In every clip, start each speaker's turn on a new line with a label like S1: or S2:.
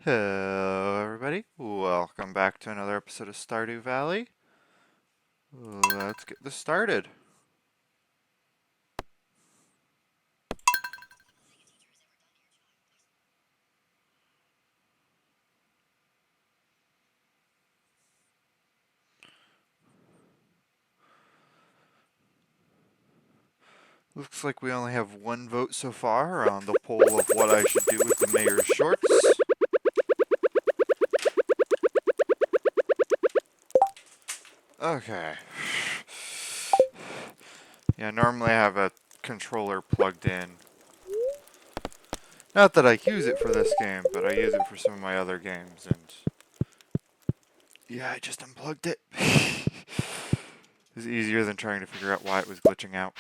S1: Hello, everybody. Welcome back to another episode of Stardew Valley. Let's get this started. Looks like we only have one vote so far on the poll of what I should do with the mayor's shorts. Okay. Yeah, normally I have a controller plugged in. Not that I use it for this game, but I use it for some of my other games, and yeah, I just unplugged it. It's easier than trying to figure out why it was glitching out.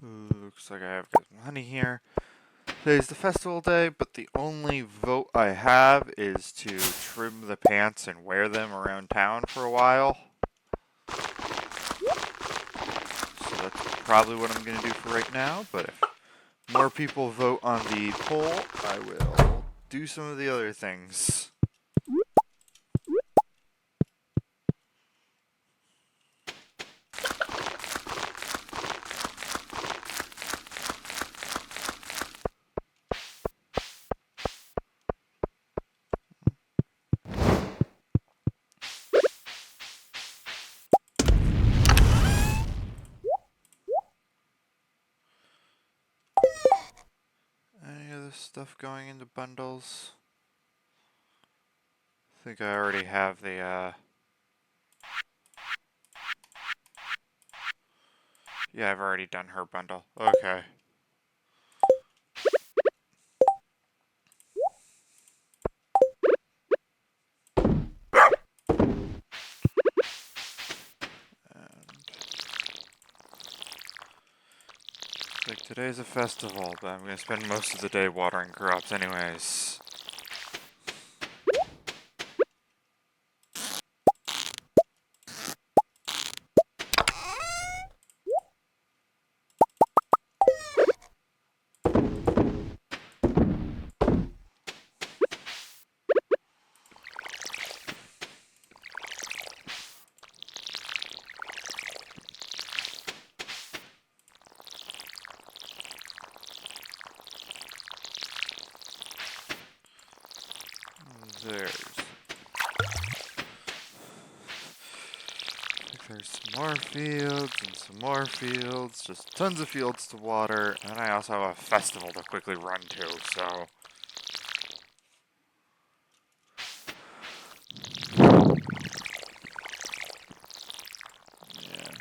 S1: Looks like I have got some honey here. Today's the festival day, but the only vote I have is to trim the pants and wear them around town for a while. So that's probably what I'm going to do for right now, but if more people vote on the poll, I will do some of the other things. Any other stuff going into bundles? I think I already have the, yeah, I've already done her bundle. Okay. Like today's a festival, but I'm going to spend most of the day watering crops anyways. There's some more fields and some more fields, just tons of fields to water, and I also have a festival to quickly run to, so... Yeah,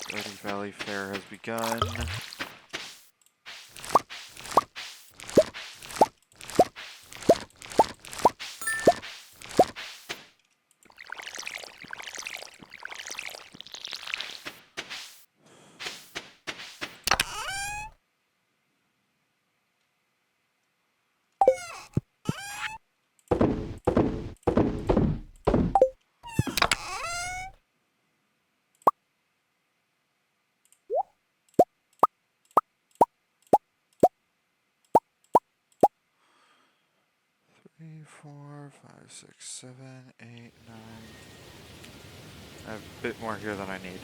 S1: Stardew Valley Fair has begun. Three, 4, 5, 6, 7, 8, 9... I have a bit more here than I need.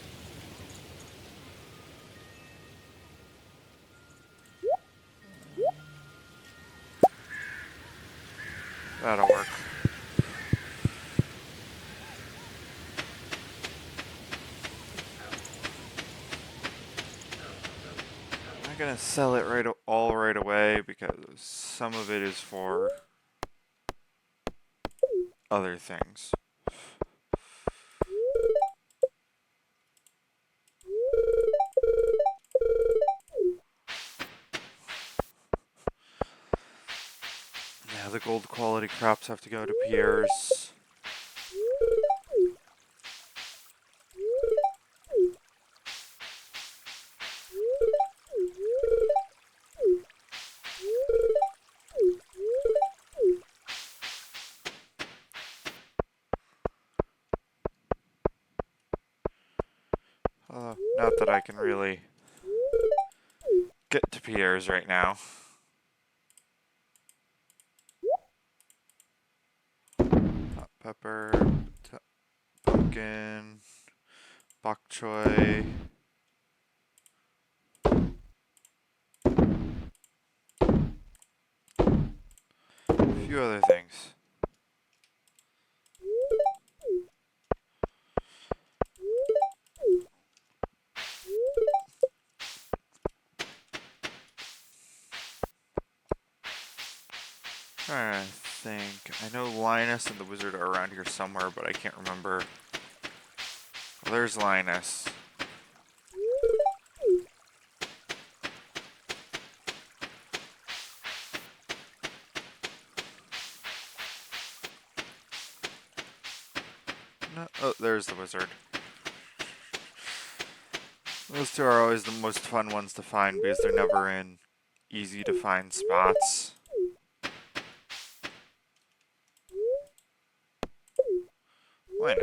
S1: That'll work. I'm not gonna sell it all right away because some of it is for other things. Yeah, the gold quality crops have to go to Pierre's. Not that I can really get to Pierre's right now. Hot pepper, pumpkin, bok choy. A few other things. Trying to think. I know Linus and the wizard are around here somewhere, but I can't remember. Well, there's Linus. No, oh, there's the wizard. Those two are always the most fun ones to find because they're never in easy to find spots. Why not?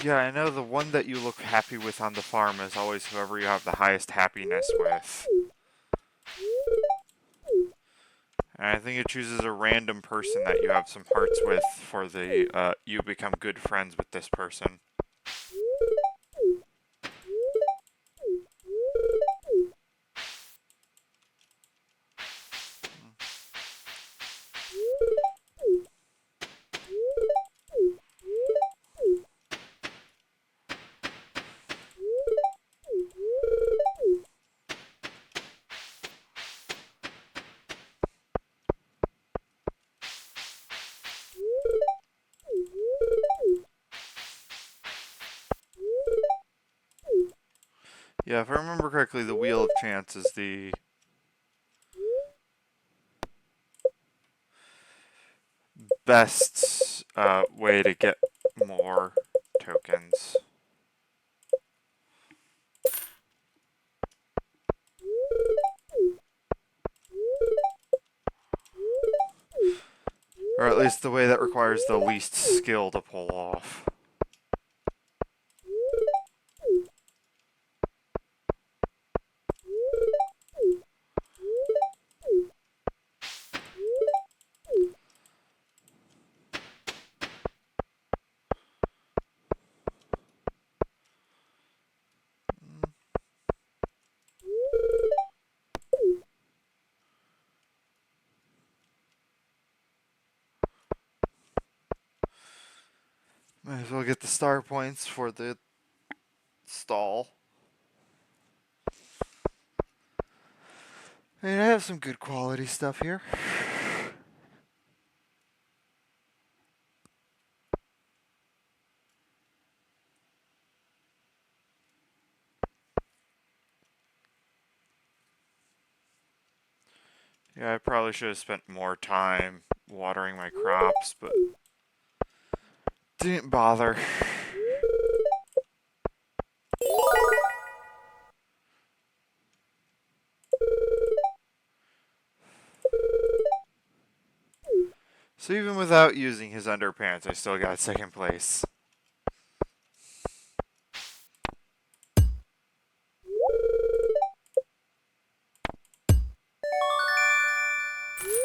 S1: Yeah, I know the one that you look happy with on the farm is always whoever you have the highest happiness with. And I think it chooses a random person that you have some hearts with for the, you become good friends with this person. Yeah, if I remember correctly, the Wheel of Chance is the best way to get more tokens. Or at least the way that requires the least skill to pull off. Might as well get the star points for the stall. I mean, I have some good quality stuff here. Yeah, I probably should have spent more time watering my crops, but didn't bother. So even without using his underpants, I still got second place.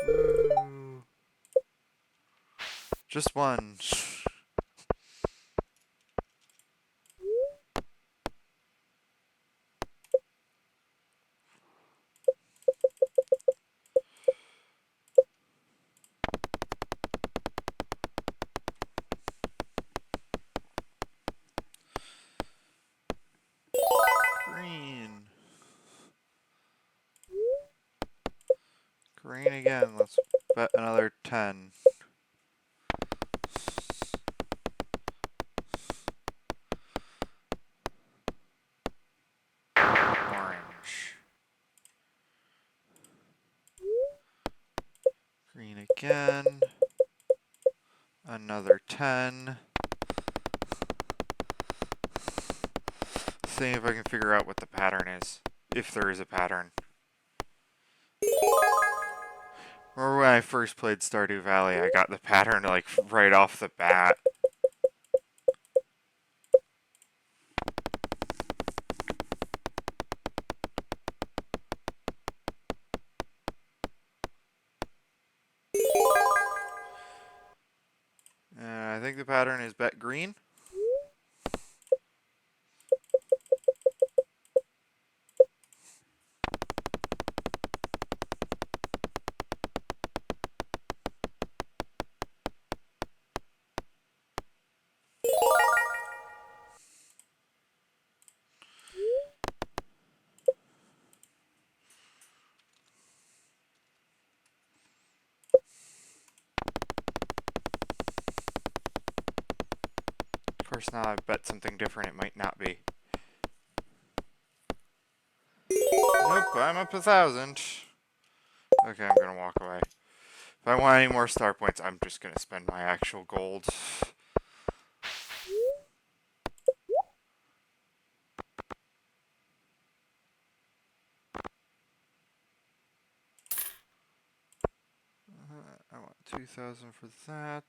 S1: Woo. Just one. Green. Green again. Let's bet another 10. Orange. Green again. Another 10. Seeing if I can figure out what the pattern is. If there is a pattern. Remember when I first played Stardew Valley, I got the pattern like right off the bat. I think the pattern is bet green. Of course, now I bet something different, it might not be. Nope, I'm up 1,000. Okay, I'm gonna walk away. If I want any more star points, I'm just gonna spend my actual gold. I want 2,000 for that.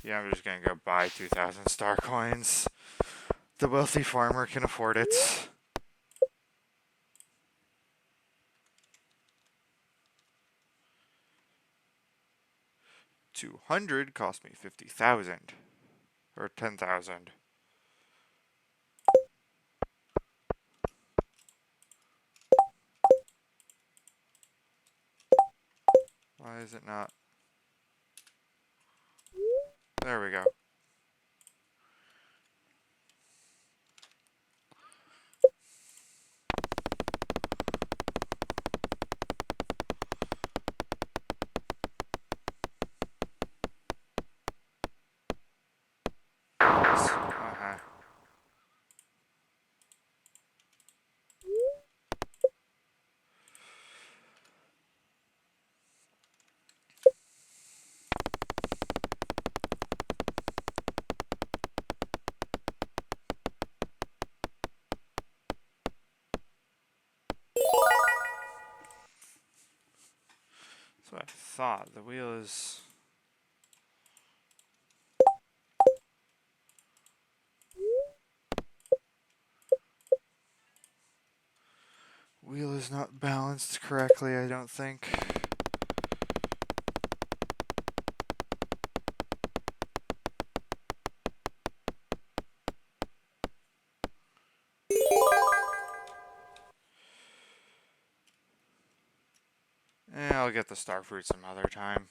S1: Yeah, I'm just gonna go buy 2,000 star coins. The wealthy farmer can afford it. 200 cost me 50,000. Or 10,000. Why is it not? There we go. So I thought the wheel is... Wheel is not balanced correctly, I don't think. I'll get the star fruit some other time.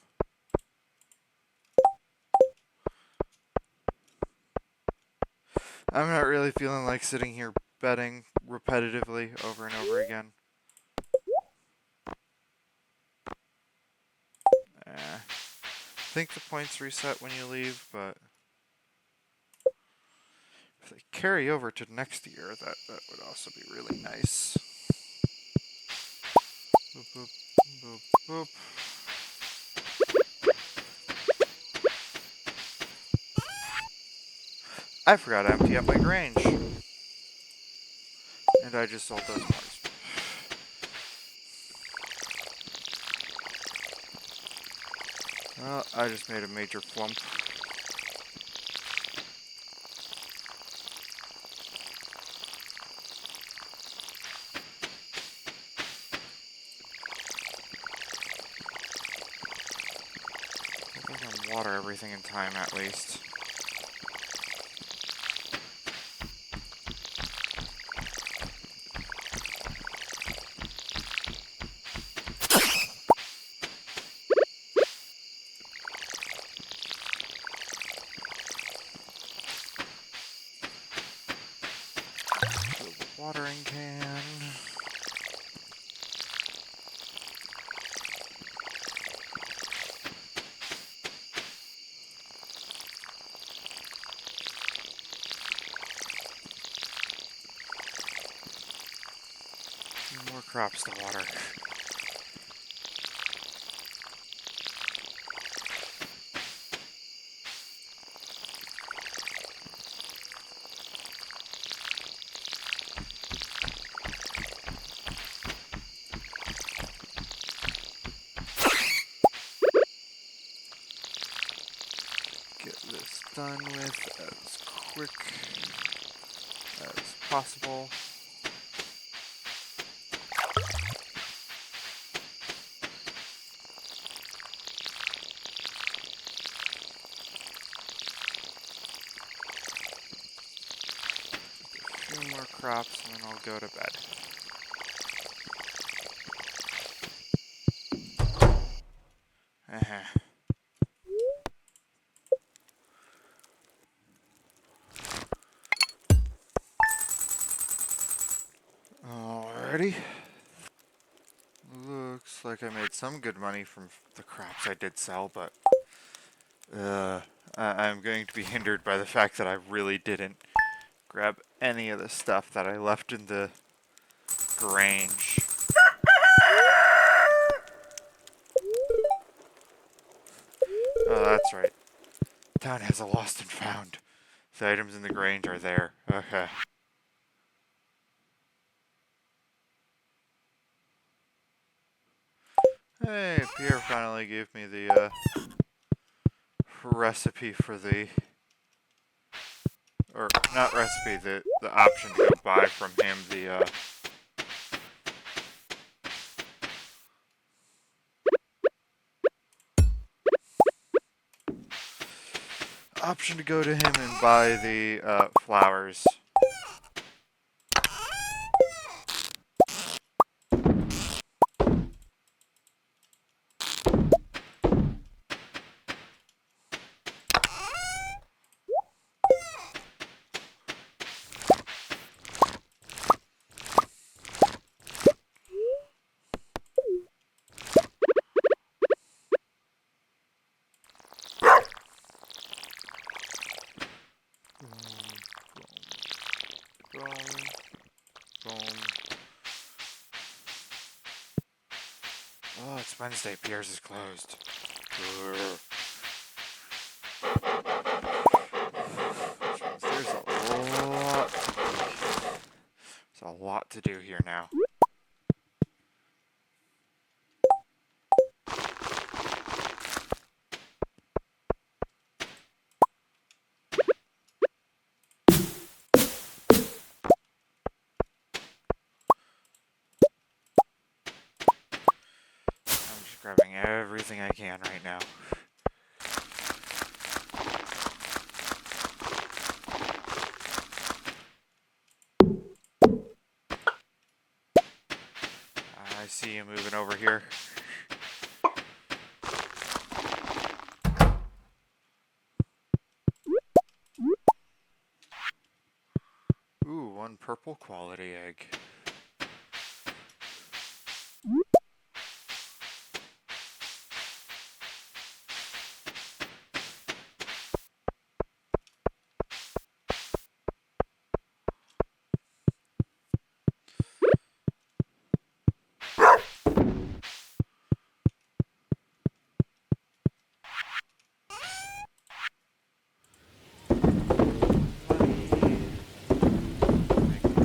S1: I'm not really feeling like sitting here betting repetitively over and over again. I think the points reset when you leave, but if they carry over to next year, that would also be really nice. Boop, boop, boop, boop. I forgot to empty up my grange. And I just sold those parts. Well, I just made a major flump. I think I can water everything in time at least. Watering can. More crops to water. done with as quick as possible. A few more crops and then I'll go to bed. Alrighty. Looks like I made some good money from the crops I did sell, but I'm going to be hindered by the fact that I really didn't grab any of the stuff that I left in the Grange. Oh, that's right. Town has a lost and found. The items in the Grange are there. Okay. Hey, Pierre finally gave me the recipe for the... Or, not recipe, the option to go buy from him the option to go to him and buy the flowers. Oh, it's Wednesday. Pierre's is closed. There's a lot to do here now. I'm just grabbing everything I can right now. I see you moving over here. Ooh, one purple quality egg.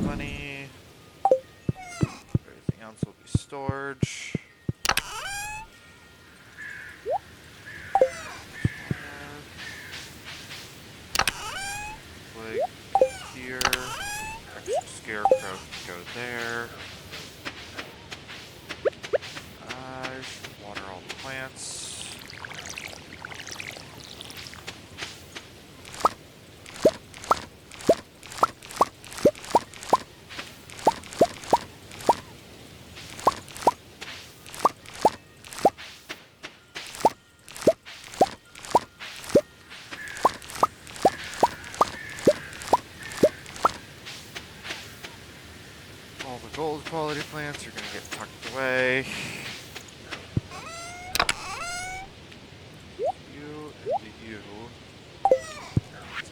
S1: Money. Everything else will be storage. Like here. Extra scarecrow can go there. Water all the plants. All the gold quality plants are going to get tucked away. You and you.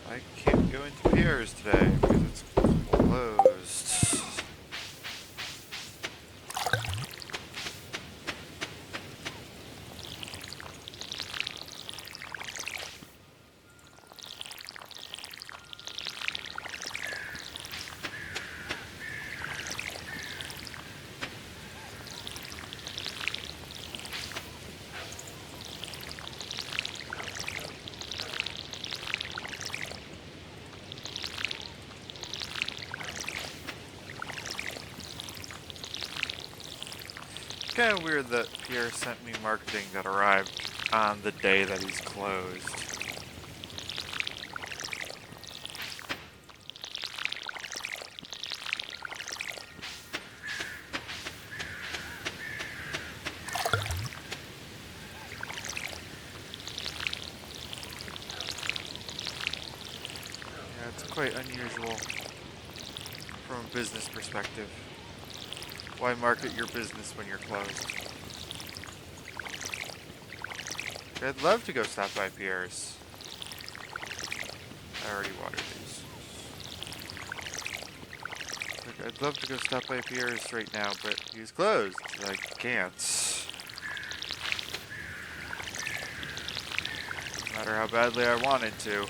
S1: I can't go into Pierre's today because it's closed. Kind of weird that Pierre sent me marketing that arrived on the day that he's closed. Yeah, it's quite unusual from a business perspective. Why market your business when you're closed? I'd love to go stop by Pierre's. I already watered these. Like, I'd love to go stop by Pierre's right now, but he's closed. I can't. No matter how badly I wanted to.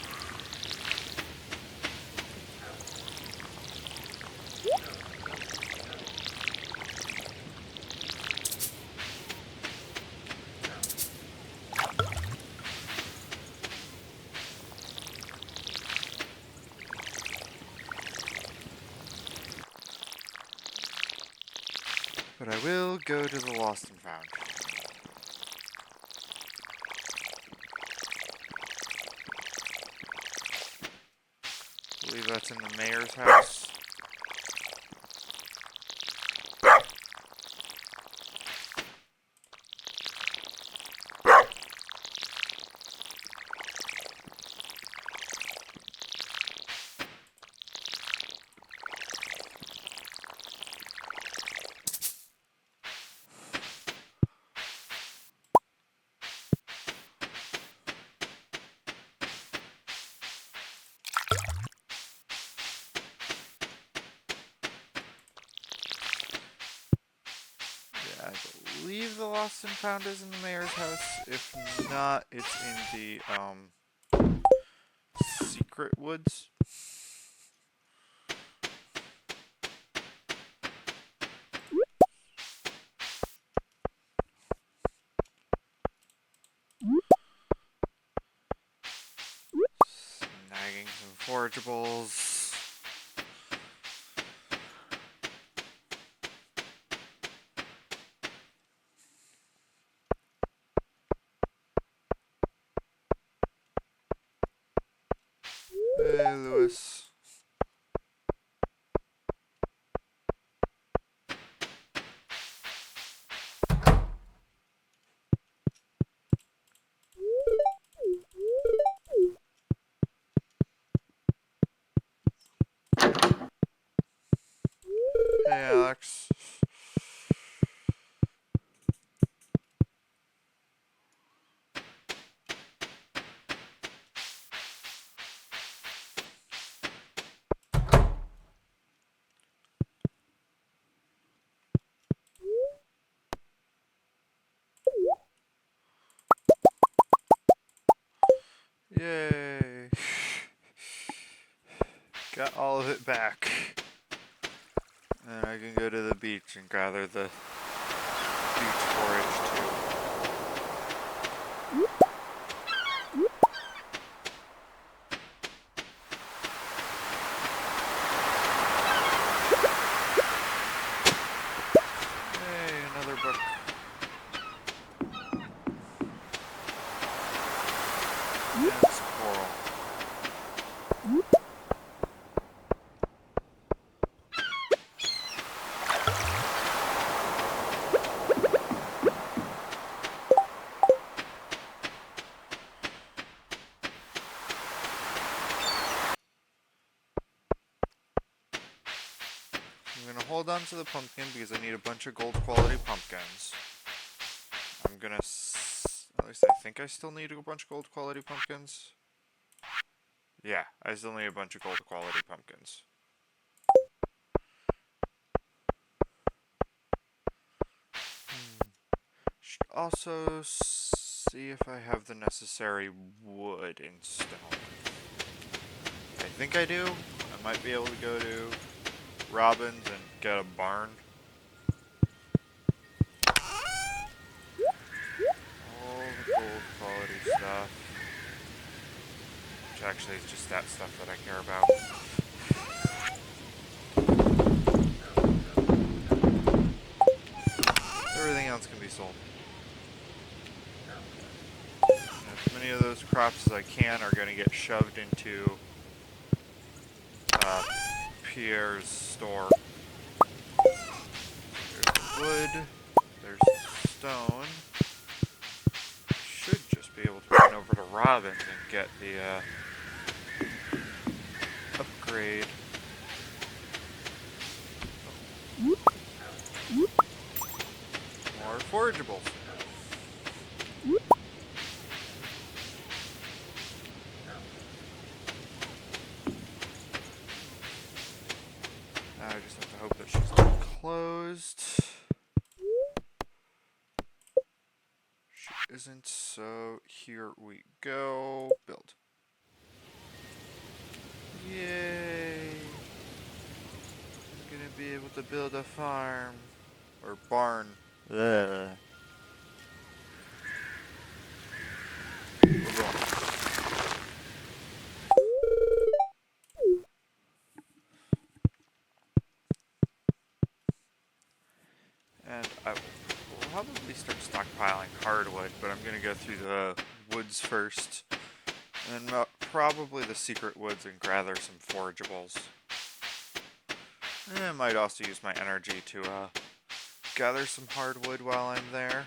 S1: But I will go to the Lost and Found. I believe that's in the mayor's house. Yeah, I believe the Lost and Found is in the mayor's house. If not, it's in the, secret woods. Snagging some forageables. Hey, Lewis. Hey, Alex. Yay. Got all of it back. And I can go to the beach and gather the beach forage too. Hey, another book. And some coral. I'm gonna hold on to the pumpkin because I need a bunch of gold quality pumpkins. I'm gonna, at least I think I still need a bunch of gold quality pumpkins. Yeah, I still need a bunch of gold quality pumpkins. Should also see if I have the necessary wood and stone. I think I do. I might be able to go to Robin's and get a barn. All the gold quality stuff. Which actually is just that stuff that I care about. Everything else sold. And as many of those crops as I can are going to get shoved into Pierre's store. There's wood. There's stone. Should just be able to run over to Robin's and get the upgrade. More forageables. Now I just have to hope that she's not closed. She isn't, so here we go. Build. Yay! I'm gonna be able to build a farm. Or barn. Ugh. We're going. And I will probably start stockpiling hardwood, but I'm gonna go through the woods first. And probably the secret woods and gather some forageables. And I might also use my energy to gather some hardwood while I'm there.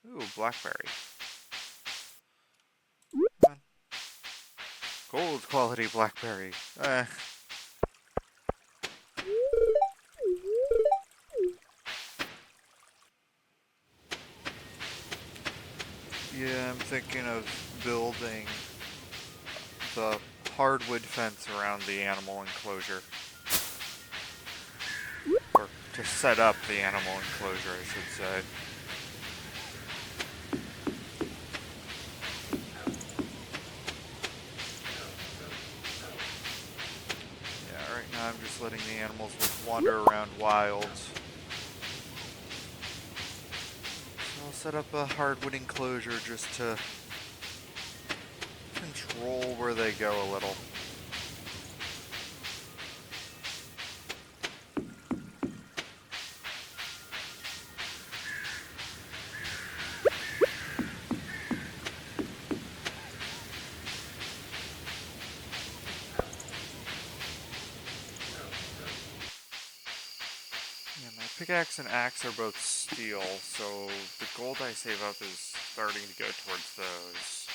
S1: Ooh, blackberry. Come on. Gold quality blackberry. Yeah, I'm thinking of building the hardwood fence around the animal enclosure. Or to set up the animal enclosure, I should say. Yeah, right now I'm just letting the animals wander around wild. So I'll set up a hardwood enclosure just to control where they go a little. Pickaxe and axe are both steel, so the gold I save up is starting to go towards those.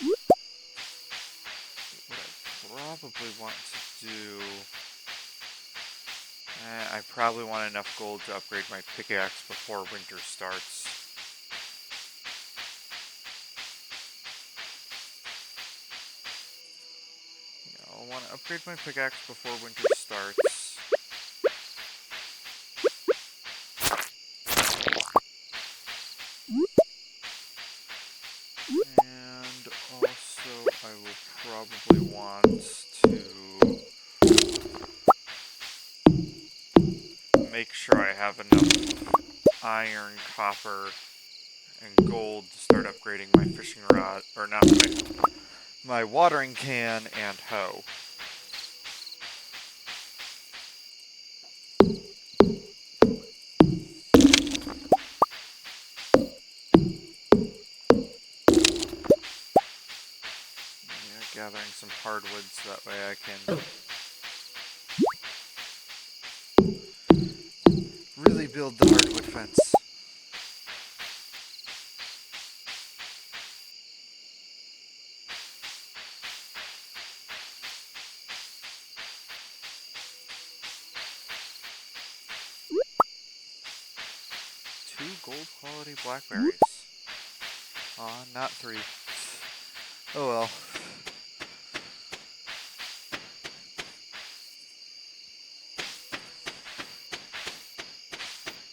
S1: What I probably want to do... I probably want enough gold to upgrade my pickaxe before winter starts. Yeah, I'll want to upgrade my pickaxe before winter starts. And also, I will probably want to make sure I have enough iron, copper, and gold to start upgrading my fishing rod, or not my watering can and hoe. Gathering some hardwoods, that way I can really build the hardwood fence. Two gold quality blackberries. Aw, not three. Oh well.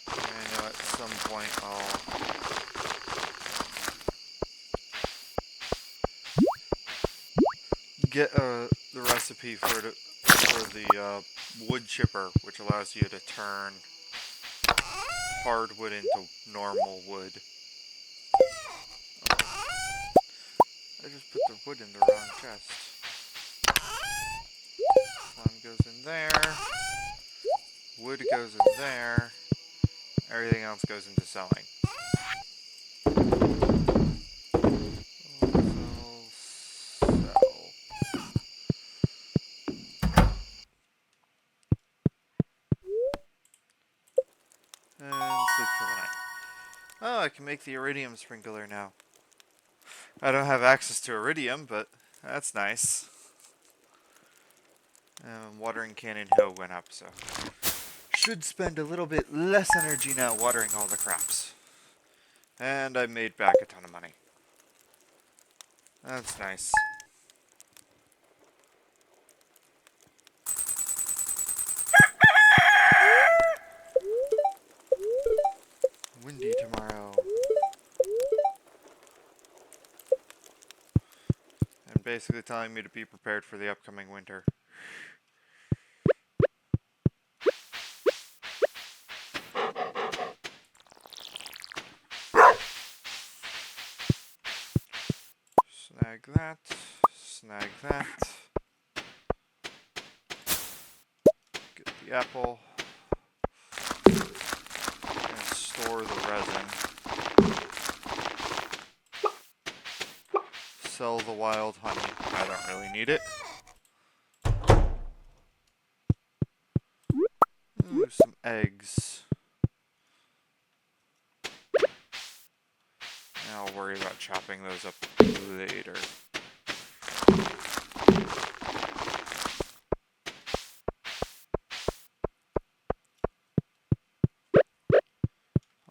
S1: I know at some point I'll get the recipe for the wood chipper, which allows you to turn hardwood into normal wood. I just put the wood in the wrong chest. Slime goes in there. Wood goes in there. Everything else goes into selling. Sell. And sleep for the night. Oh, I can make the iridium sprinkler now. I don't have access to iridium, but that's nice. Watering can and hoe went up, so should spend a little bit less energy now watering all the crops. And I made back a ton of money. That's nice. Windy tomorrow. And basically telling me to be prepared for the upcoming winter. Snag that. Snag that. Get the apple. And store the resin. Sell the wild honey. I don't really need it. Ooh, some eggs. I'll worry about chopping those up later.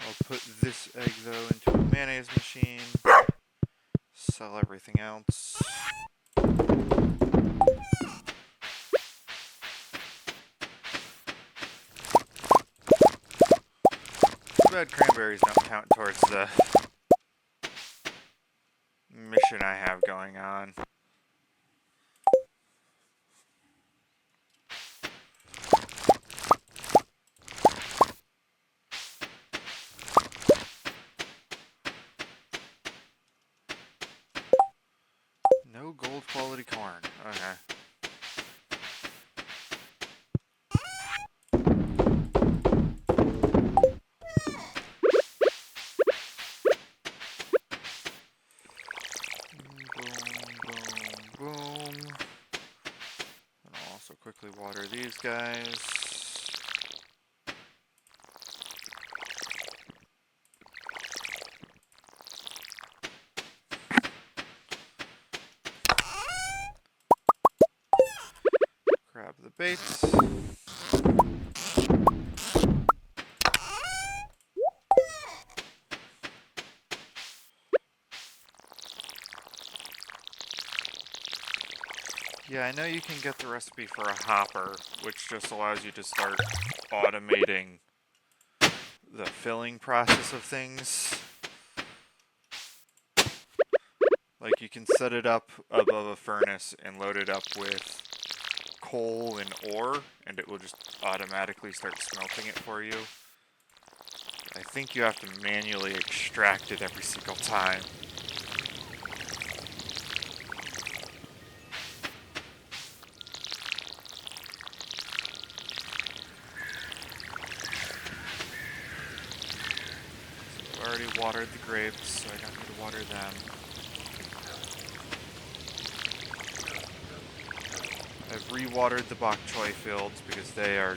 S1: I'll put this egg though into a mayonnaise machine. Sell everything else. Too bad cranberries don't count towards the mission I have going on. No gold quality corn. Okay. Boom. And I'll also quickly water these guys. Grab the baits. Yeah, I know you can get the recipe for a hopper, which just allows you to start automating the filling process of things. Like, you can set it up above a furnace and load it up with coal and ore, and it will just automatically start smelting it for you. I think you have to manually extract it every single time. So I've already watered the grapes, so I don't need to water them. I've re-watered the bok choy fields because they are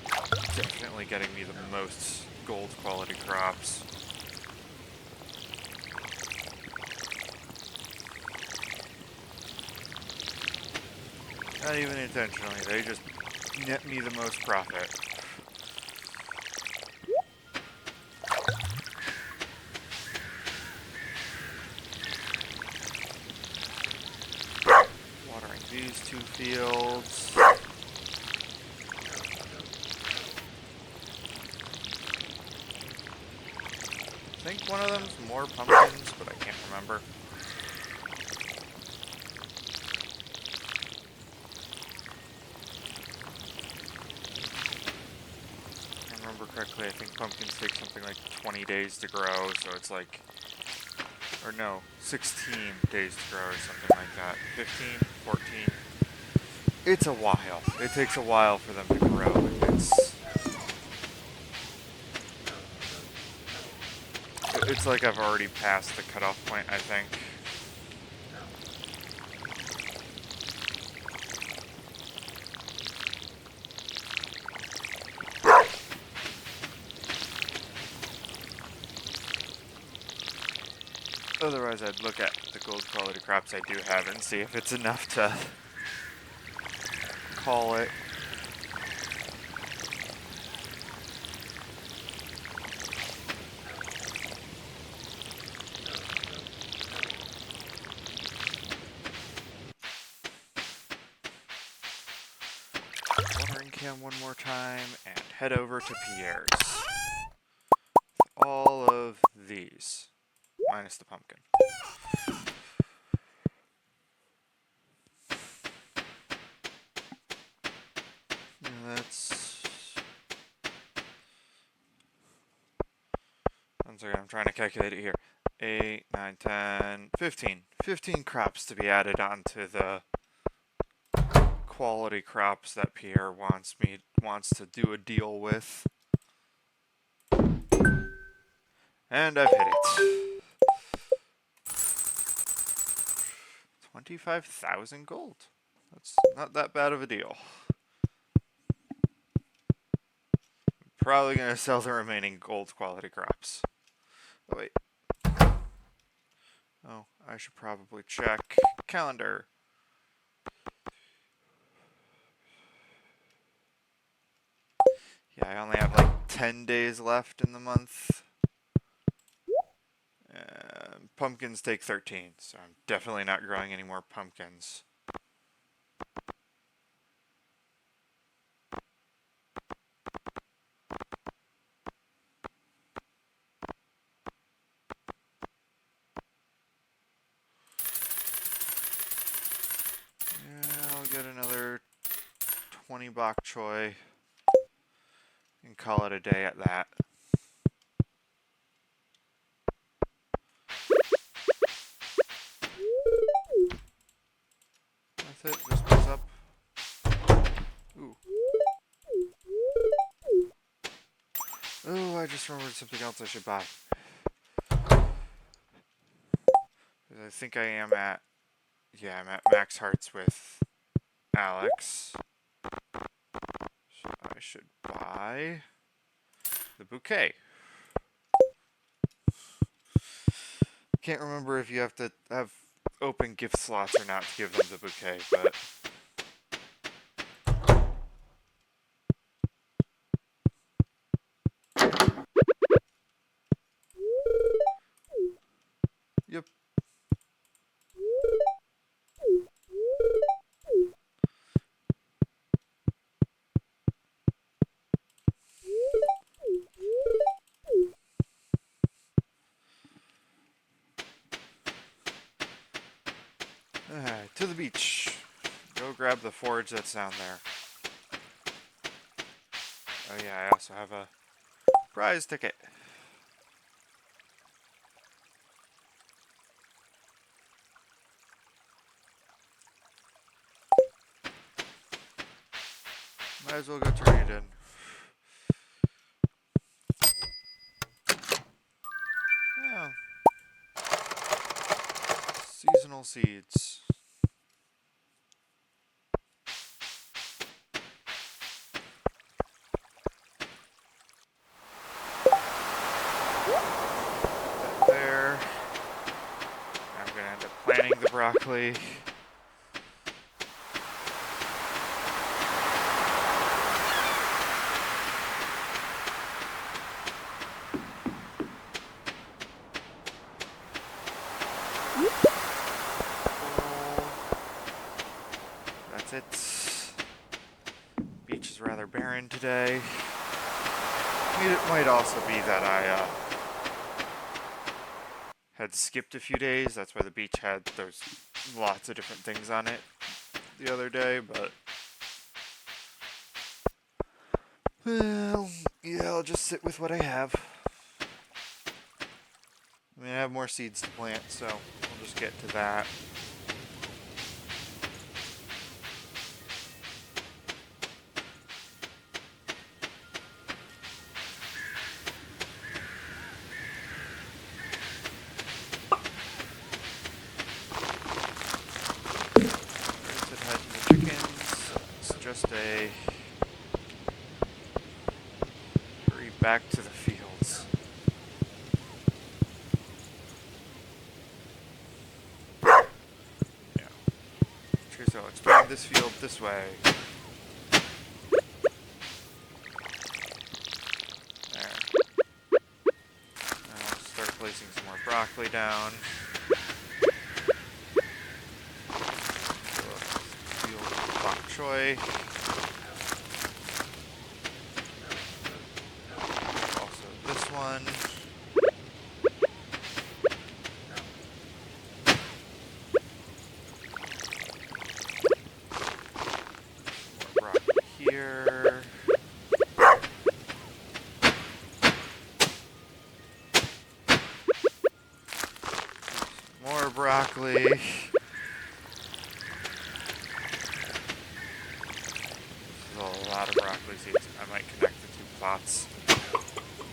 S1: definitely getting me the most gold quality crops. Not even intentionally, they just net me the most profit. Watering these two fields. I think one of them's more pumpkins, but I can't remember. If I remember correctly, I think pumpkins take something like 20 days to grow, so it's like, or no, 16 days to grow or something like that. 15, 14. It's a while. It takes a while for them to grow. It's like I've already passed the cutoff point, I think. Otherwise, I'd look at the gold quality crops I do have and see if it's enough to call it. Watering can one more time and head over to Pierre's. All of these, minus the pumpkin. That's... One second, I'm trying to calculate it here. 8, 9, 10, 15. 15 crops to be added onto the quality crops that Pierre wants to do a deal with. And I've hit it. 25,000 gold. That's not that bad of a deal. Probably going to sell the remaining gold quality crops. Oh, wait. Oh, I should probably check calendar. Yeah, I only have like 10 days left in the month. Pumpkins take 13, so I'm definitely not growing any more pumpkins. Yeah, I'll get another 20 bok choy and call it a day at that. That's it, just goes up. Ooh. Oh, I just remembered something else I should buy. I think I am at... Yeah, I'm at max hearts with Alex. So I should buy the bouquet. Can't remember if you have to have open gift slots or not to give them the bouquet, but... Yep. Alright, to the beach. Go grab the forage that's down there. Oh yeah, I also have a prize ticket. Might as well go turn it in. Oh. Seasonal seeds. That there. I'm gonna end up planting the broccoli. That's it. Beach is rather barren today. It might also be that I had skipped a few days. That's why the beach had those lots of different things on it the other day, but... Well, yeah, I'll just sit with what I have. I mean, I have more seeds to plant, so we'll just get to that. just a hurry back to the fields. Yeah. Okay, so expand this field this way. There. Now I'll start placing some more broccoli down. Field of bok choy. Also this one. More broccoli here. More broccoli. This is a lot of broccoli seeds. I might connect the two plots.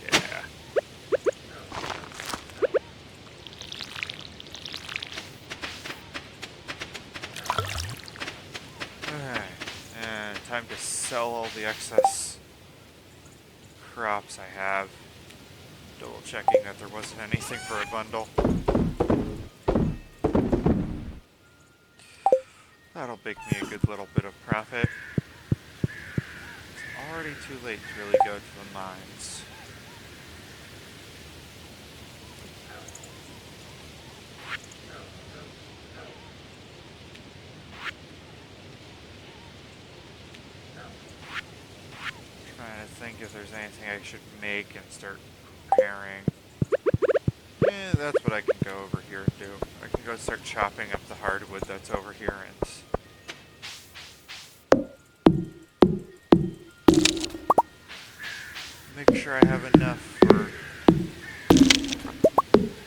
S1: Yeah. Alright. And time to sell all the excess crops I have. Double checking that there wasn't anything for a bundle. That'll make me a good little bit of profit. It's already too late to really go to the mines. Trying to think if there's anything I should make and start preparing. That's what I can go over here and do. I can go start chopping up the hardwood that's over here and make sure I have enough for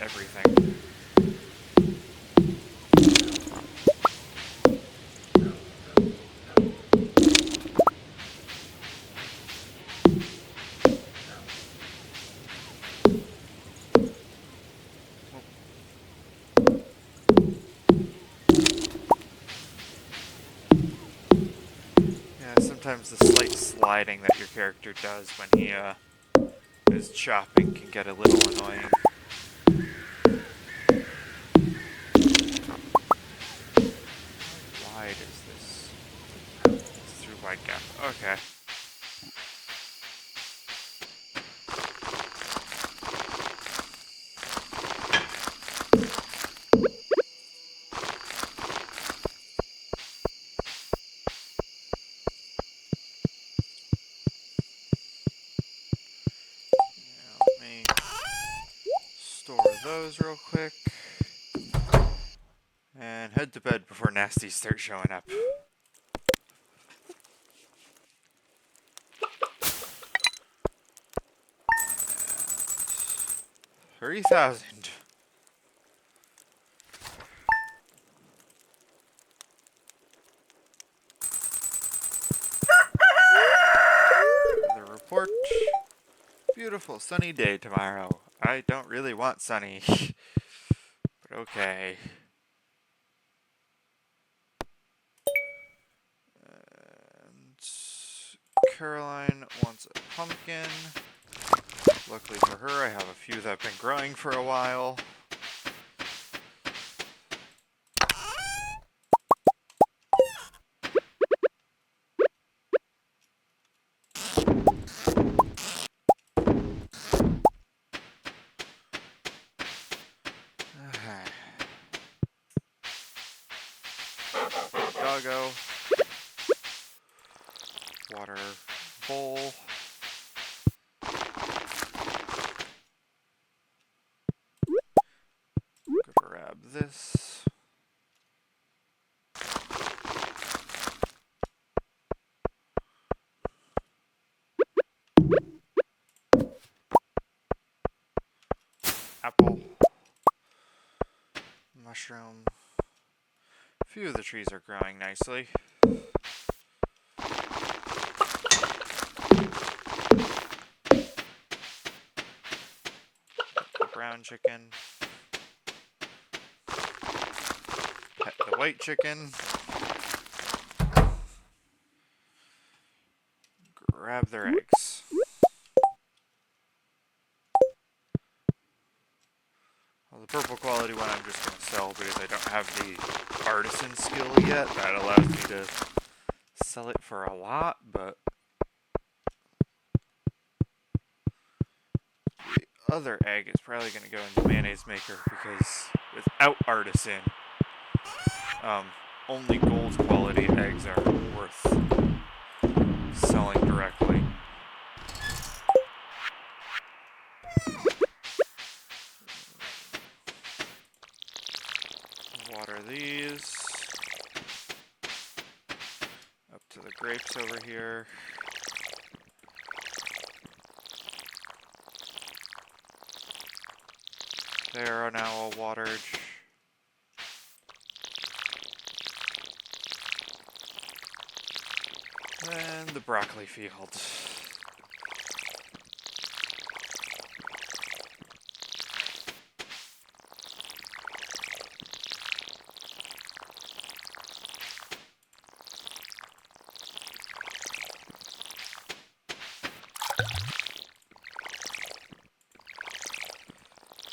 S1: everything. Sometimes the slight sliding that your character does when he is chopping can get a little annoying. How wide is this? It's through wide gap. Okay. Those real quick and head to bed before nasties start showing up. 30,000. The report. Beautiful sunny day tomorrow. I don't really want sunny, but okay. And Caroline wants a pumpkin. Luckily for her, I have a few that have been growing for a while. Doggo. Water bowl. Grab this. Apple. Mushroom. A few of the trees are growing nicely. The brown chicken. Pet the white chicken. grab their eggs. Well, the purple quality one I'm just going to sell because I don't have the artisan skill yet. That allows me to sell it for a lot, but the other egg is probably going to go in the mayonnaise maker because without artisan, only gold quality eggs are worth selling directly. Water these. Up to the grapes over here. They are now all watered. And the broccoli field.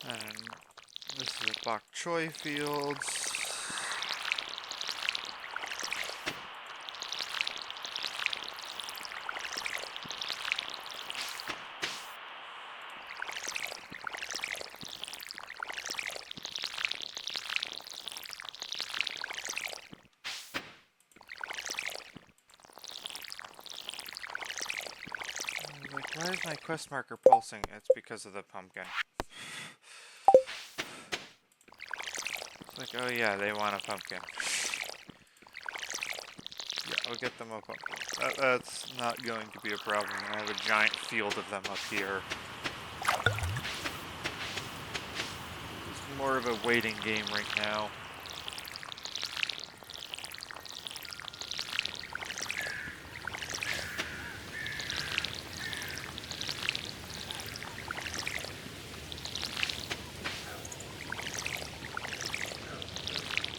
S1: And this is a bok choy fields. Like, why is my quest marker pulsing? It's because of the pumpkin. It's like, oh yeah, they want a pumpkin. Yeah, I'll get them a pumpkin. That's not going to be a problem. I have a giant field of them up here. It's more of a waiting game right now.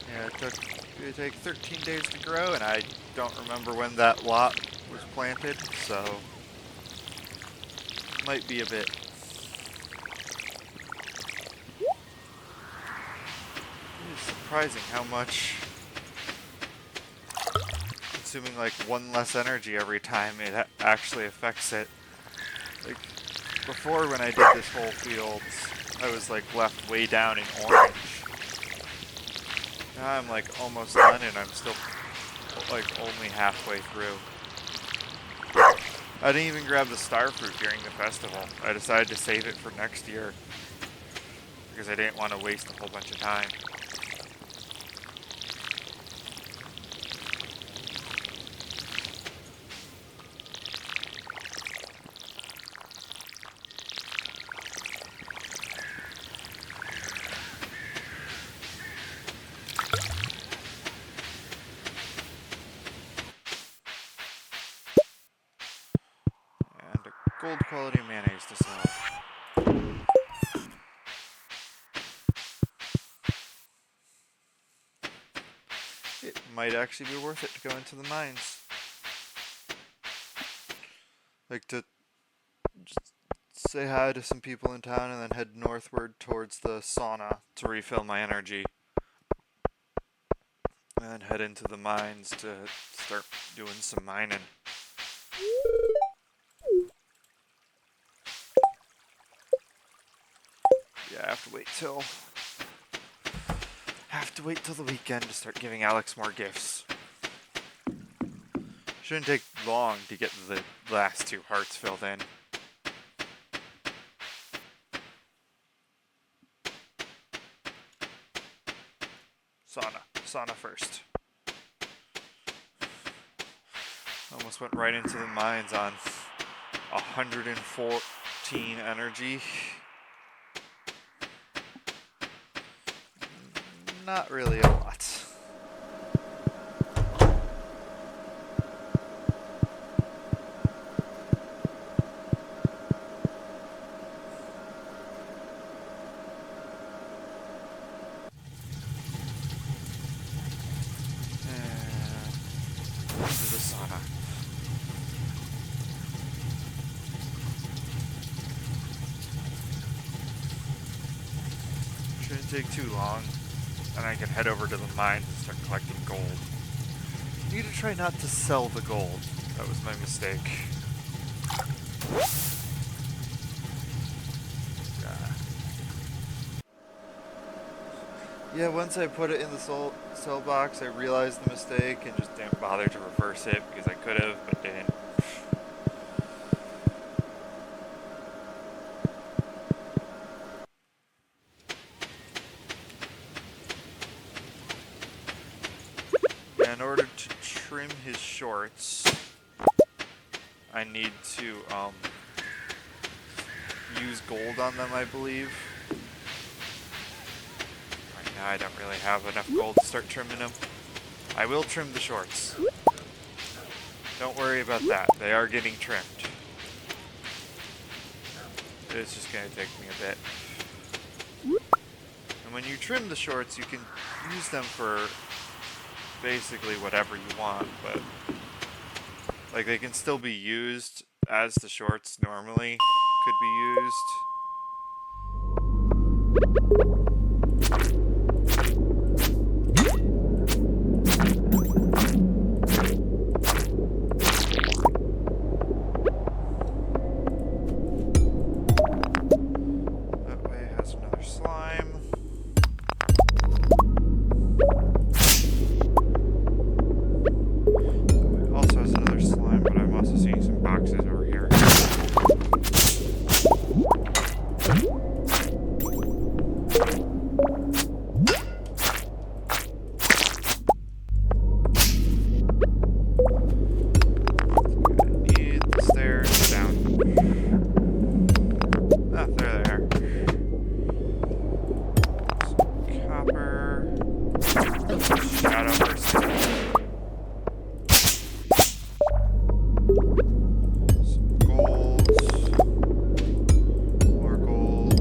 S1: Yeah, it took 13 days to grow, and I don't remember when that lot was planted, so it might be a bit. It is surprising how much consuming like one less energy every time it actually affects it. Like before, when I did this whole field, I was like left way down in orange. Now I'm like almost done and I'm still like only halfway through. I didn't even grab the star fruit during the festival. I decided to save it for next year because I didn't want to waste a whole bunch of time. And a gold quality mayonnaise to sell. It might actually be worth it to go into the mines. Like to just say hi to some people in town and then head northward towards the sauna to refill my energy. And then head into the mines to start doing some mining. Yeah, I have to wait till the weekend to start giving Alex more gifts. Shouldn't take long to get the last 2 hearts filled in. Sauna first. Almost went right into the mines on 114 energy. Not really a lot. Into the sauna. take too long, and I can head over to the mines and start collecting gold. I need to try not to sell the gold. That was my mistake. Yeah, once I put it in the sell box, I realized the mistake and just didn't bother to reverse it because I could have, but didn't. Yeah, in order to trim his shorts, I need to use gold on them, I believe. Right now I don't really have enough gold to start trimming them. I will trim the shorts. Don't worry about that. They are getting trimmed. It's just going to take me a bit. And when you trim the shorts, you can use them for basically whatever you want, but like they can still be used as the shorts normally could be used. That way it has another slime. It also has another slime, but I'm also seeing some boxes over here. Need the stairs down. Ah, there they are. Some copper. Shadow person. Some gold. More gold.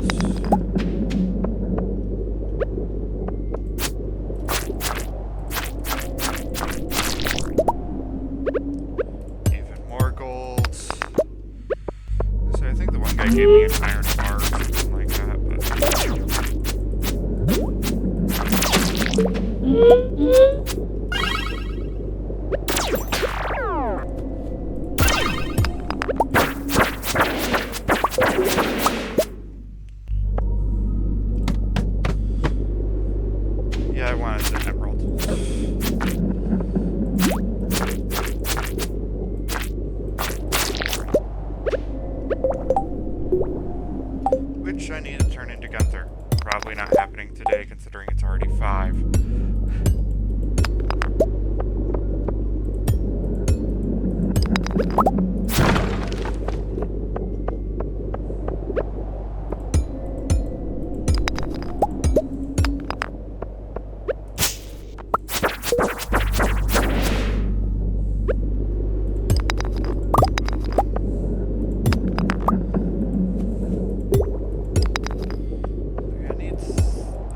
S1: Even more gold. So I think the one guy gave me an iron bar or something like that, but yeah, I wanted the emerald. Which I need to turn into Gunther. Probably not happening today considering it's already 5.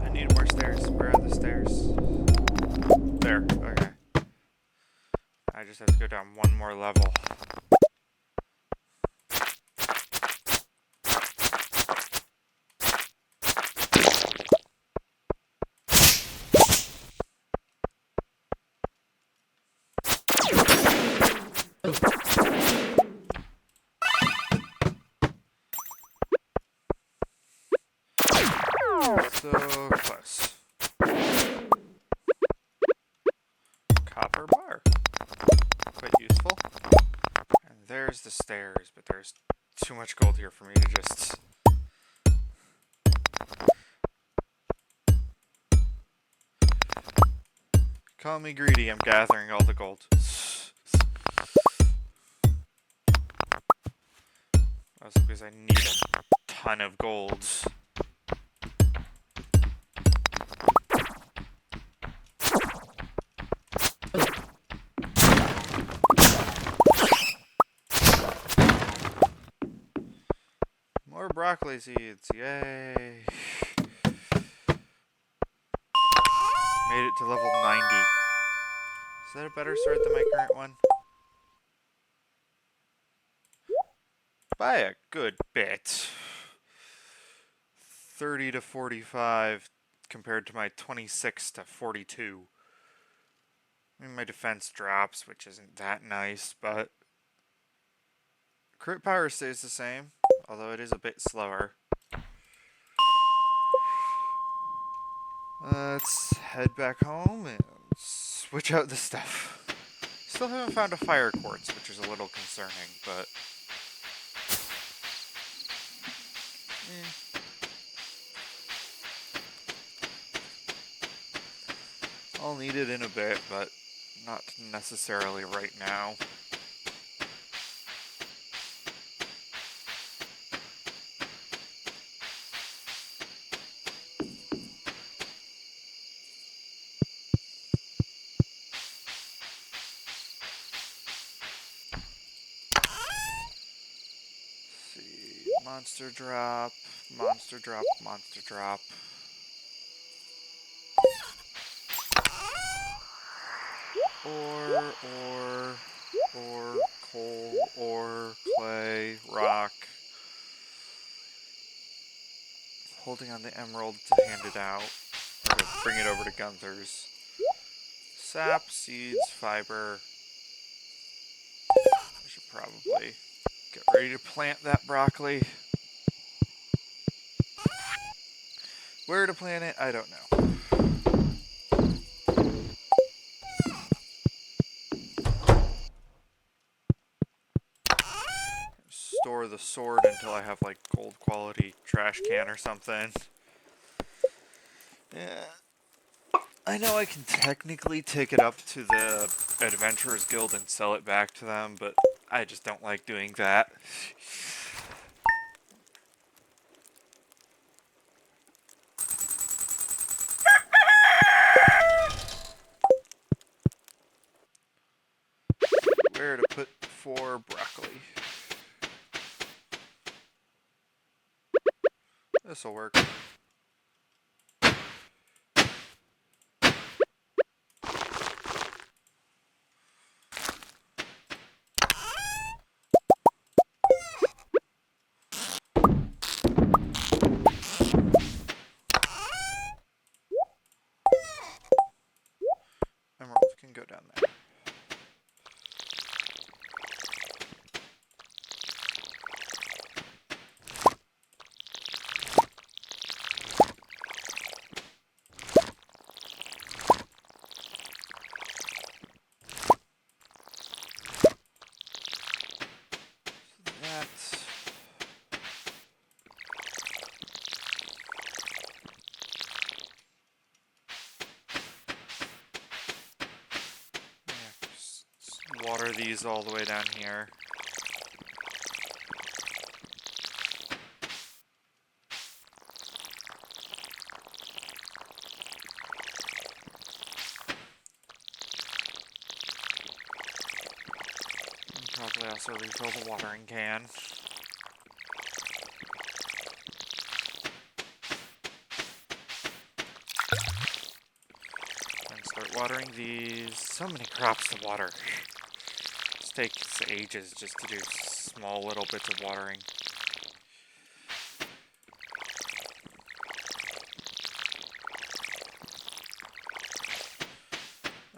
S1: I need more stairs. Where are the stairs? There, okay. I just have to go down one more level. So close. Copper bar. Quite useful. And there's the stairs, but there's too much gold here for me to just... Call me greedy, I'm gathering all the gold. Also because I need a ton of gold. More broccoli seeds, yay! Made it to level 90. Is that a better sword than my current one? By a good bit. 30 to 45 compared to my 26 to 42. I mean, my defense drops, which isn't that nice, but crit power stays the same, although it is a bit slower. Let's head back home and switch out the stuff. Still haven't found a fire quartz, which is a little concerning, but I'll need it in a bit, but not necessarily right now. See, monster drop, monster drop, monster drop. Ore, coal, ore, clay, rock. Holding on the emerald to hand it out, or to bring it over to Gunther's. Sap, seeds, fiber. I should probably get ready to plant that broccoli. Where to plant it, I don't know. Store the sword until I have like gold quality trash can or something. Yeah. I know I can technically take it up to the Adventurers Guild and sell it back to them, but I just don't like doing that. Where to put 4 broccoli? This'll work. Emerald can go down there. Water these all the way down here. And probably also refill the watering can. And start watering these. So many crops to water. This takes ages just to do small little bits of watering.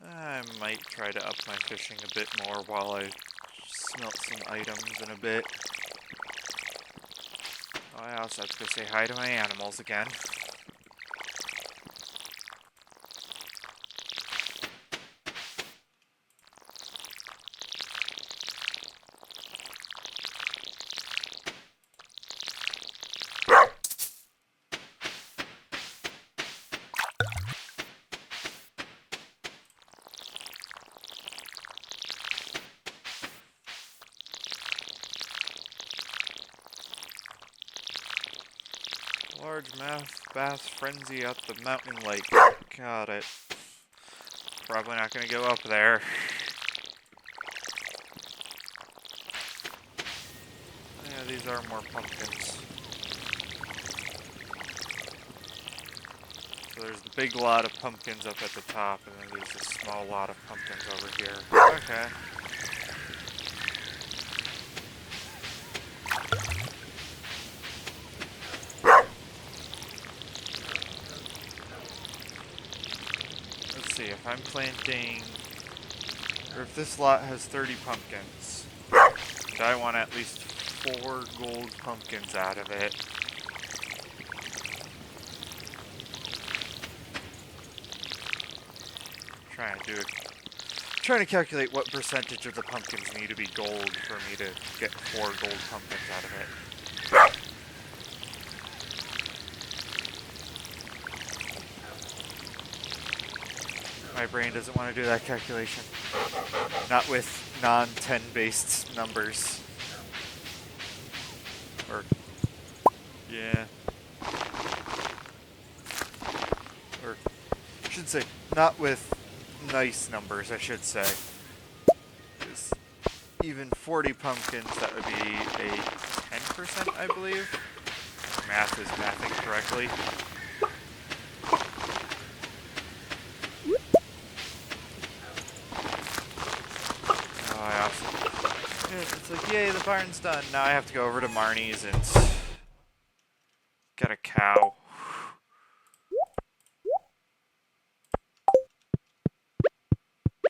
S1: I might try to up my fishing a bit more while I smelt some items in a bit. Oh, I also have to go say hi to my animals again. Large bass frenzy at the mountain lake. Got it. Probably not gonna go up there. Yeah, these are more pumpkins. So there's the big lot of pumpkins up at the top, and then there's a small lot of pumpkins over here. Okay. I'm planting, or if this lot has 30 pumpkins, I want at least 4 gold pumpkins out of it. Trying to calculate what percentage of the pumpkins need to be gold for me to get 4 gold pumpkins out of it. My brain doesn't want to do that calculation. Not with non-10 based numbers. Or, yeah. Or, I should say, not with nice numbers, I should say. Because even 40 pumpkins, that would be a 10%, I believe. Math is mathing correctly. It's like, yay, the barn's done. Now I have to go over to Marnie's and get a cow.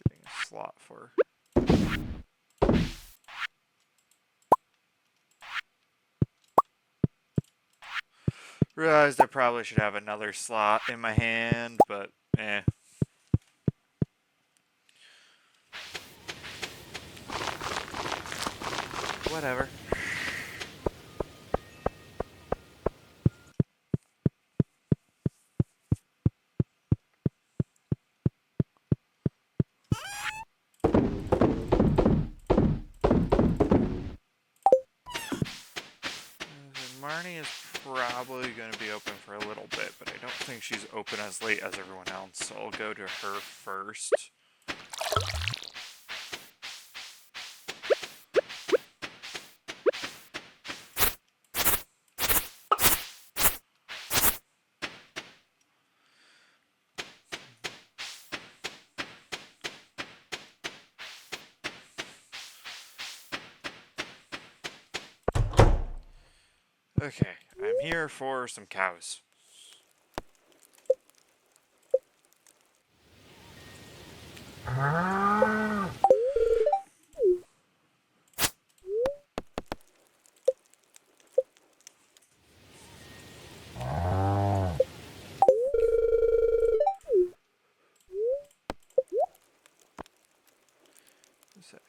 S1: Getting a slot for. Realized I probably should have another slot in my hand, but eh. Whatever. Marnie is probably going to be open for a little bit, but I don't think she's open as late as everyone else, so I'll go to her first. Okay, I'm here for some cows. I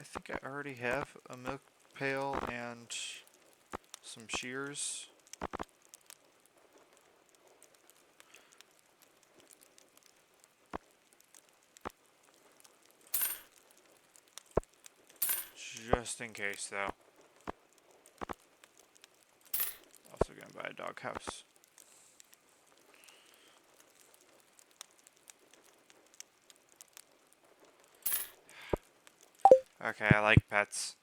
S1: think I already have a milk pail and some shears. Just in case, though. Also gonna buy a doghouse. Okay, I like pets.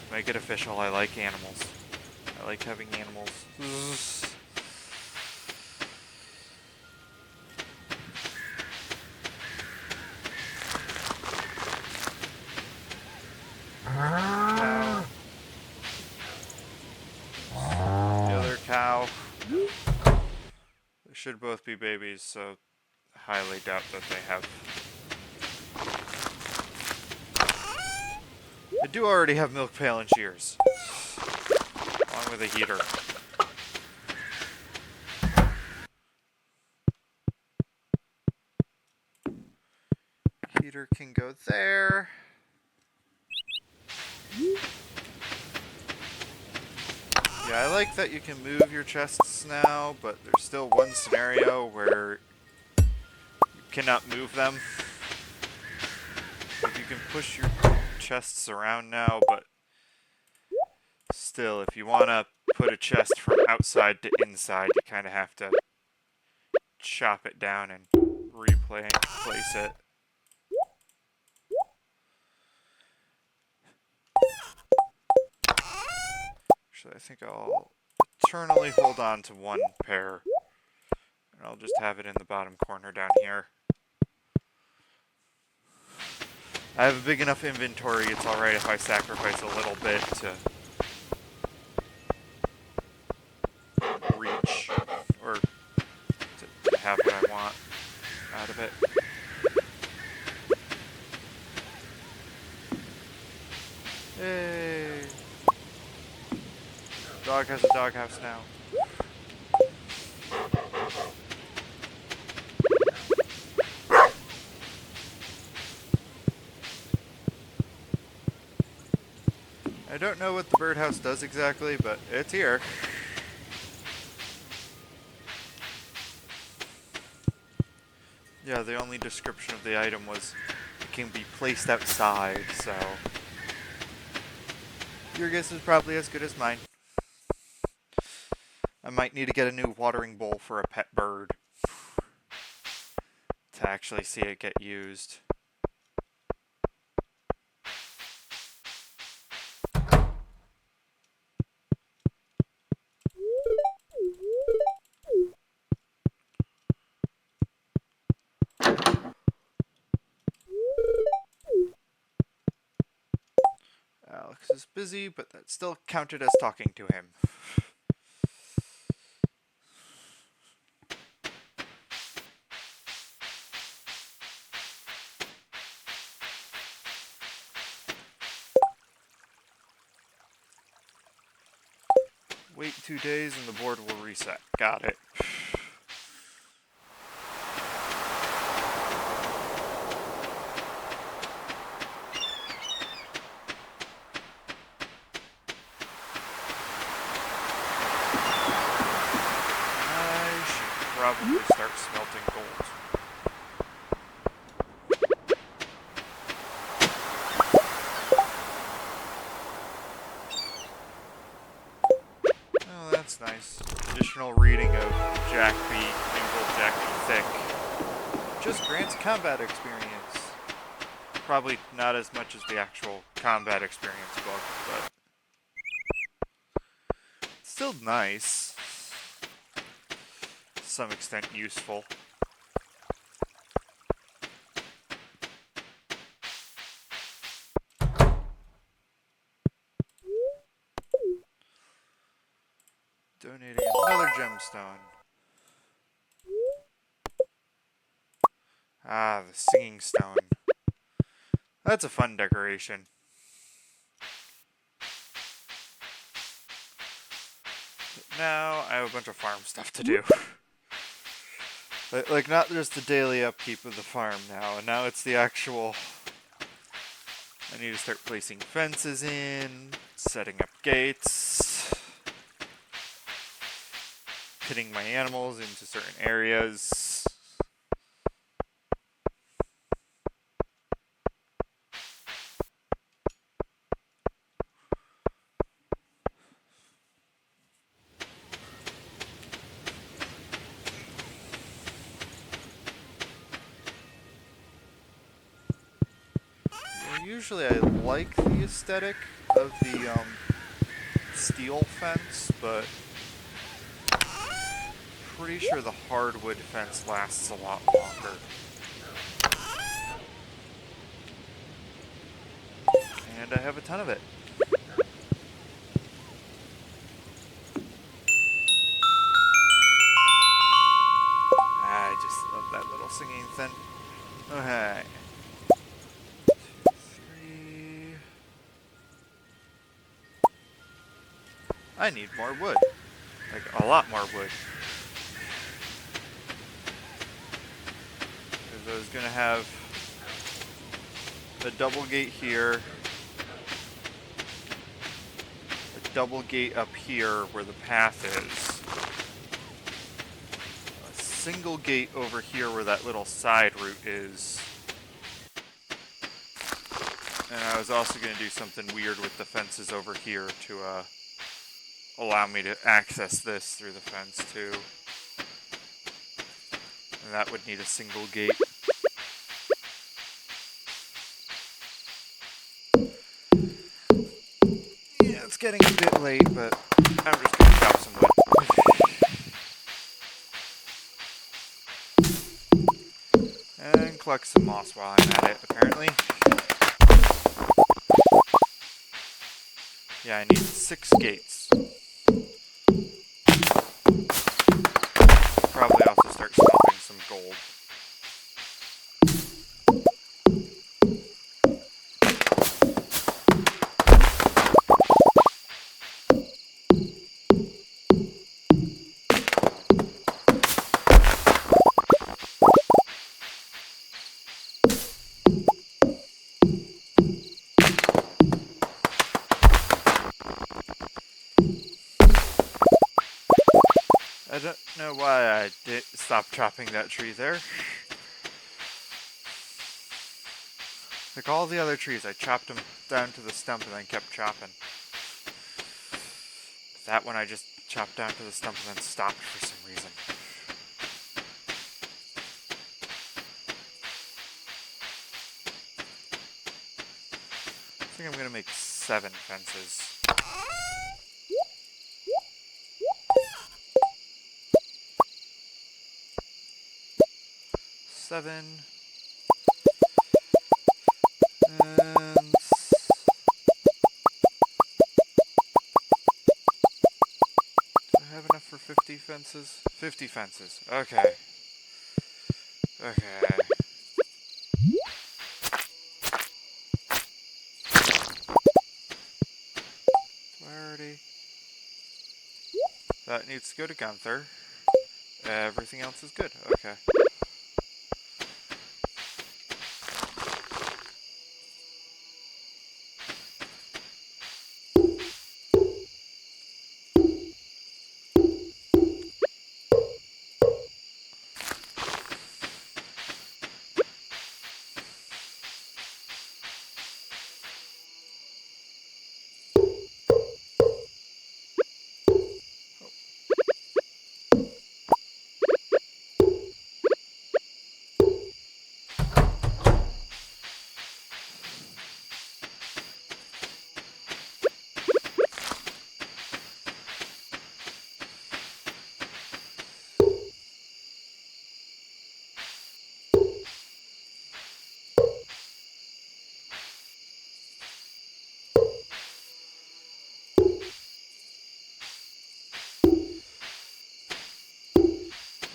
S1: Make it official, I like animals. I like having animals. Cow. The other cow. They should both be babies, so I highly doubt that they have. I do already have milk pail and shears, along with a heater. Heater can go there. Yeah, I like that you can move your chests now, but there's still one scenario where you cannot move them. Like, you can push your chests around now, but still, if you want to put a chest from outside to inside, you kind of have to chop it down and replace it. Actually, I think I'll eternally hold on to one pair, and I'll just have it in the bottom corner down here. I have a big enough inventory, it's alright if I sacrifice a little bit to reach, or to have what I Yay! Dog has a doghouse now. I don't know what the birdhouse does exactly, but it's here. Yeah, the only description of the item was it can be placed outside, so your guess is probably as good as mine. I might need to get a new watering bowl for a pet bird to actually see it get used. Alex is busy, but that still counted as talking to him. Wait 2 days and the board will reset. Got it. I should probably start smelting gold. Oh, that's nice. Additional reading of Jack B. Mingle Jack B. Thick. Just grants combat experience. Probably not as much as the actual combat experience book, but still nice. To some extent useful. Donating another gemstone. Ah, the singing stone. That's a fun decoration. But now I have a bunch of farm stuff to do. Like, not just the daily upkeep of the farm now, and now it's the actual... I need to start placing fences in, setting up gates, pitting my animals into certain areas. Usually I like the aesthetic of the steel fence, but pretty sure the hardwood fence lasts a lot longer. And I have a ton of it. I just love that little singing thing. Okay. 2, 3. I need more wood. Like, a lot more wood. Because I was going to have a double gate here, a double gate up here where the path is, a single gate over here where that little side route is, and I was also going to do something weird with the fences over here to allow me to access this through the fence too. And that would need a single gate. Yeah, it's getting a bit late, but I'm just going to chop some wood. And collect some moss while I'm at it, apparently. Yeah, I need 6 gates. Probably also start smelting some gold. know why I did stop chopping that tree there. Like all the other trees, I chopped them down to the stump and then kept chopping. That one I just chopped down to the stump and then stopped for some reason. I think I'm gonna make 7 fences. 7. And... do I have enough for 50 fences? 50 fences. Okay. Okay. Clarity. That needs to go to Gunther. Everything else is good. Okay.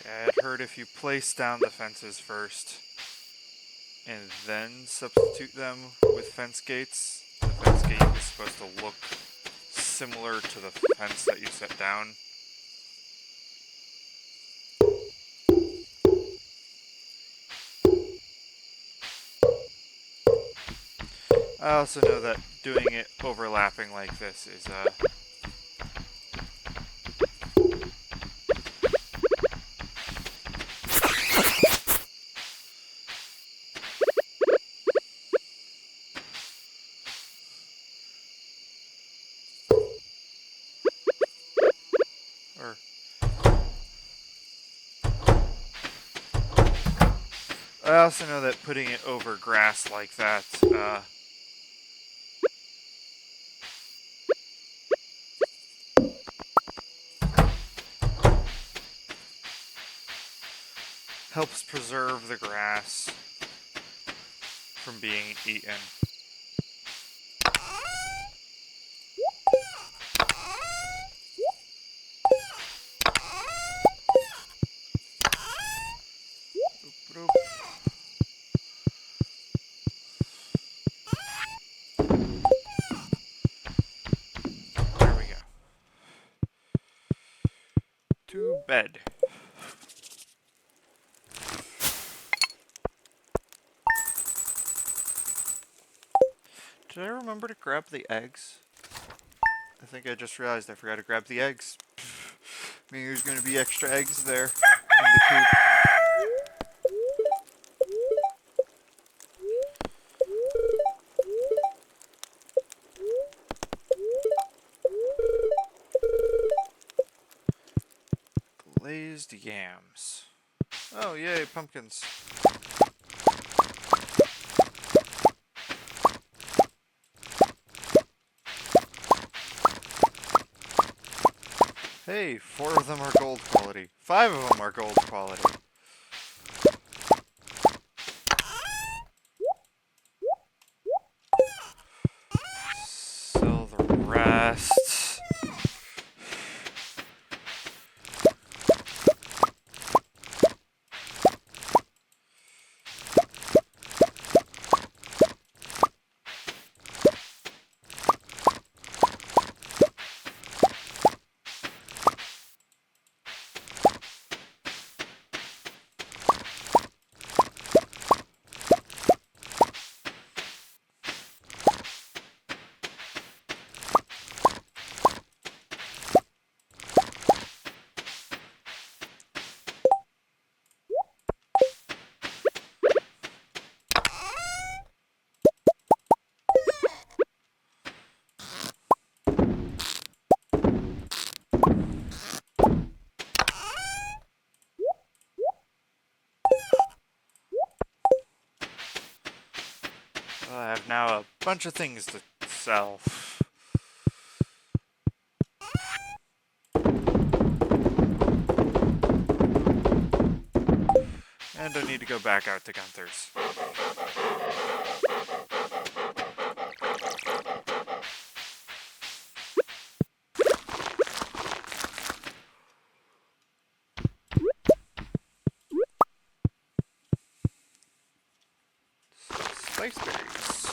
S1: Yeah, I'd heard if you place down the fences first and then substitute them with fence gates, the fence gate is supposed to look similar to the fence that you set down. I also know that doing it overlapping like this is or I also know that putting it over grass like that helps preserve the grass from being eaten. Oop, oop. There we go. To bed. Did I remember to grab the eggs? I think I just realized I forgot to grab the eggs. I mean, there's going to be extra eggs there in the coop. Glazed yams. Oh, yay, pumpkins. Hey, 4 of them are gold quality. 5 of them are gold quality. Sell the rest. I have now a bunch of things to sell. And I need to go back out to Gunther's. Spice berries.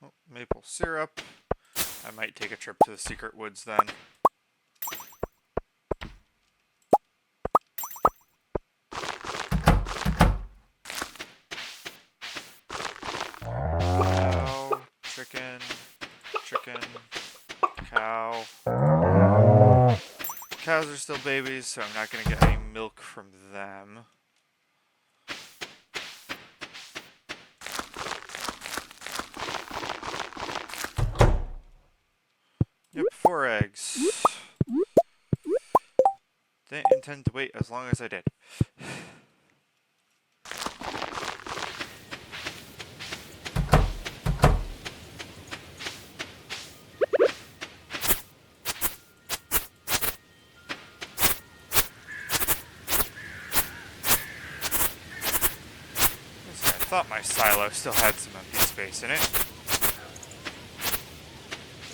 S1: Oh, maple syrup. I might take a trip to the secret woods then. Cow, chicken, cow. Cows are still babies, so I'm not going to get any milk from them. Yep, 4 eggs. Didn't intend to wait as long as I did. I thought my silo still had some empty space in it.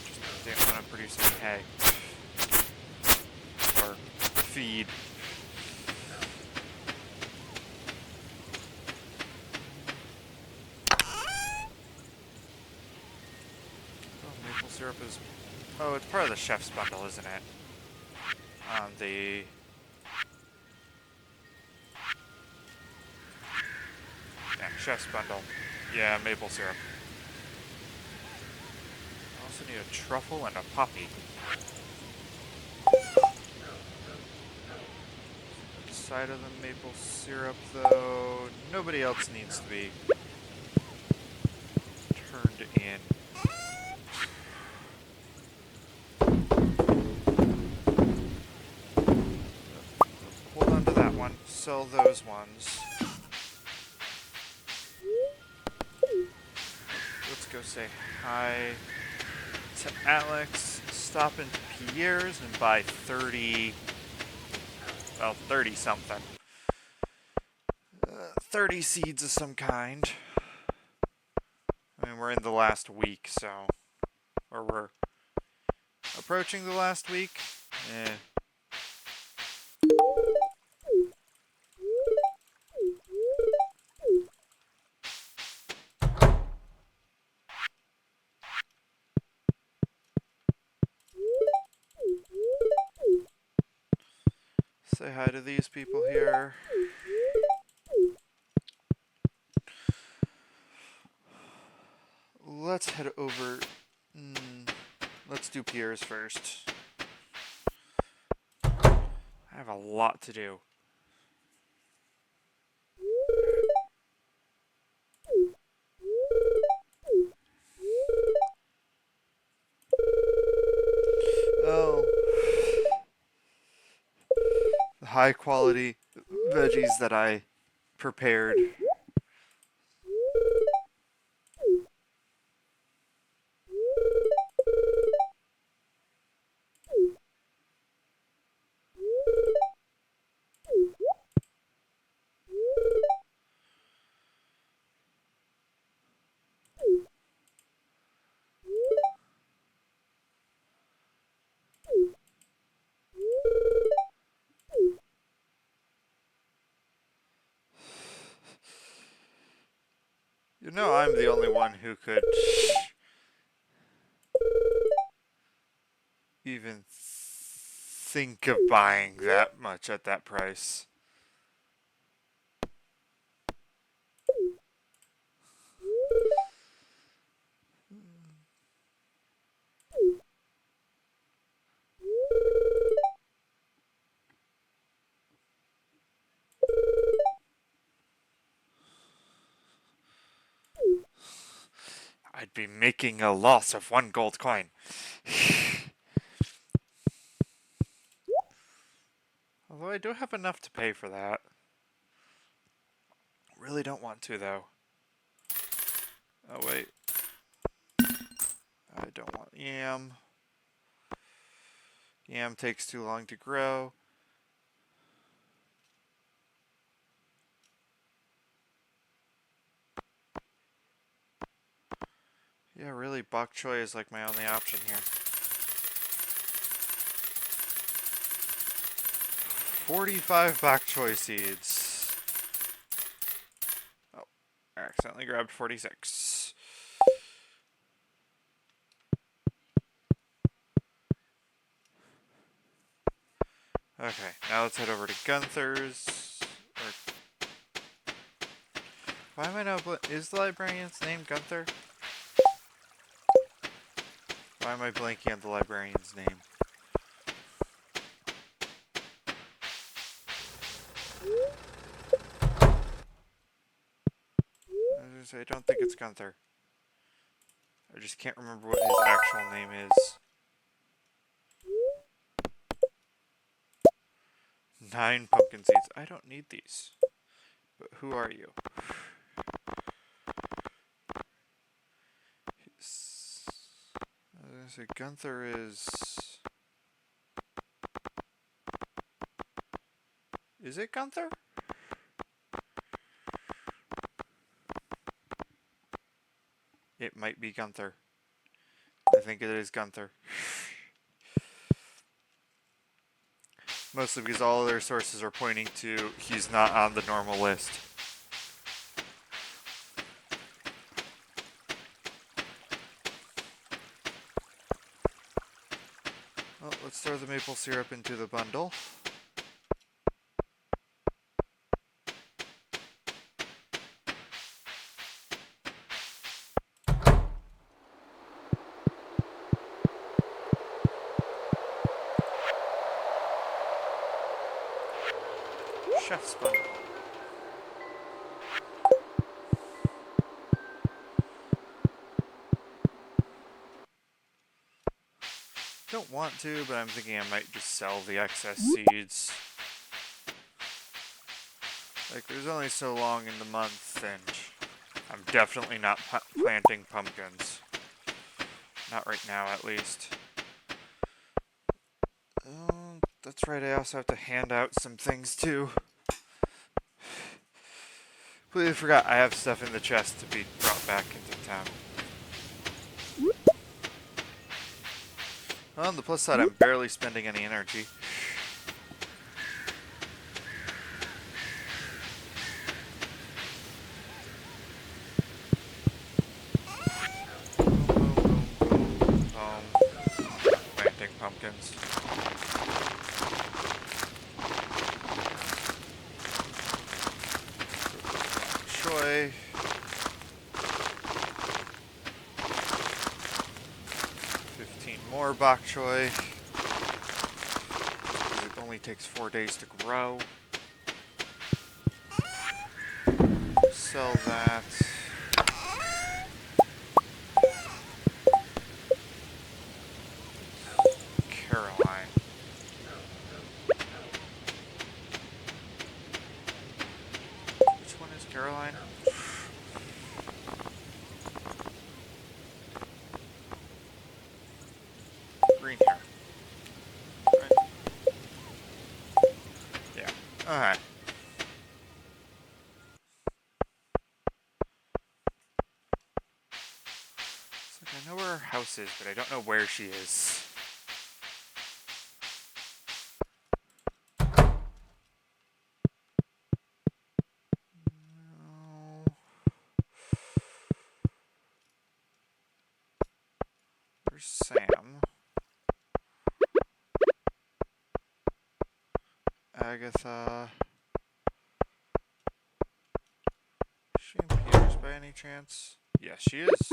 S1: Just didn't want to produce any hay. Or feed. Oh, maple syrup is... Oh, it's part of the chef's bundle, isn't it? On the... Yeah, chef's bundle. Yeah, maple syrup. I also need a truffle and a poppy. Side of the maple syrup, though, nobody else needs to be turned in. Hold on to that one. Sell those ones. Let's go say hi to Alex. Stop into Pierre's and buy 30... Well, 30 something. 30 seeds of some kind. I mean, we're in the last week, so... Or we're approaching the last week. Eh. Say hi to these people here. Let's head over... let's do Pierre's first. I have a lot to do. Oh. The high quality veggies that I prepared. You know, I'm the only one who could even think of buying that much at that price. I'd be making a loss of 1 gold coin. Although I do have enough to pay for that. Really don't want to, though. Oh, wait. I don't want yam. Yam takes too long to grow. Yeah, really, bok choy is like my only option here. 45 bok choy seeds. Oh, I accidentally grabbed 46. Okay, now let's head over to Gunther's. Why am I not? Is the librarian's name Gunther? Why am I blanking on the librarian's name? I don't think it's Gunther. I just can't remember what his actual name is. 9 pumpkin seeds. I don't need these. But who are you? I was gonna say Gunther is... Is it Gunther? It might be Gunther. I think it is Gunther. Mostly because all their sources are pointing to he's not on the normal list. Well, let's throw the maple syrup into the bundle. Chef's bundle. Don't want to, but I'm thinking I might just sell the excess seeds. Like, there's only so long in the month, and I'm definitely not planting pumpkins. Not right now, at least. That's right, I also have to hand out some things, too. Completely forgot I have stuff in the chest to be brought back into town. Well, on the plus side, I'm barely spending any energy. Planting pumpkins. Choy. 15 more bok choy. It only takes 4 days to grow. Sell that. Caroline. Which one is Caroline? Green hair. Right? Yeah. Alright. It's like I know where her house is, but I don't know where she is. Where's Sam? Agatha. Is she in Peters by any chance? Yes, she is.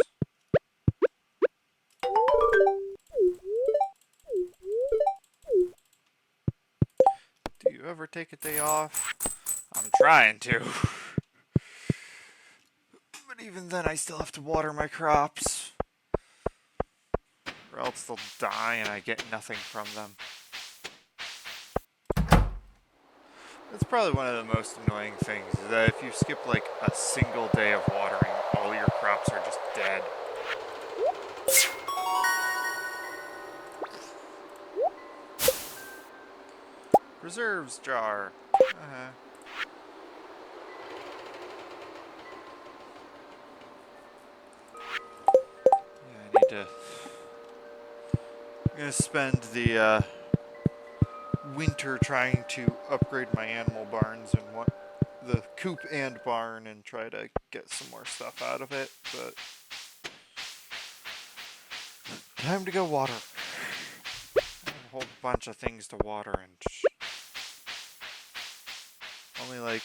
S1: Do you ever take a day off? I'm trying to. But even then, I still have to water my crops. Or else they'll die and I get nothing from them. That's probably one of the most annoying things, is that if you skip like a single day of watering, all your crops are just dead. Reserves jar. Yeah, I need to... I'm gonna spend the winter trying to upgrade my animal barns and what the coop and barn and try to get some more stuff out of it, but time to go water. I have a whole bunch of things to water and only like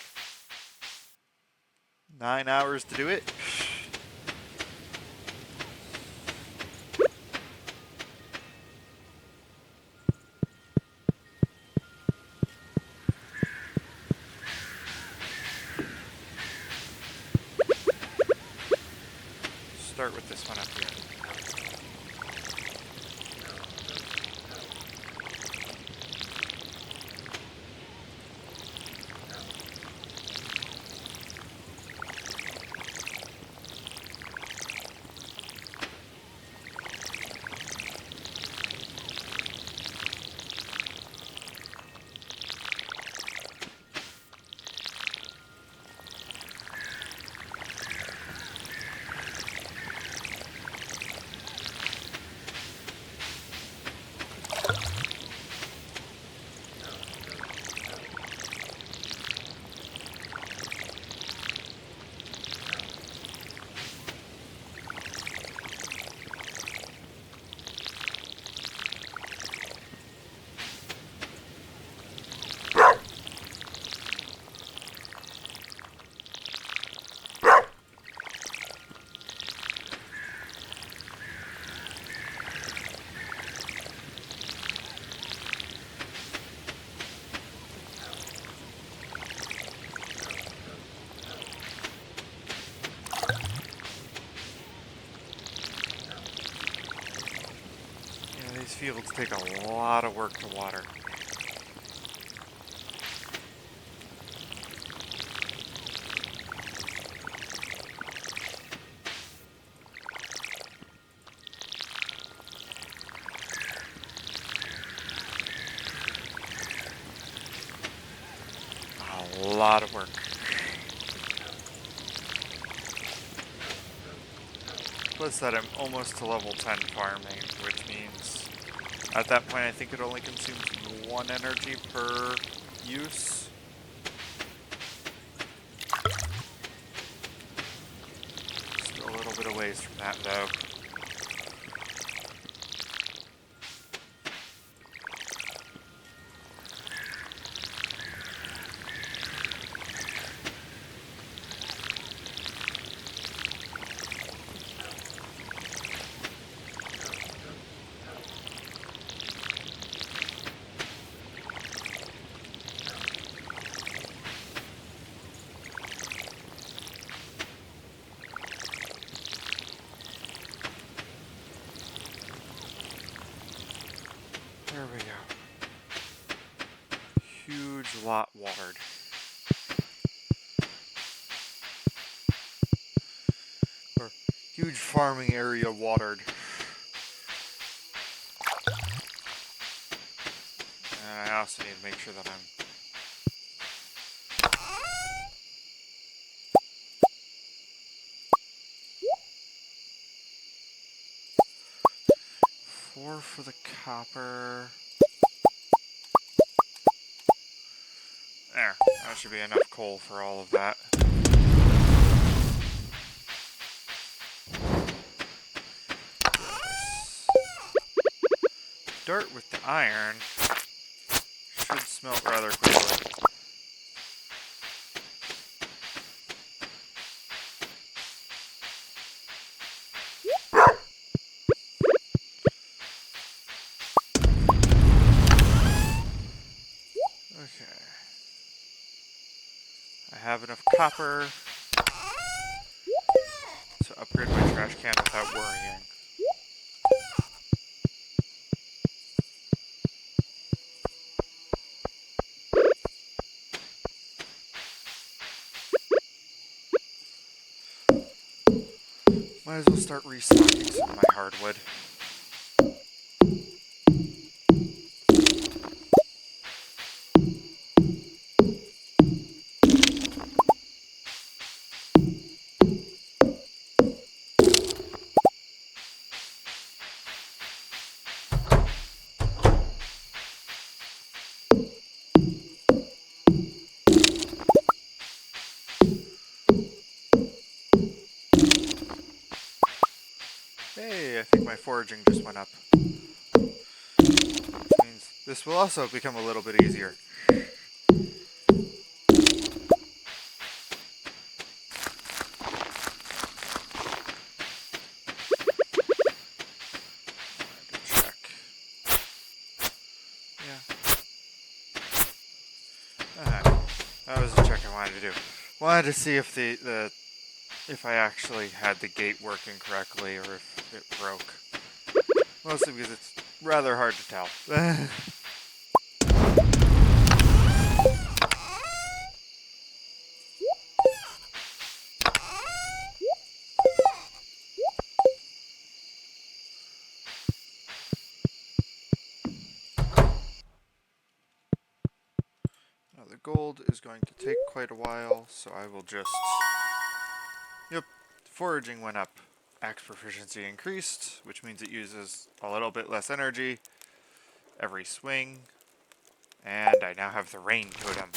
S1: 9 hours to do it. Start with this one up here. These fields take a lot of work to water. A lot of work. Plus that I'm almost to level 10 farming, which means at that point I think it only consumes 1 energy per use. Still a little bit of ways from that though. There we go. Huge lot watered. Or huge farming area watered. And I also need to make sure that I'm... Four for the copper. There, that should be enough coal for all of that. Start with the iron. Should smelt rather quickly. Okay. I have enough copper to upgrade my trash can without worrying. Might as well start restocking some of my hardwood. Hey, I think my foraging just went up. Which means this will also become a little bit easier. Check. Yeah. That was the check I wanted to do. Wanted to see if if I actually had the gate working correctly or if it broke. Mostly because it's rather hard to tell. Now the gold is going to take quite a while, so I will just... Yep, foraging went up. Axe proficiency increased, which means it uses a little bit less energy every swing. And I now have the rain totem.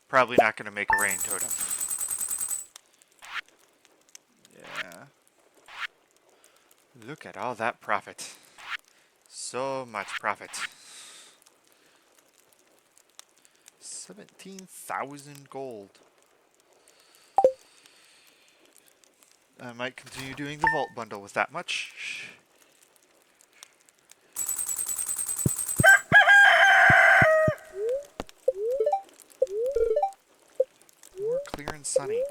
S1: Probably not going to make a rain totem. Yeah. Look at all that profit. So much profit. 17,000 gold. I might continue doing the vault bundle with that much. More clear and sunny.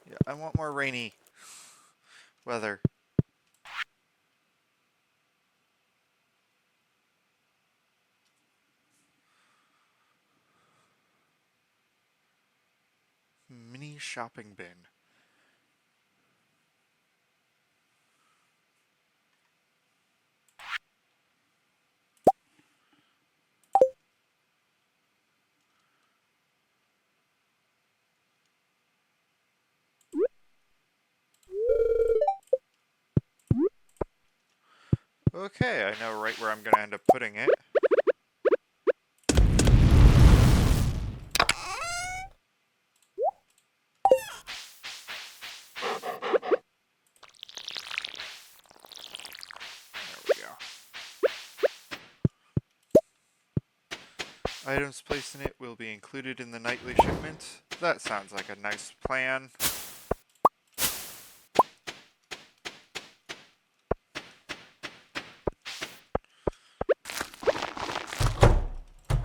S1: Yeah, I want more rainy weather. Mini shopping bin. Okay, I know right where I'm going to end up putting it. There we go. Items placed in it will be included in the nightly shipment. That sounds like a nice plan.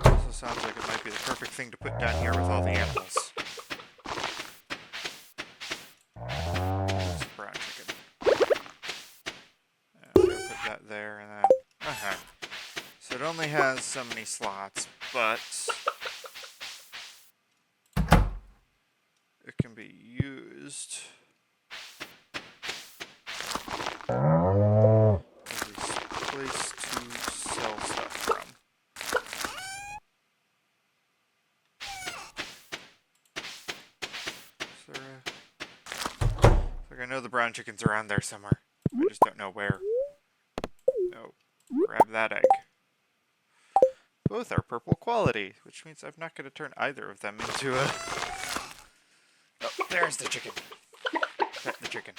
S1: Also sounds like it might be the perfect thing to put down here with all the animals. There's a brown chicken. And I'm gonna put that there and then... So it only has so many slots, but... it can be used... as a place to sell stuff from. Is there a... like I know the brown chicken's around there somewhere. I just don't know where. No. Grab that egg. Both are purple quality, which means I'm not going to turn either of them into a... Oh, there's the chicken. Pet the chicken.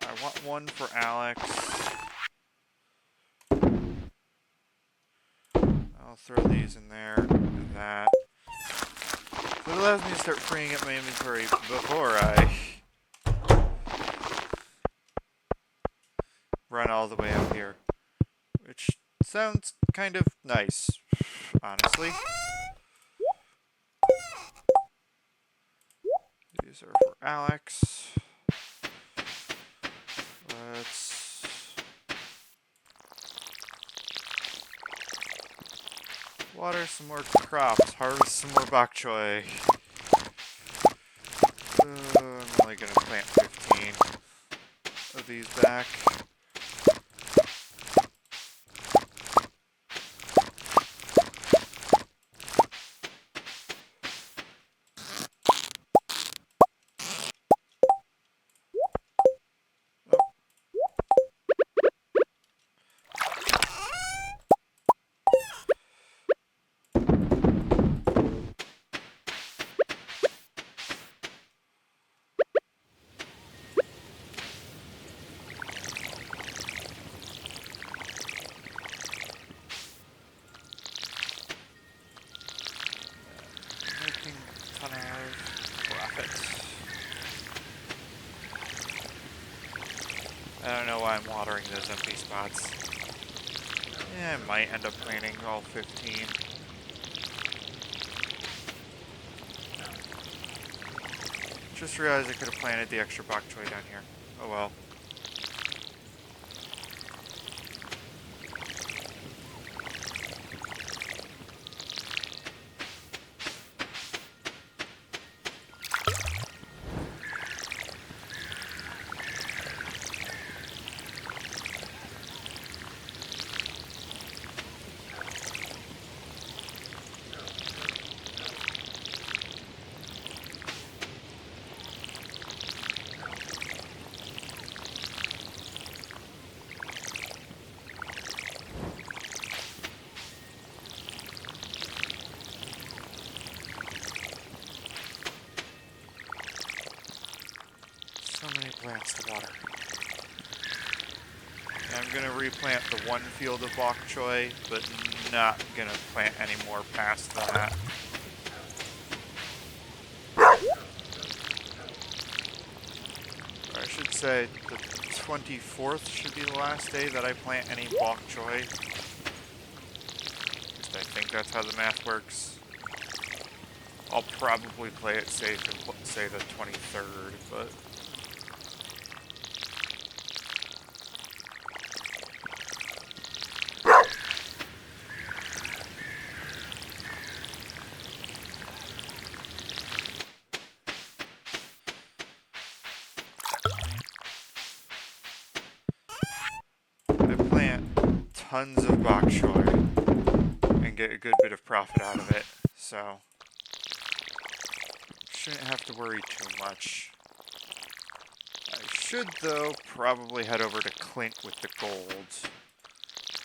S1: I want one for Alex. I'll throw these in there, and that. So it allows me to start freeing up my inventory before I run all the way up here. Which sounds kind of nice, honestly. These are for Alex. Let's... Water some more crops, harvest some more bok choy. I'm only gonna plant 15 of these back. Making a ton of profit. I don't know why I'm watering those empty spots. Yeah, I might end up planting all 15. Just realized I could have planted the extra bok choy down here. Oh well. So many plants to water. And I'm gonna replant the one field of bok choy, but not gonna plant any more past that. Or I should say the 24th should be the last day that I plant any bok choy. At least I think that's how the math works. I'll probably play it safe and say the 23rd, but... I plant tons of bok choy and get a good bit of profit out of it, so shouldn't have to worry too much. I should, though, probably head over to Clint with the gold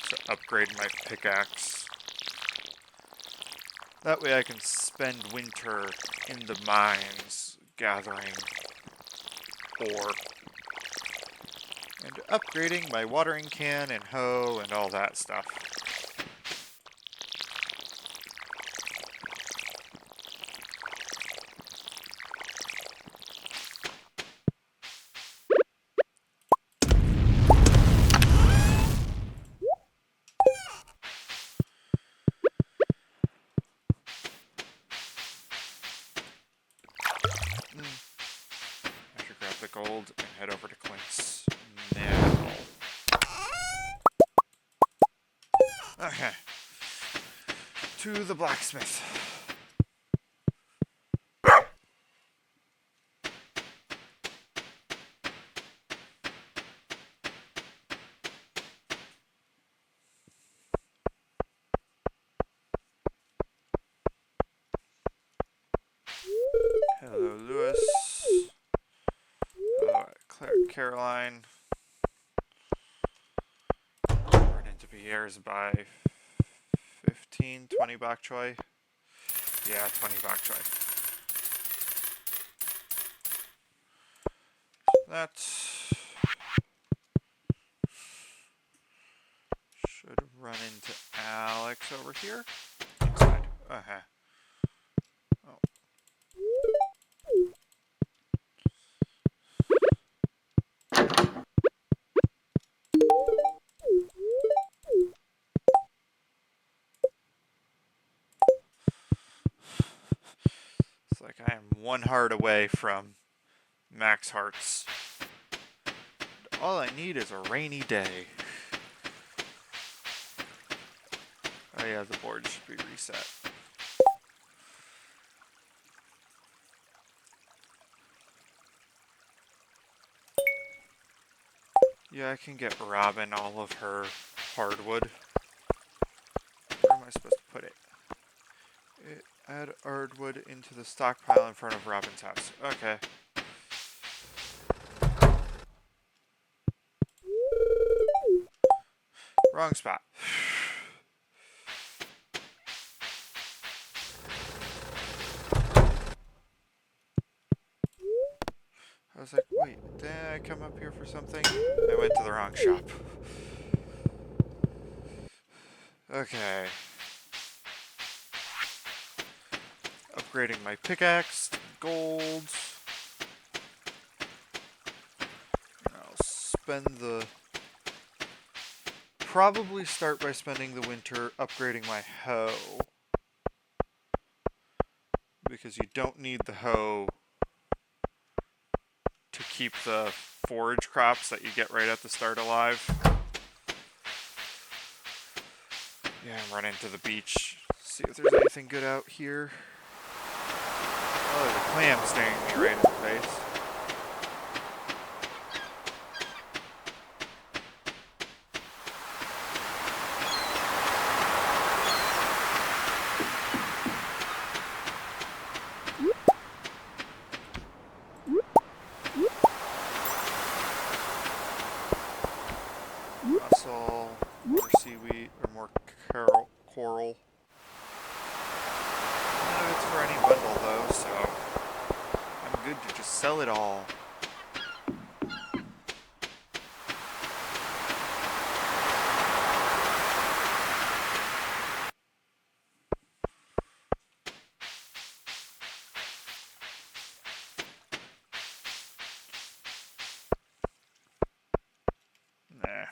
S1: to upgrade my pickaxe. That way I can spend winter in the mines gathering ore and upgrading my watering can and hoe and all that stuff. I should grab the gold and head over to Clint's now. Okay. To the blacksmith. Hello, Lewis. Caroline. Run into Pierre's by 15, 20 bok choy. Yeah, 20 bok choy. That should run into Alex over here. Inside. Uh-huh. Oh. It's like I am one heart away from max hearts. All I need is a rainy day. Oh yeah, the board should be reset. Yeah, I can get Robin all of her hardwood. Where am I supposed to put it? Add hardwood into the stockpile in front of Robin's house. Okay. Wrong spot. I was like, wait, did I come up here for something? I went to the wrong shop. Okay. Upgrading my pickaxe, gold. I'll spend the... Probably start by spending the winter upgrading my hoe. Because you don't need the hoe to keep the forage crops that you get right at the start alive. Yeah, I'm running to the beach. See if there's anything good out here. Oh, there's a clam staring me right in the face. Mussel, more seaweed, or more coral. None of it's for any bundle though, so I'm good to just sell it all. Nah.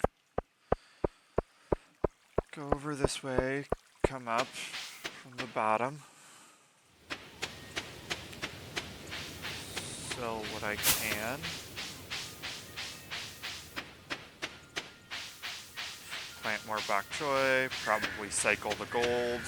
S1: Go over this way, come up from the bottom. Sell what I can. Plant more bok choy, probably cycle the gold.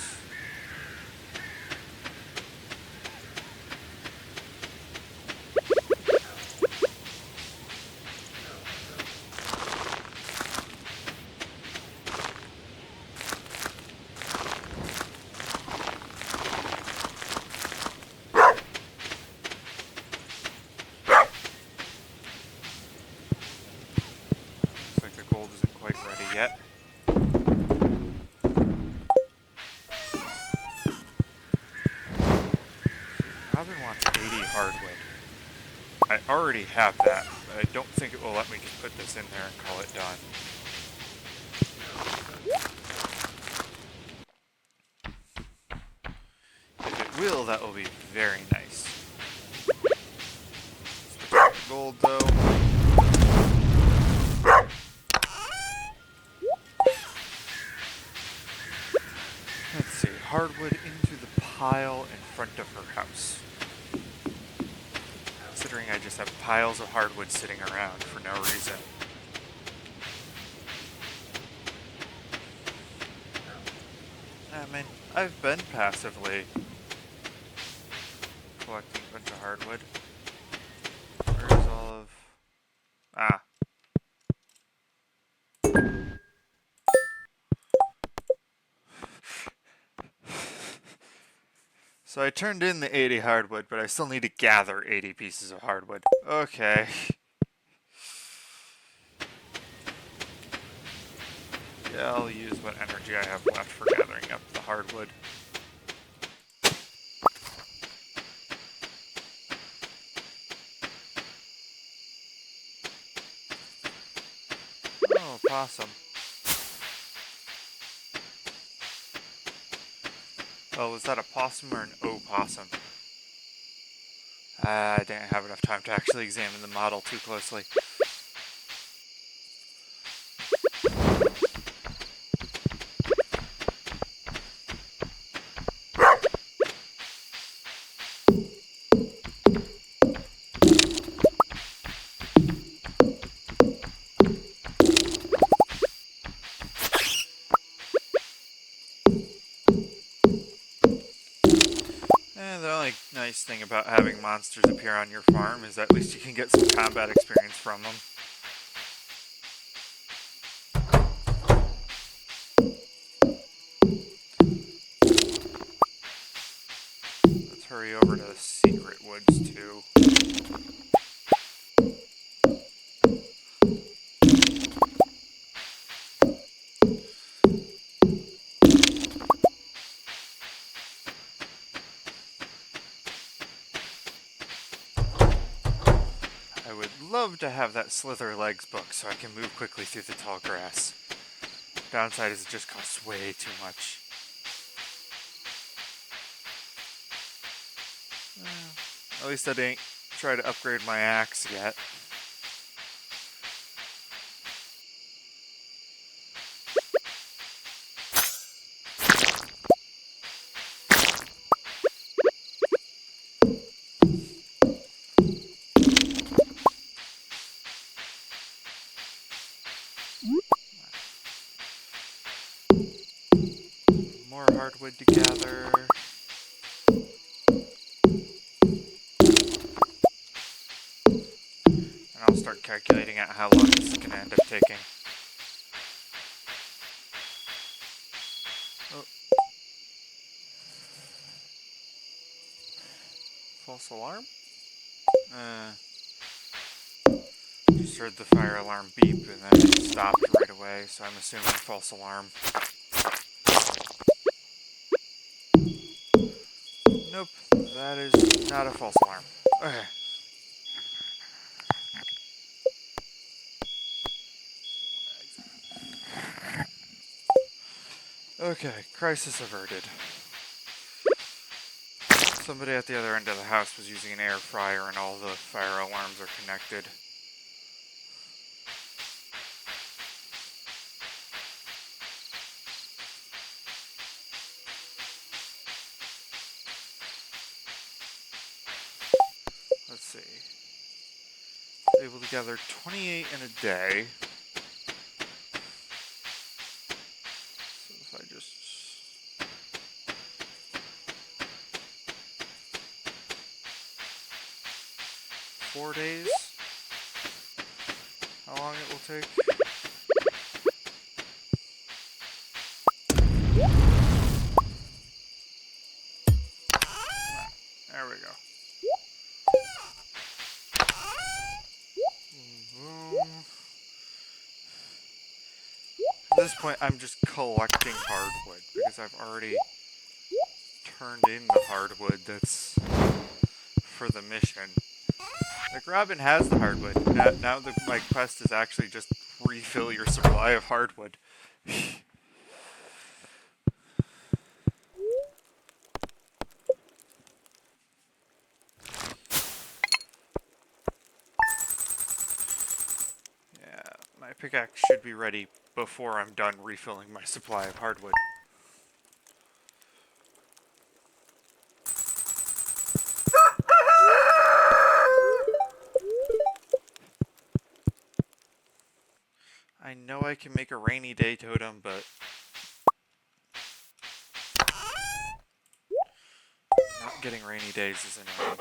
S1: Looks like the gold isn't quite ready yet. Robin wants 80 hardwood. I already have that, but I don't think it will let me just put this in there and call it done. If it will, that will be very nice. Gold though. Let's see, hardwood into the pile in front of her house. Considering I just have piles of hardwood sitting around for no reason. I mean, I've been passively collecting a bunch of hardwood. Where's all of... Ah. So I turned in the 80 hardwood, but I still need to gather 80 pieces of hardwood. Okay. Yeah, I'll use what energy I have left for gathering up the hardwood. Oh, possum. Oh, was that a possum or an opossum? I didn't have enough time to actually examine the model too closely. nice thing about having monsters appear on your farm is at least you can get some combat experience from them. Let's hurry over to the secret woods too. I would love to have that Slither Legs book so I can move quickly through the tall grass. Downside is it just costs way too much. At least I didn't try to upgrade my axe yet. More hardwood to gather. And I'll start calculating out how long this is going to end up taking. Oh. False alarm? Just heard the fire alarm beep and then it stopped right away, so I'm assuming false alarm. Nope, that is not a false alarm. Okay. Okay, crisis averted. Somebody at the other end of the house was using an air fryer and all the fire alarms are connected. Let's see. Able to gather 28 in a day. So if I just... $4 days? How long it will take? There we go. At this point, I'm just collecting hardwood because I've already turned in the hardwood that's for the mission. Like, Robin has the hardwood. Now my quest is actually just refill your supply of hardwood. Yeah, my pickaxe should be ready before I'm done refilling my supply of hardwood. I know I can make a rainy day totem, but not getting rainy days is annoying.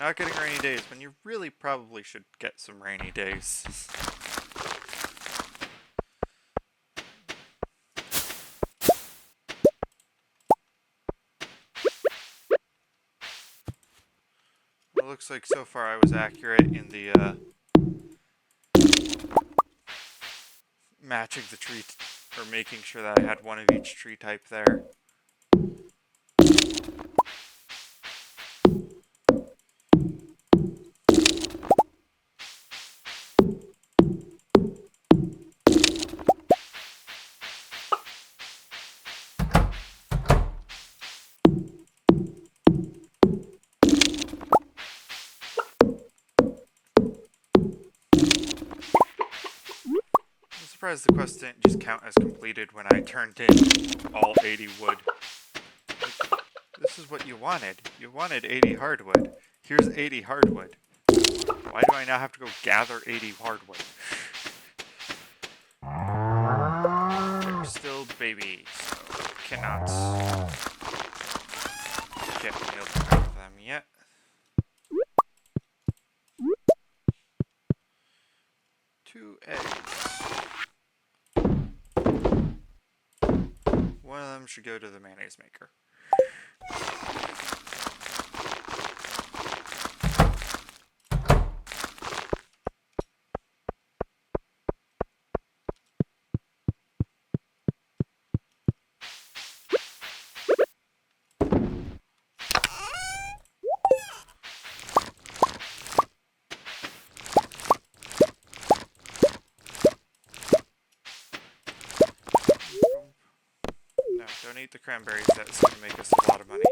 S1: Not getting rainy days when you really probably should get some rainy days. Well, it looks like so far I was accurate in the matching the tree, or making sure that I had one of each tree type there. I'm surprised the quest didn't just count as completed when I turned in all 80 wood. Like, this is what you wanted. You wanted 80 hardwood. Here's 80 hardwood. Why do I now have to go gather 80 hardwood? baby, so cannot get milk out of them yet. Two eggs. One of them should go to the mayonnaise maker. No, don't eat the cranberries, that's going to make us a lot of money.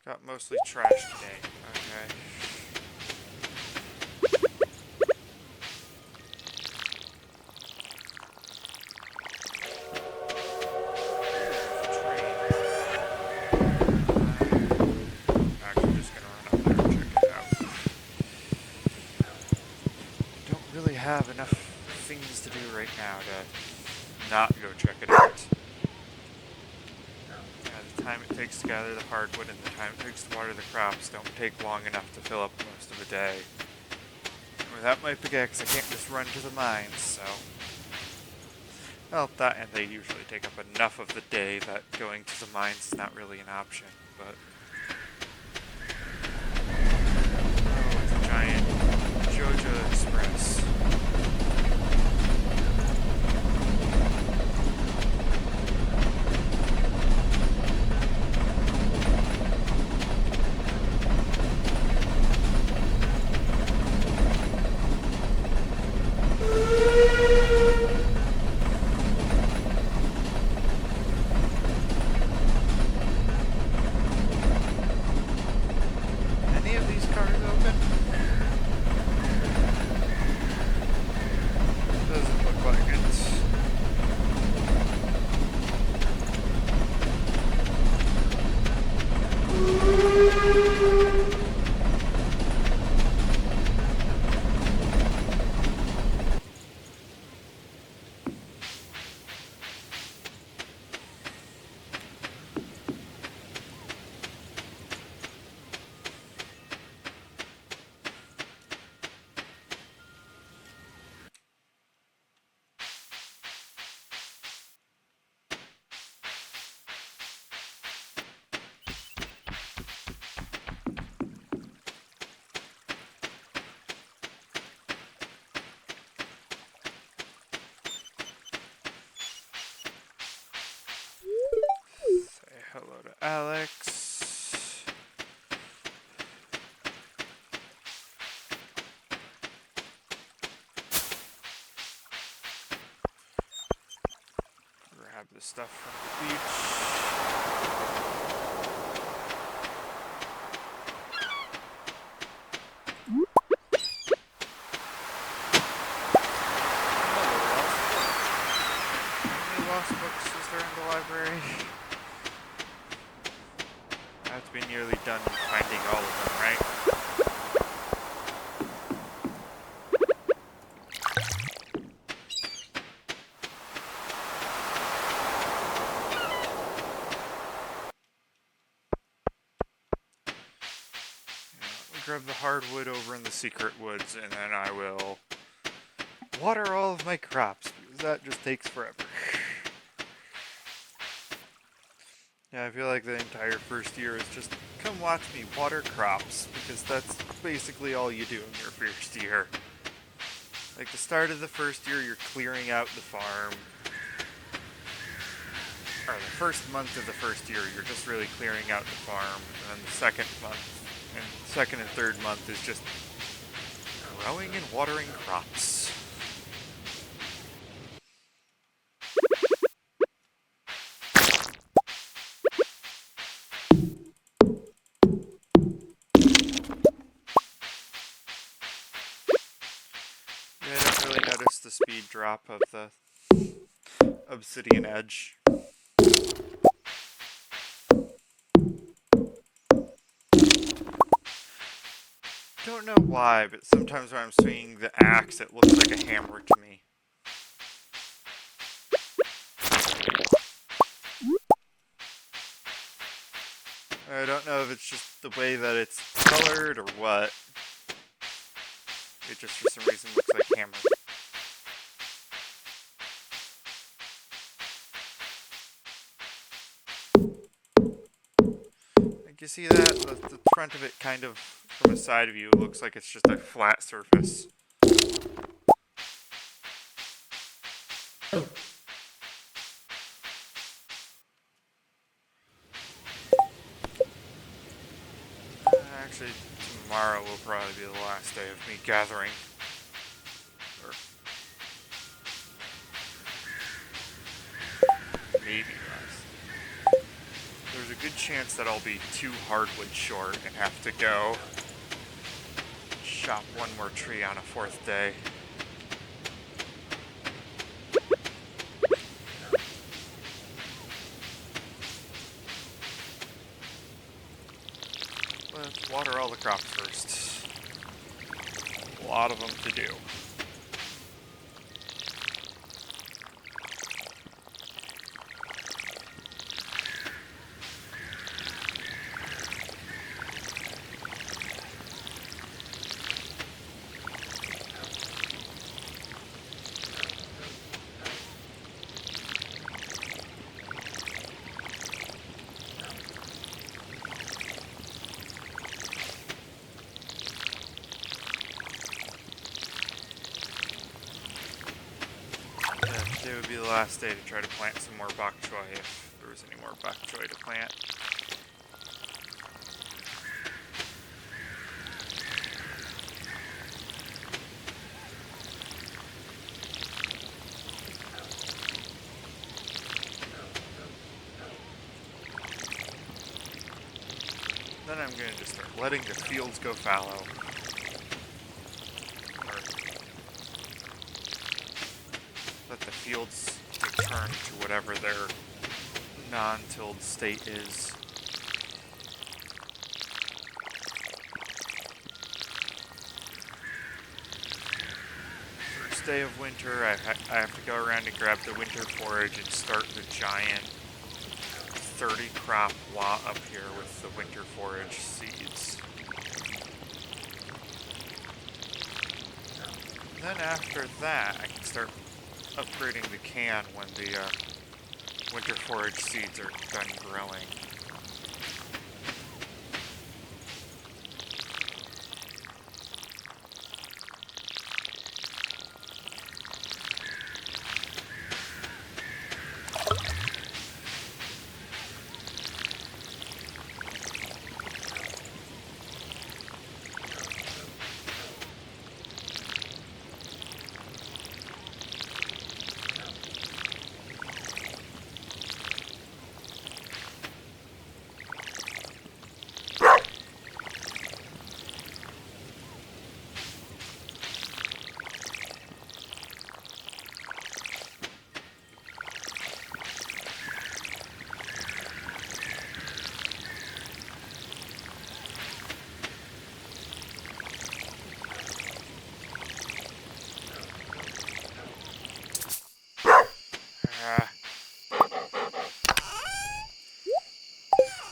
S1: Got mostly trash today. Okay. Actually just gonna run up there and check it out. Don't really have enough things to do right now to not go check it out. The time it takes to gather the hardwood and the time it takes to water the crops don't take long enough to fill up most of the day. And without my pickaxe, I can't just run to the mines, so... Well, that and they usually take up enough of the day that going to the mines is not really an option, but... Oh, it's a giant JoJo Express. Any of these cars open? Doesn't look like it. Say hello to Alex. Grab the stuff from the beach. How many lost books is there in the library? I have to be nearly done finding all of them, right? Grab the hardwood over in the secret woods, and then I will water all of my crops, because that just takes forever. Yeah, I feel like the entire first year is just, come watch me water crops, because that's basically all you do in your first year. Like, the start of the first year, you're clearing out the farm. Or the first month of the first year, you're just really clearing out the farm, and then the second and third month is just growing and watering crops. Yeah, I don't really notice the speed drop of obsidian edge. Don't know why, but sometimes when I'm swinging the axe, it looks like a hammer to me. I don't know if it's just the way that it's colored or what. It just for some reason looks like hammer. Like you see that? The front of it kind of, from a side view, looks like it's just a flat surface. Actually, tomorrow will probably be the last day of me gathering. Or maybe last. There's a good chance that I'll be 2 hardwood short and have to go chop 1 more tree on a 4th day. Let's water all the crops first. A lot of them to do. Today would be the last day to try to plant some more bok choy if there was any more bok choy to plant. Then I'm going to just start letting the fields go fallow. Or let the fields return to whatever their non-tilled state is. First day of winter, I have to go around and grab the winter forage and start the giant 30 crop lot up here with the winter forage seeds. Then after that, I can start upgrading the can when the winter forage seeds are done growing.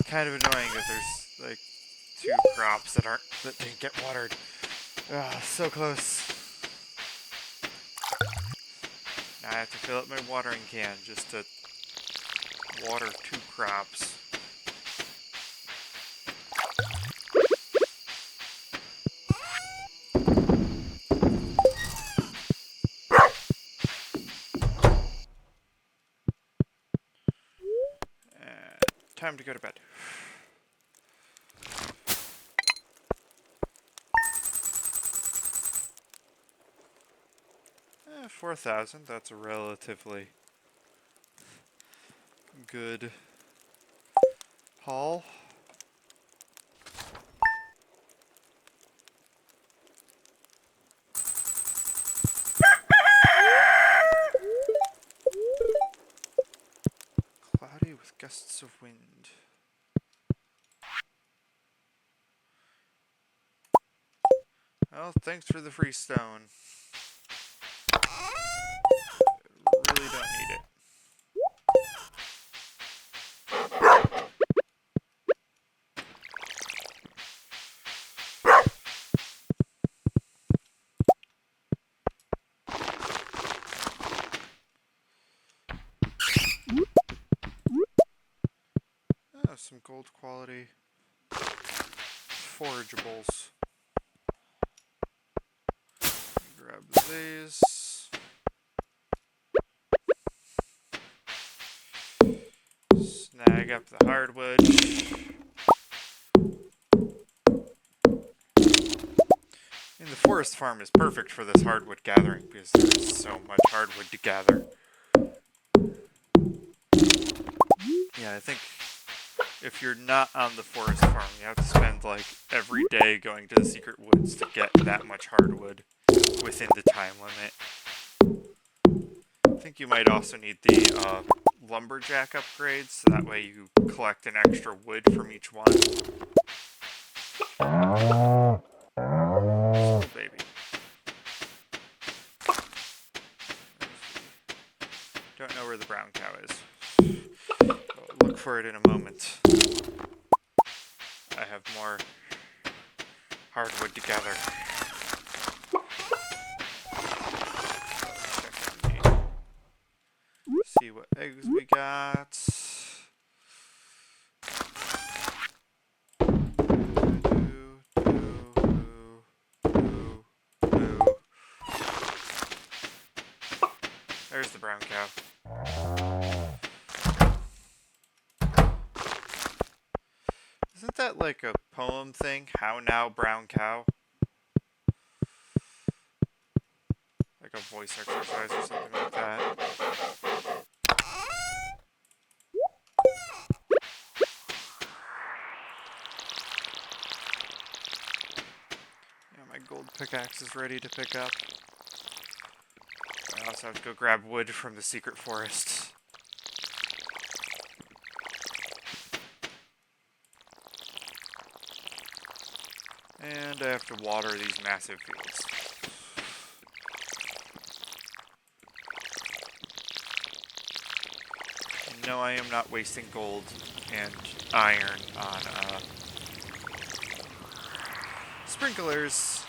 S1: Kind of annoying that there's like 2 crops that didn't get watered. So close. Now I have to fill up my watering can just to water 2 crops. Time to go to bed. 4,000, that's a relatively good haul. Well, thanks for the free stone. Really don't need it. Oh, some gold quality forageables. Grab these. Snag up the hardwood. And the forest farm is perfect for this hardwood gathering because there is so much hardwood to gather. Yeah, I think if you're not on the forest farm, you have to spend like every day going to the secret woods to get that much hardwood within the time limit. I think you might also need the lumberjack upgrades, so that way you collect an extra wood from each one. So, baby. Don't know where the brown cow is. I'll look for it in a moment. I have more hardwood to gather. See what eggs we got. There's the brown cow. Isn't that like a poem thing? How now, brown cow? Like a voice exercise or something like that. Yeah, my gold pickaxe is ready to pick up. I also have to go grab wood from the secret forest. And I have to water these massive fields. And no, I am not wasting gold and iron on sprinklers.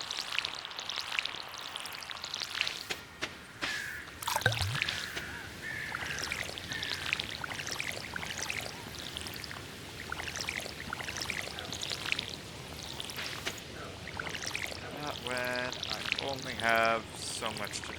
S1: Not when I only have so much to do.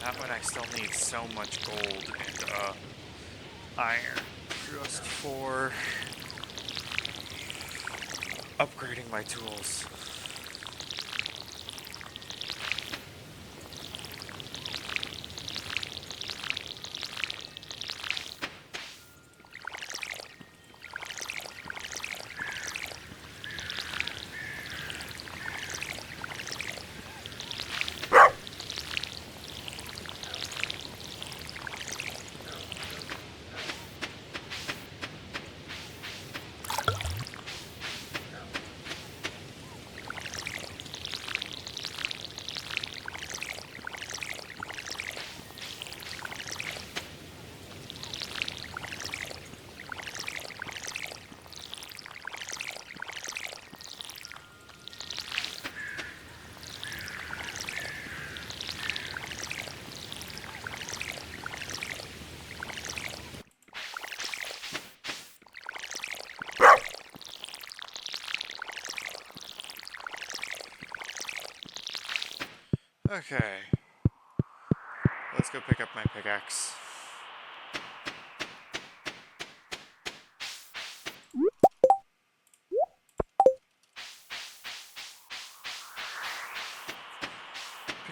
S1: Not when I still need so much gold and iron just for upgrading my tools. Okay. Let's go pick up my pickaxe.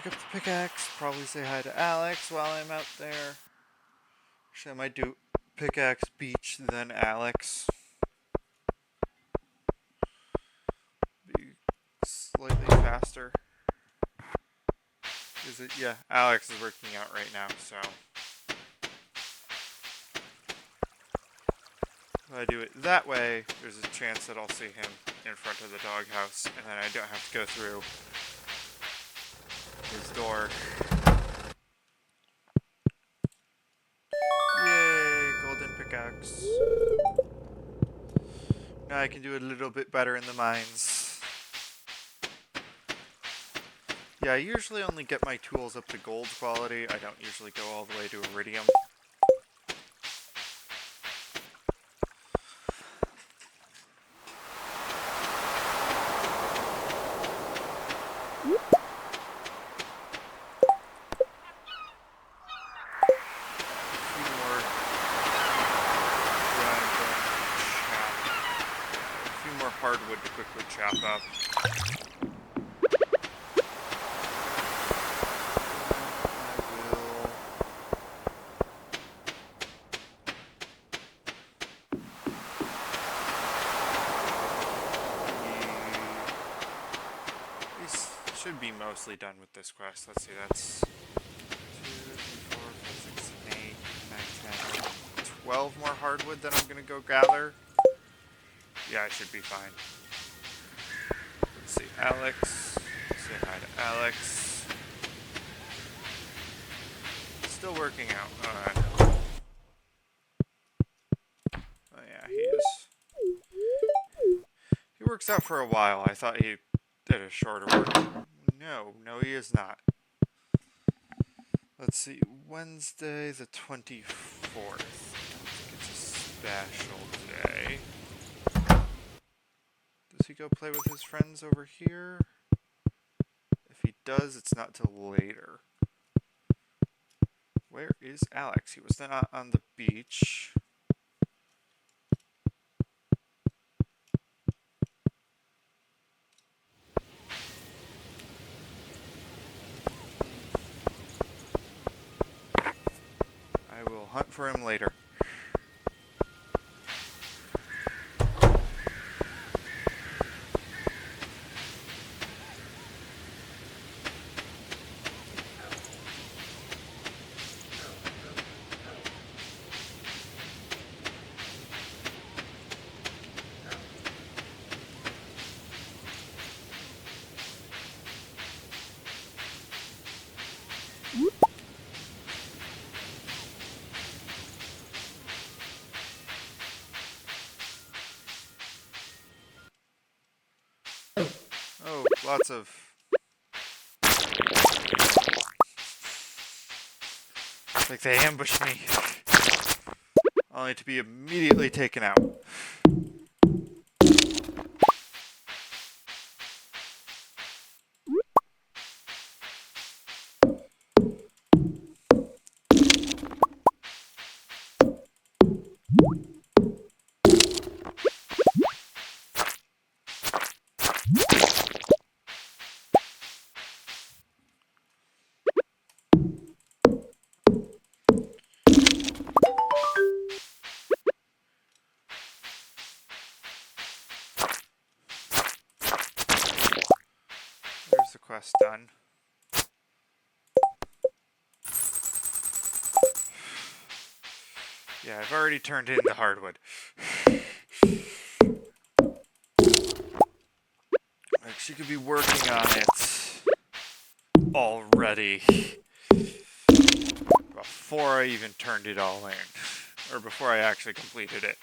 S1: Pick up the pickaxe, probably say hi to Alex while I'm out there. Actually, I might do pickaxe beach then Alex. Be slightly faster. Is it? Yeah, Alex is working out right now, so if I do it that way, there's a chance that I'll see him in front of the doghouse, and then I don't have to go through his door. Yay, golden pickaxe. Now I can do a little bit better in the mines. Yeah, I usually only get my tools up to gold quality. I don't usually go all the way to iridium. Hardwood to quickly chop up. We should be mostly done with this quest. Let's see, that's 2, 3, 4, 5, 6, 7, 8, 9, 10, 12 more hardwood that I'm gonna go gather. Yeah, I should be fine. Let's see, Alex. Say hi to Alex. Still working out. Oh yeah, he is. He works out for a while. I thought he did a shorter work. No, he is not. Let's see, Wednesday the 24th. It's a special day. Does he go play with his friends over here? If he does, it's not till later. Where is Alex? He was not on the beach. I will hunt for him later. Oh, lots of... Like they ambushed me. Only to be immediately taken out. There's the quest done. Yeah, I've already turned in the hardwood. Like, she could be working on it already. Before I even turned it all in. Or before I actually completed it.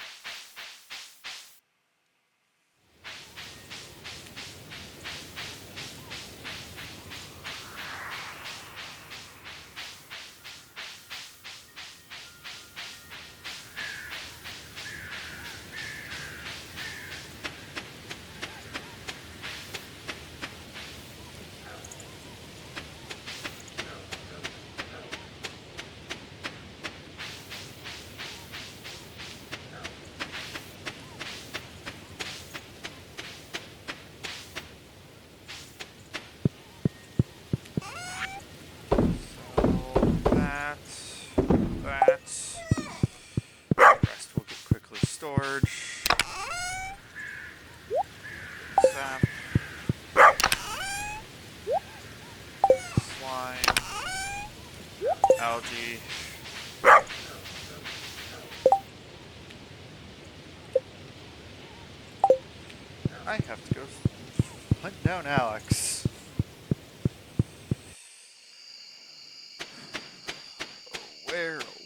S1: algae. I have to go hunt down Alex.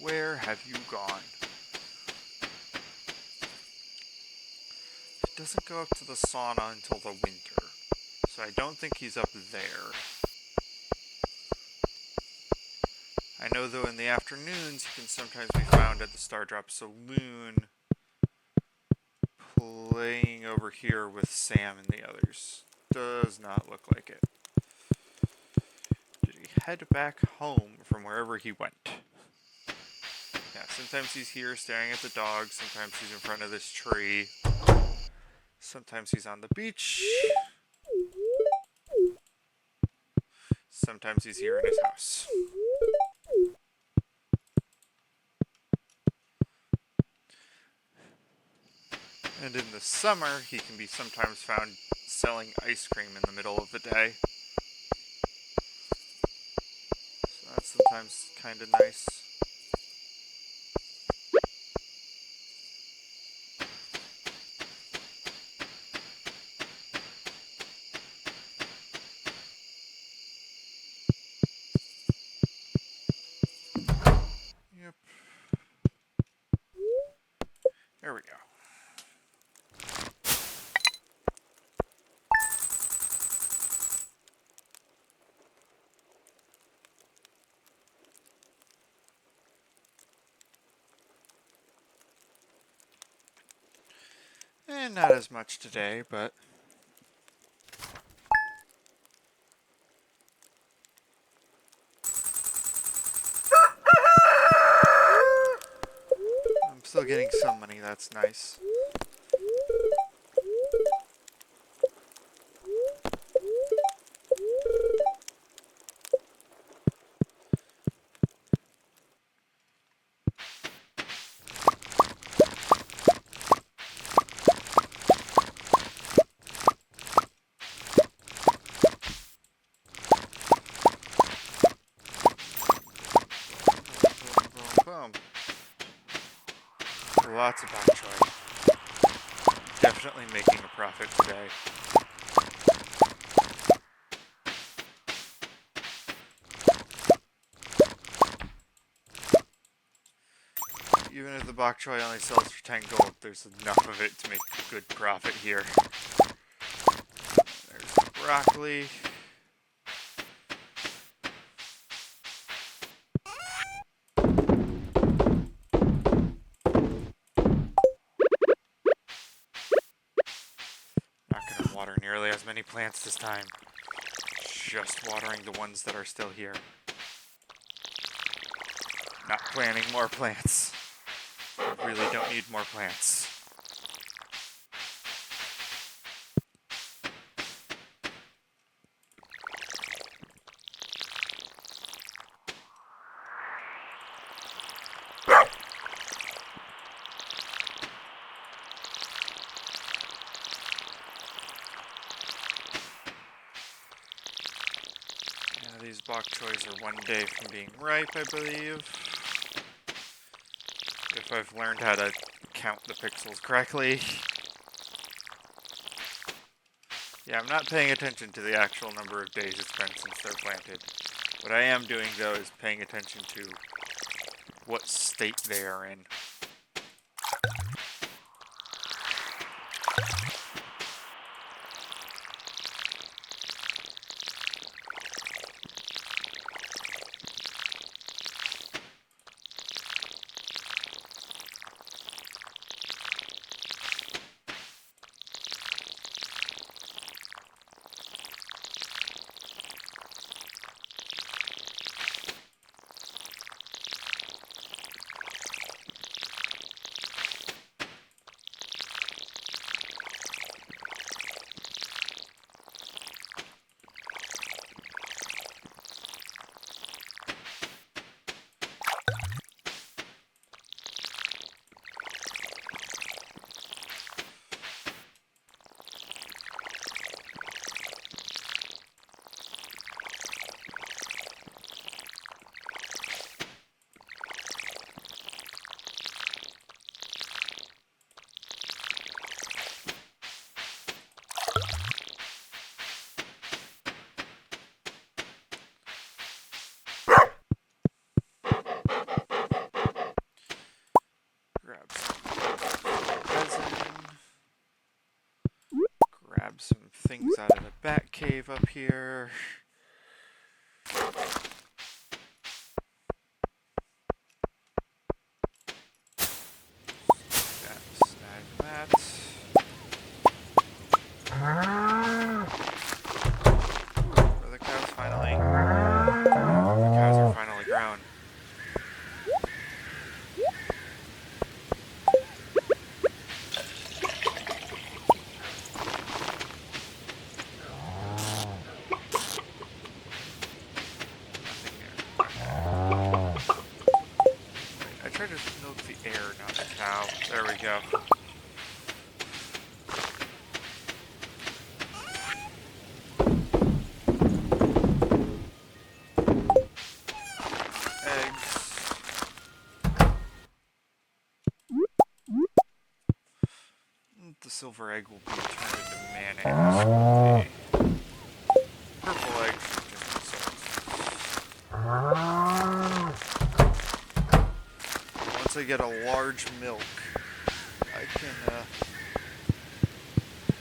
S1: Where have you gone? He doesn't go up to the sauna until the winter, so I don't think he's up there. I know though in the afternoons he can sometimes be found at the Stardrop Saloon playing over here with Sam and the others. Does not look like it. Did he head back home from wherever he went? Yeah, sometimes he's here staring at the dog, sometimes he's in front of this tree, sometimes he's on the beach, sometimes he's here in his house. And in the summer, he can be sometimes found selling ice cream in the middle of the day. So that's sometimes kind of nice. Yep. There we go. And not as much today, but I'm still getting some money, that's nice. Boom. Lots of bok choy. Definitely making a profit today. Even if the bok choy only sells for 10 gold, there's enough of it to make a good profit here. There's the broccoli. Not gonna water nearly as many plants this time. Just watering the ones that are still here. Not planting more plants. I really don't need more plants. Yeah, these bok choys are 1 day from being ripe, I believe. If I've learned how to count the pixels correctly. Yeah, I'm not paying attention to the actual number of days it's been since they're planted. What I am doing, though, is paying attention to what state they are in. things out of the bat cave up here. Snag that. Are the cows finally? The cows are finally grown. I tried to milk the air, not the cow. There we go. Eggs. The silver egg will be turned into mayonnaise. The purple egg should just be sold. Once I get a large milk, I can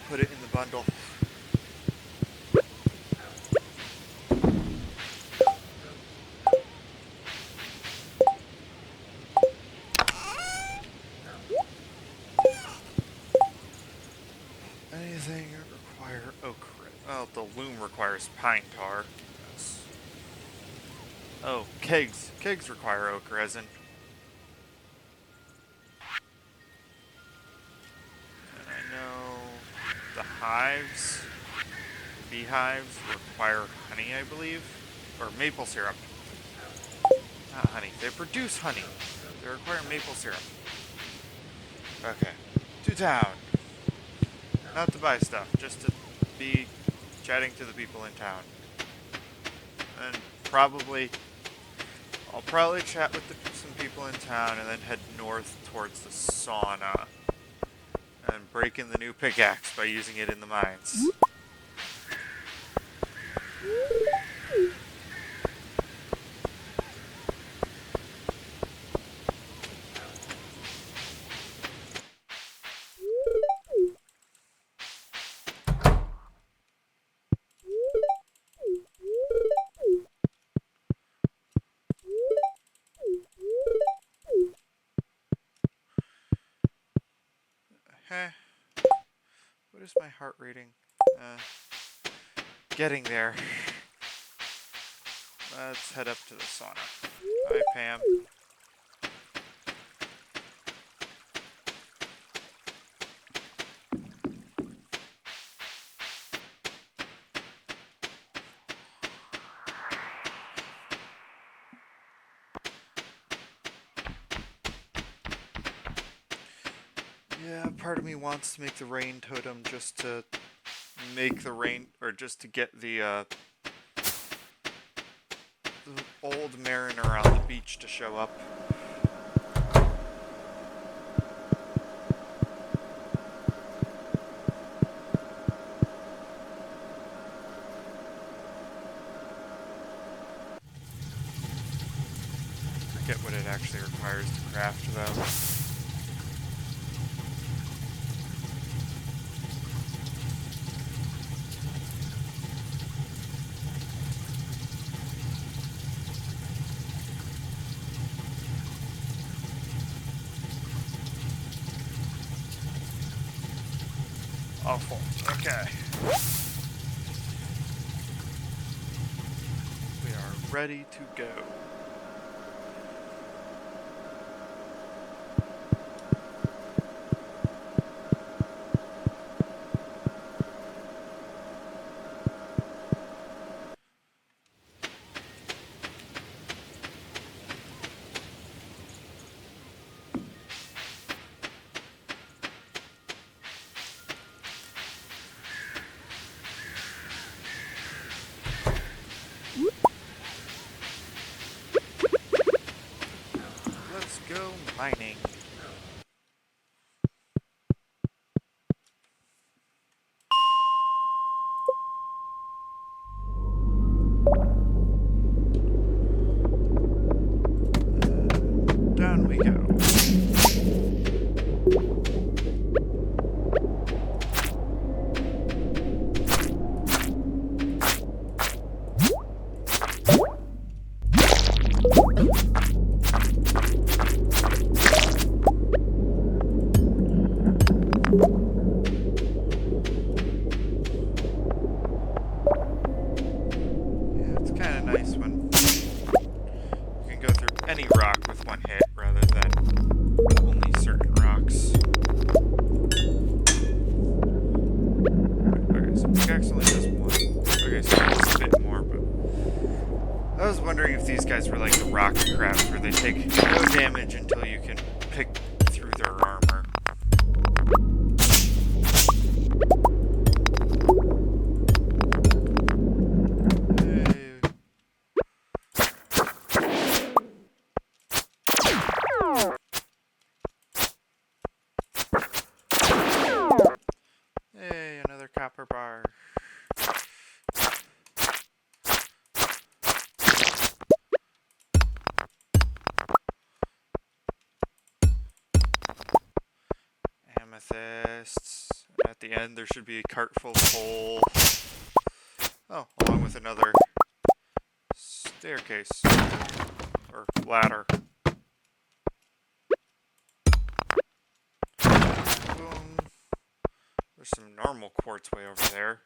S1: put it in the bundle. Anything require oak? Well, the loom requires pine tar. Yes. Oh, kegs. Kegs require oak resin. And I know the hives, the beehives require honey, I believe, or maple syrup. Not honey. They produce honey. They require maple syrup. Okay. To town. Not to buy stuff, just to be chatting to the people in town. And I'll probably chat with some people in town and then head north towards the sauna. And break in the new pickaxe by using it in the mines. What is my heart rating? Getting there. Let's head up to the sauna. Hi, Pam. Yeah, part of me wants to make the rain totem just to make the rain, or just to get the old mariner on the beach to show up. Forget what it actually requires to craft, though. Awful. Okay. We are ready to go. Go mining. Down we go. with one hit rather than only certain rocks. Okay, so pickaxe only does one. Okay, so it's a bit more, but I was wondering if these guys were like the rock crabs, where they take no damage until you can pick through their armor. Hey, another copper bar. Amethysts. At the end, there should be a cart full of coal. Oh, along with another staircase. Or ladder. Boom. There's some normal quartz way over there.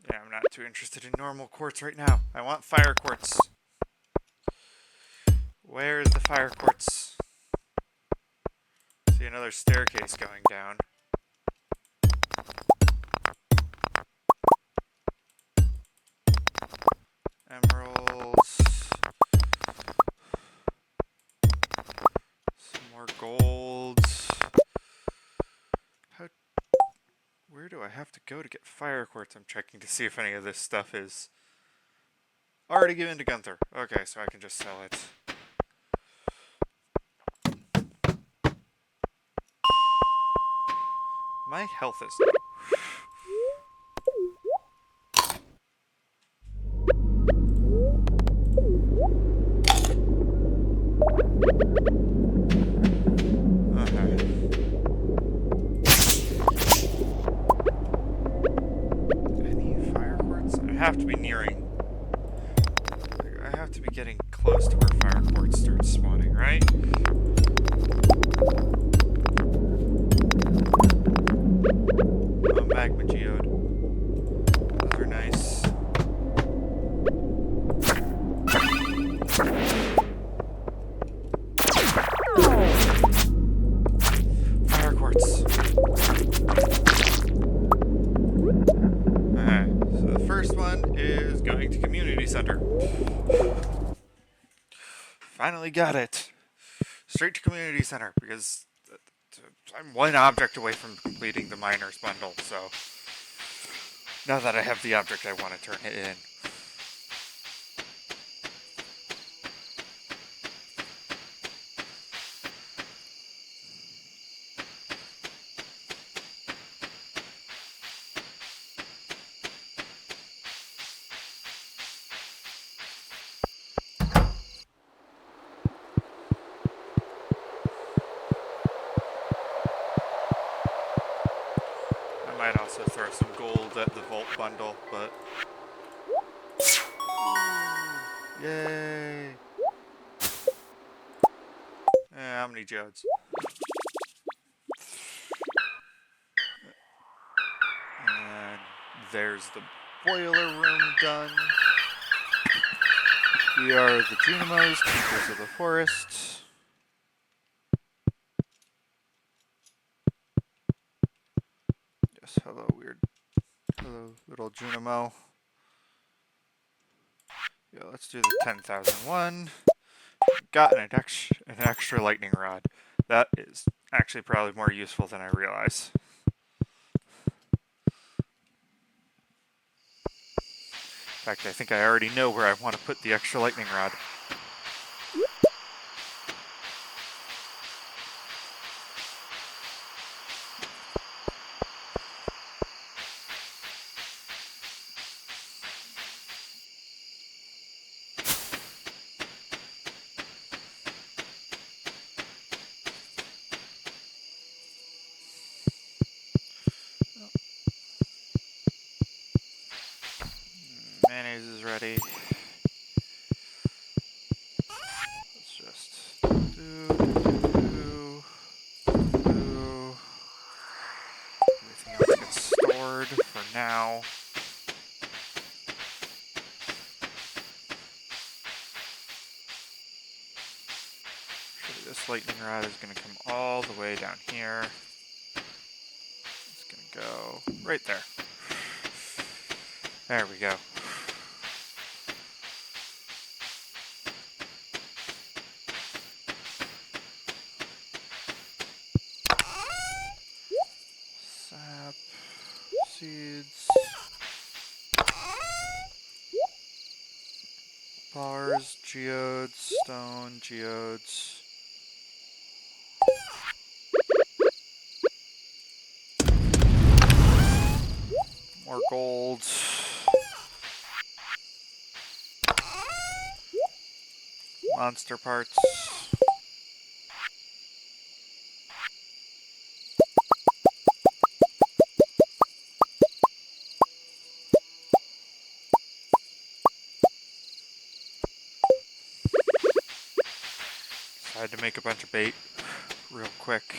S1: Yeah, I'm not too interested in normal quartz right now. I want fire quartz. Where is the fire quartz? See another staircase going down. Emeralds. Some more golds. Where do I have to go to get fire quartz? I'm checking to see if any of this stuff is already given to Gunther. Okay, so I can just sell it. My health is low. I have to be nearing. I have to be getting close to where fire quartz starts spawning, right? Oh, magma geode. Those are nice. Fire quartz. First one is going to community center. Finally got it. Straight to community center because I'm one object away from completing the miner's bundle, so now that I have the object, I want to turn it in. I might also throw some gold at the vault bundle, but yay! How many geodes? And there's the boiler room done. We are the Junimos, keepers of the forest. Yes, hello, weird. Hello, little Junimo. Yeah, let's do the 10,001. Got an extra lightning rod. That is actually probably more useful than I realize. In fact, I think I already know where I want to put the extra lightning rod. Mayonnaise is ready. now. Surely this lightning rod is going to come all the way down here. It's going to go right there. There we go. Sap, seeds, bars, geodes, stone, geodes. More gold. Monster parts. Decided to make a bunch of bait real quick.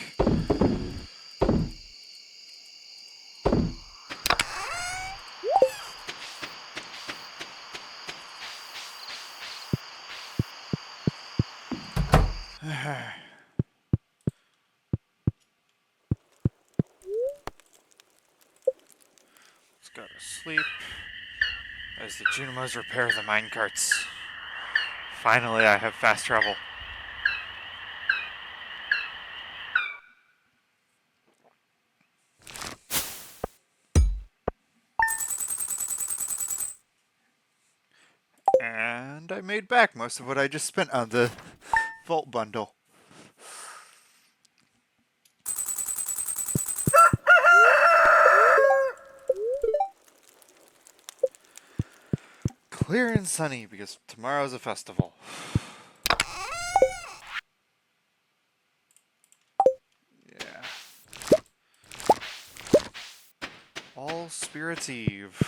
S1: Let's go to sleep as the Junimos repair the minecarts. Finally, I have fast travel. And I made back most of what I just spent on the Vault bundle. Clear and sunny because tomorrow's a festival. Yeah. All Spirits Eve.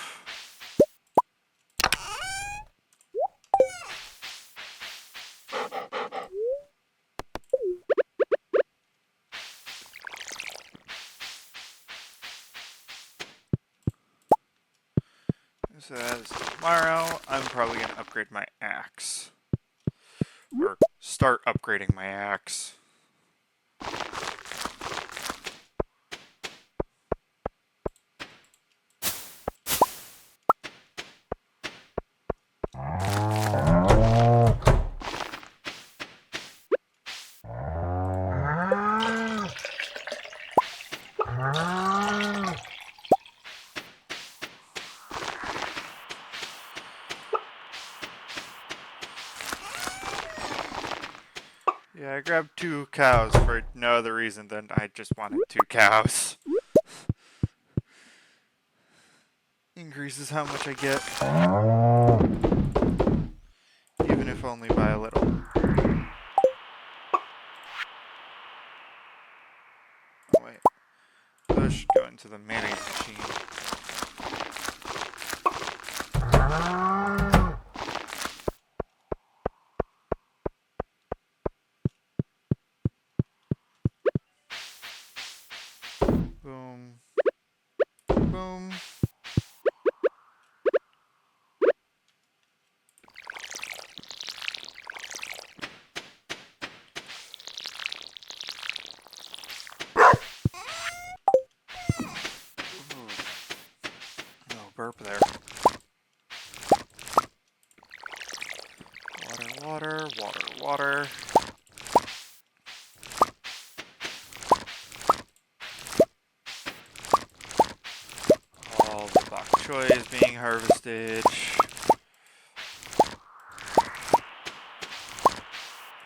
S1: So that is tomorrow. I'm probably going to upgrade my axe. Or start upgrading my axe. Yeah, I grabbed 2 cows for no other reason than I just wanted 2 cows. Increases how much I get. Even if only by a little. Oh wait. Those should go into the mayonnaise machine. Boom. Boom. No burp there. Water, water, water, water. All the bok choy is being harvested.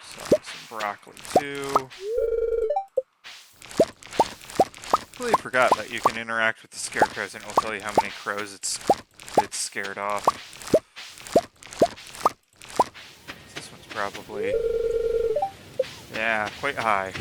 S1: Some broccoli too. Completely forgot that you can interact with the scarecrows and it will tell you how many crows it's scared off. This one's probably, yeah, quite high.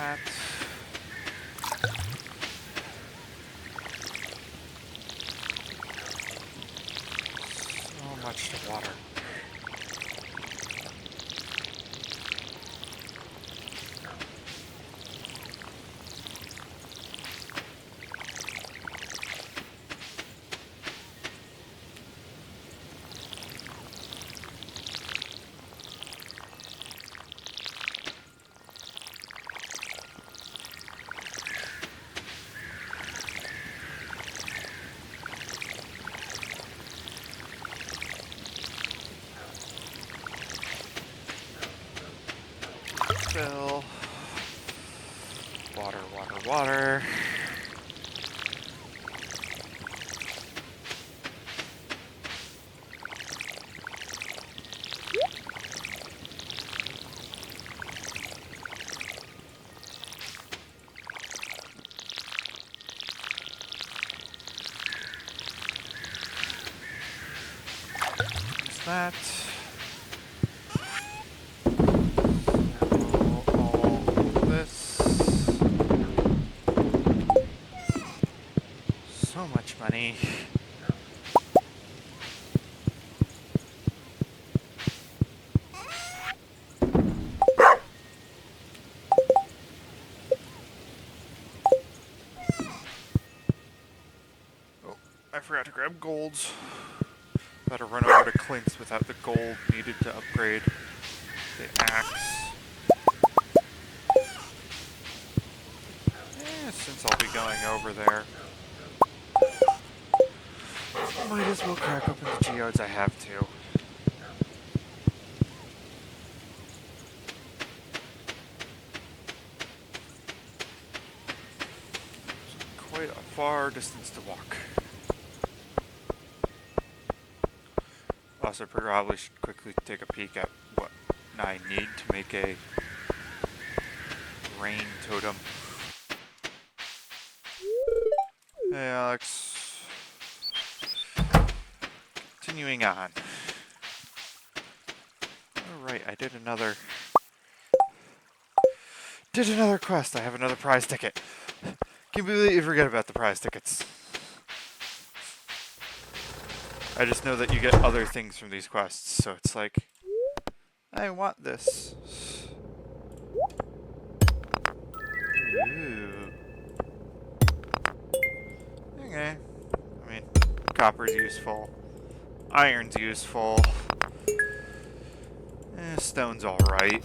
S1: that. So much to water. Fill. Water, water, water. Use that. All this. So much money. Oh, I forgot to grab golds. Better run over to Clint's without the gold needed to upgrade the axe. Since I'll be going over there, might as well crack open the geodes I have to. Quite a far distance to walk. Also, probably should quickly take a peek at what I need to make a rain totem. Hey, Alex. Continuing on. Alright, I did another quest. I have another prize ticket. Completely forget about the prize tickets. I just know that you get other things from these quests, so it's like, I want this. Ooh. Okay. I mean, copper's useful. Iron's useful. Stone's alright.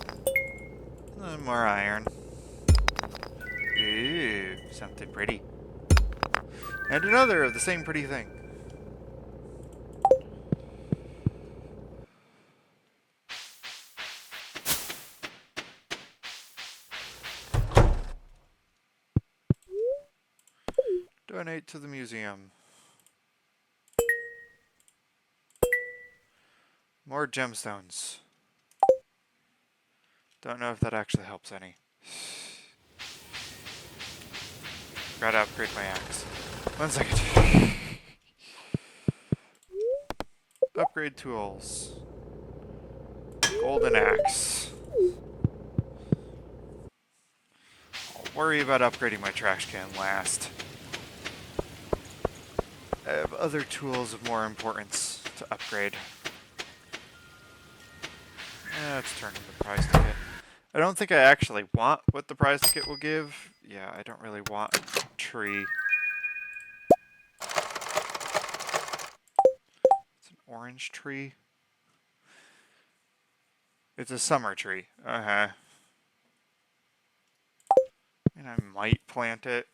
S1: More iron. Ooh, something pretty. And another of the same pretty thing. Donate to the museum. More gemstones. Don't know if that actually helps any. Gotta upgrade my axe. 1 second. Upgrade tools. Golden axe. I'll worry about upgrading my trash can last. I have other tools of more importance to upgrade. Let's turn in the prize ticket. I don't think I actually want what the prize ticket will give. Yeah, I don't really want a tree. It's an orange tree. It's a summer tree. Uh-huh. And I might plant it.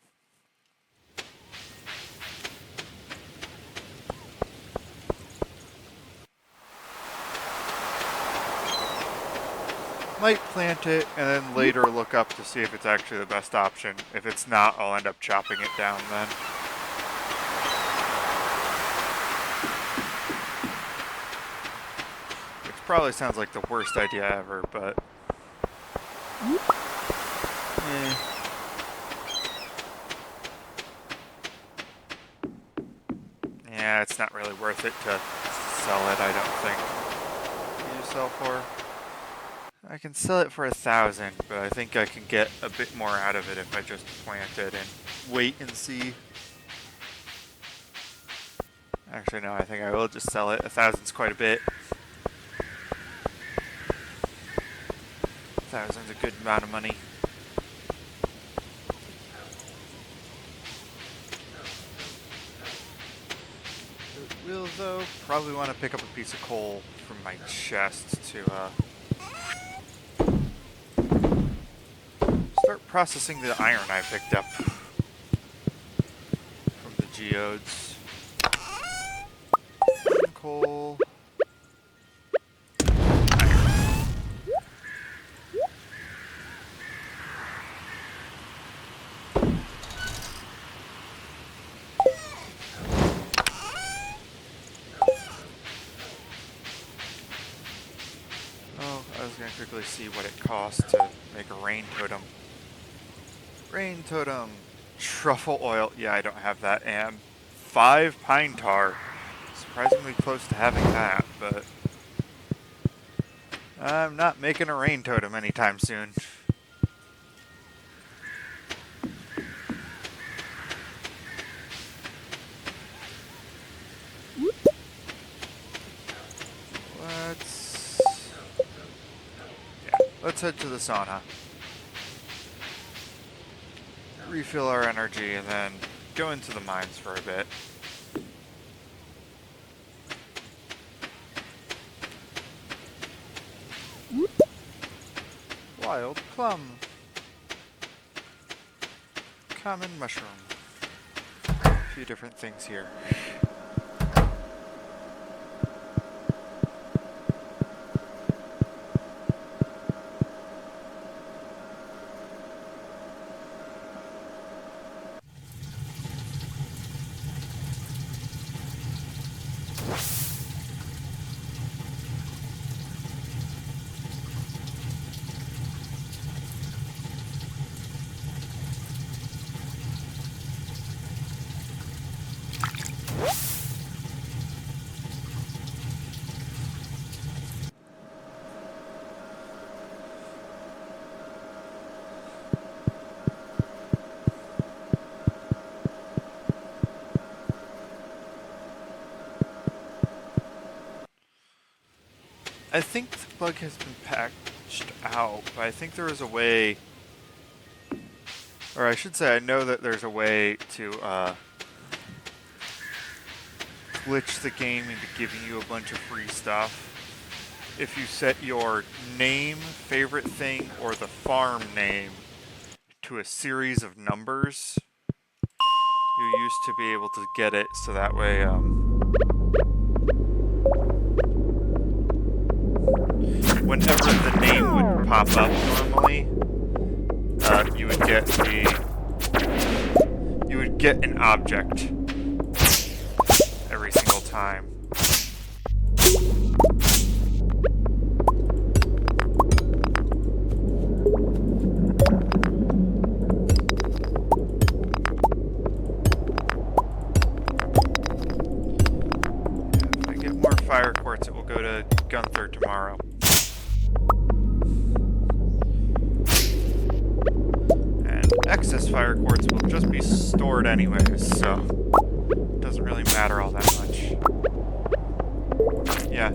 S1: Might plant it, and then later look up to see if it's actually the best option. If it's not, I'll end up chopping it down then. Which probably sounds like the worst idea ever, but... Yeah, it's not really worth it to sell it, I don't think. What do you sell for? I can sell it for 1,000, but I think I can get a bit more out of it if I just plant it and wait and see. Actually, no, I think I will just sell it. 1,000's quite a bit. 1,000's a good amount of money. I will, though, probably want to pick up a piece of coal from my chest to start processing the iron I picked up from the geodes. Coal. Oh, I was going to quickly see what it costs to make a rain totem. Rain totem. Truffle oil. Yeah, I don't have that. And 5 pine tar. Surprisingly close to having that, but I'm not making a rain totem anytime soon. Let's head to the sauna. Refill our energy and then go into the mines for a bit. Wild plum. Common mushroom. A few different things here. I think the bug has been patched out, but I think there is a way, or I should say I know that there's a way to glitch the game into giving you a bunch of free stuff. If you set your name, favorite thing, or the farm name to a series of numbers, you used to be able to get it so that way, whenever the name would pop up normally, you would get an object every single time. If I get more fire quartz, it will go to Gunther tomorrow. Excess fire quartz will just be stored anyways, so it doesn't really matter all that much. Yeah,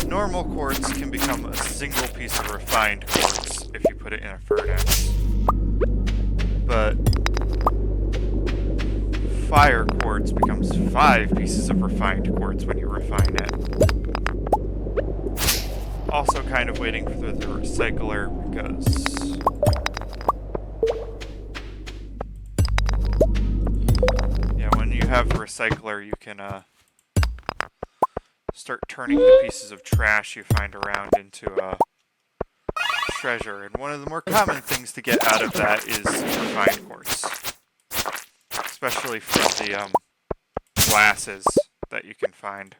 S1: normal quartz can become a single piece of refined quartz if you put it in a furnace. But fire quartz becomes 5 pieces of refined quartz when you refine it. Also kind of waiting for the recycler because have a recycler, you can start turning the pieces of trash you find around into treasure. And one of the more common things to get out of that is refined quartz, especially from the glasses that you can find.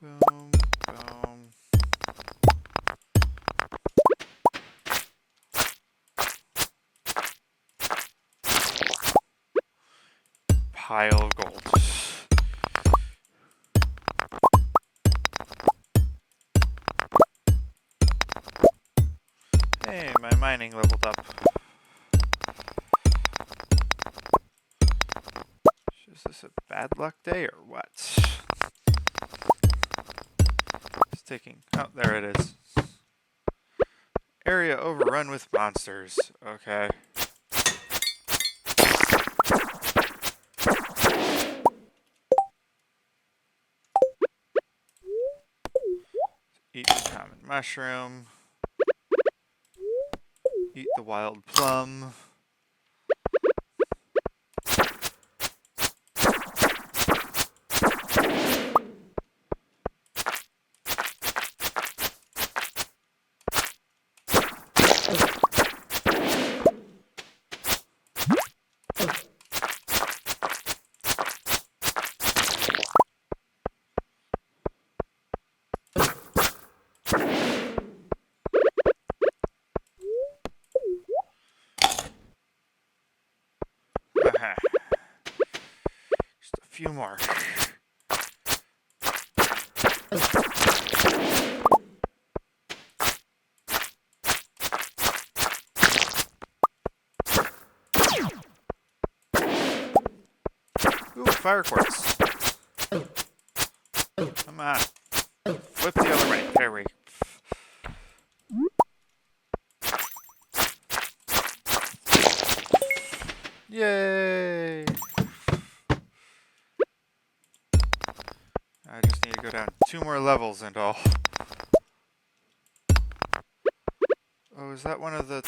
S1: Boom, boom. pile of gold. Hey, my mining leveled up. Is this a bad luck day or what? It's taking... Oh, there it is. Area overrun with monsters. Okay. Eat the common mushroom. Eat the wild plum. Just a few more. Ooh, fire quartz. Come on. Flip the other way. There we go. Yay! I just need to go down 2 more levels and all. Oh, is that one of the...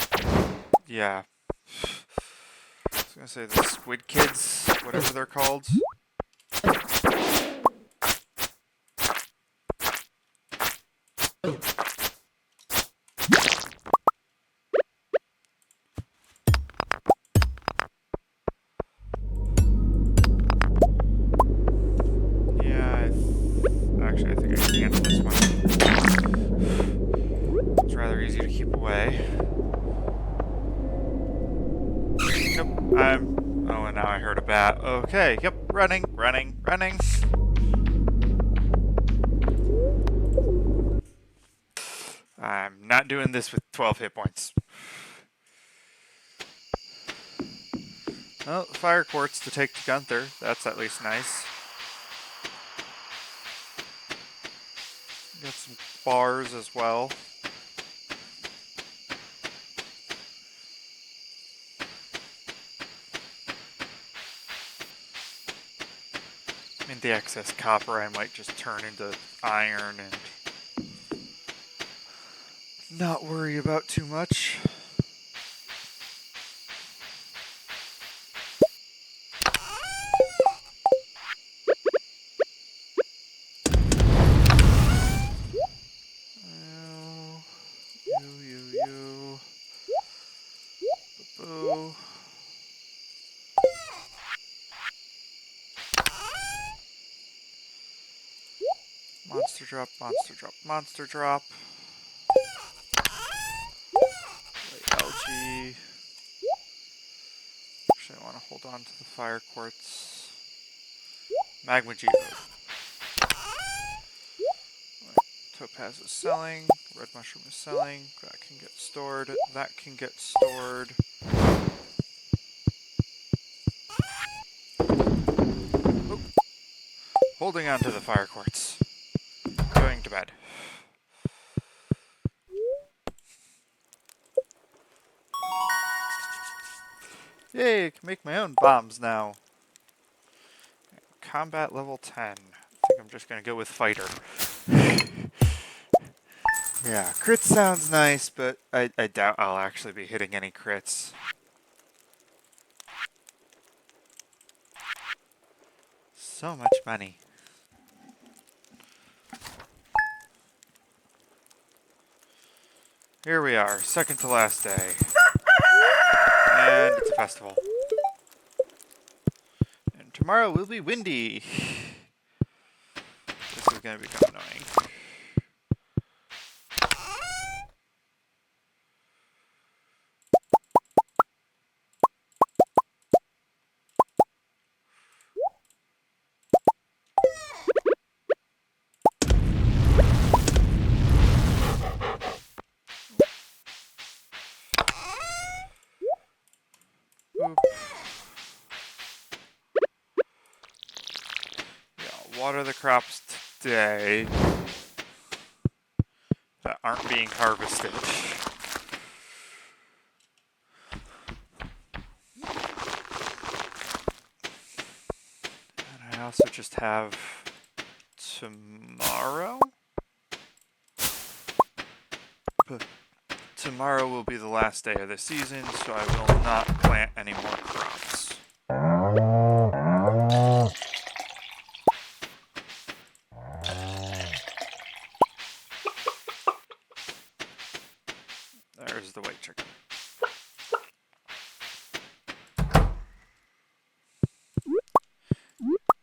S1: Yeah. I was gonna say the squid kids, whatever they're called. Yeah, actually I think I can handle this one. It's rather easy to keep away. Nope, oh, and now I heard a bat. Okay, yep, running. I'm not doing this with 12 hit points. Well, fire quartz to take to Gunther. That's at least nice. Got some bars as well. I mean, the excess copper I might just turn into iron and not worry about too much. You. Boo. Monster drop. Algae. Actually, I want to hold on to the fire quartz. Magma geode. Topaz is selling. Red mushroom is selling. That can get stored. Oh. Holding on to the fire quartz. Going to bed. Yay, I can make my own bombs now. Combat level 10. I think I'm just going to go with fighter. Yeah, crit sounds nice, but I doubt I'll actually be hitting any crits. So much money. Here we are, second to last day. And it's a festival. And tomorrow will be windy. This is going to become annoying. water the crops today that aren't being harvested. And I also just have tomorrow? But tomorrow will be the last day of the season, so I will not plant any more crops. There's the white chicken.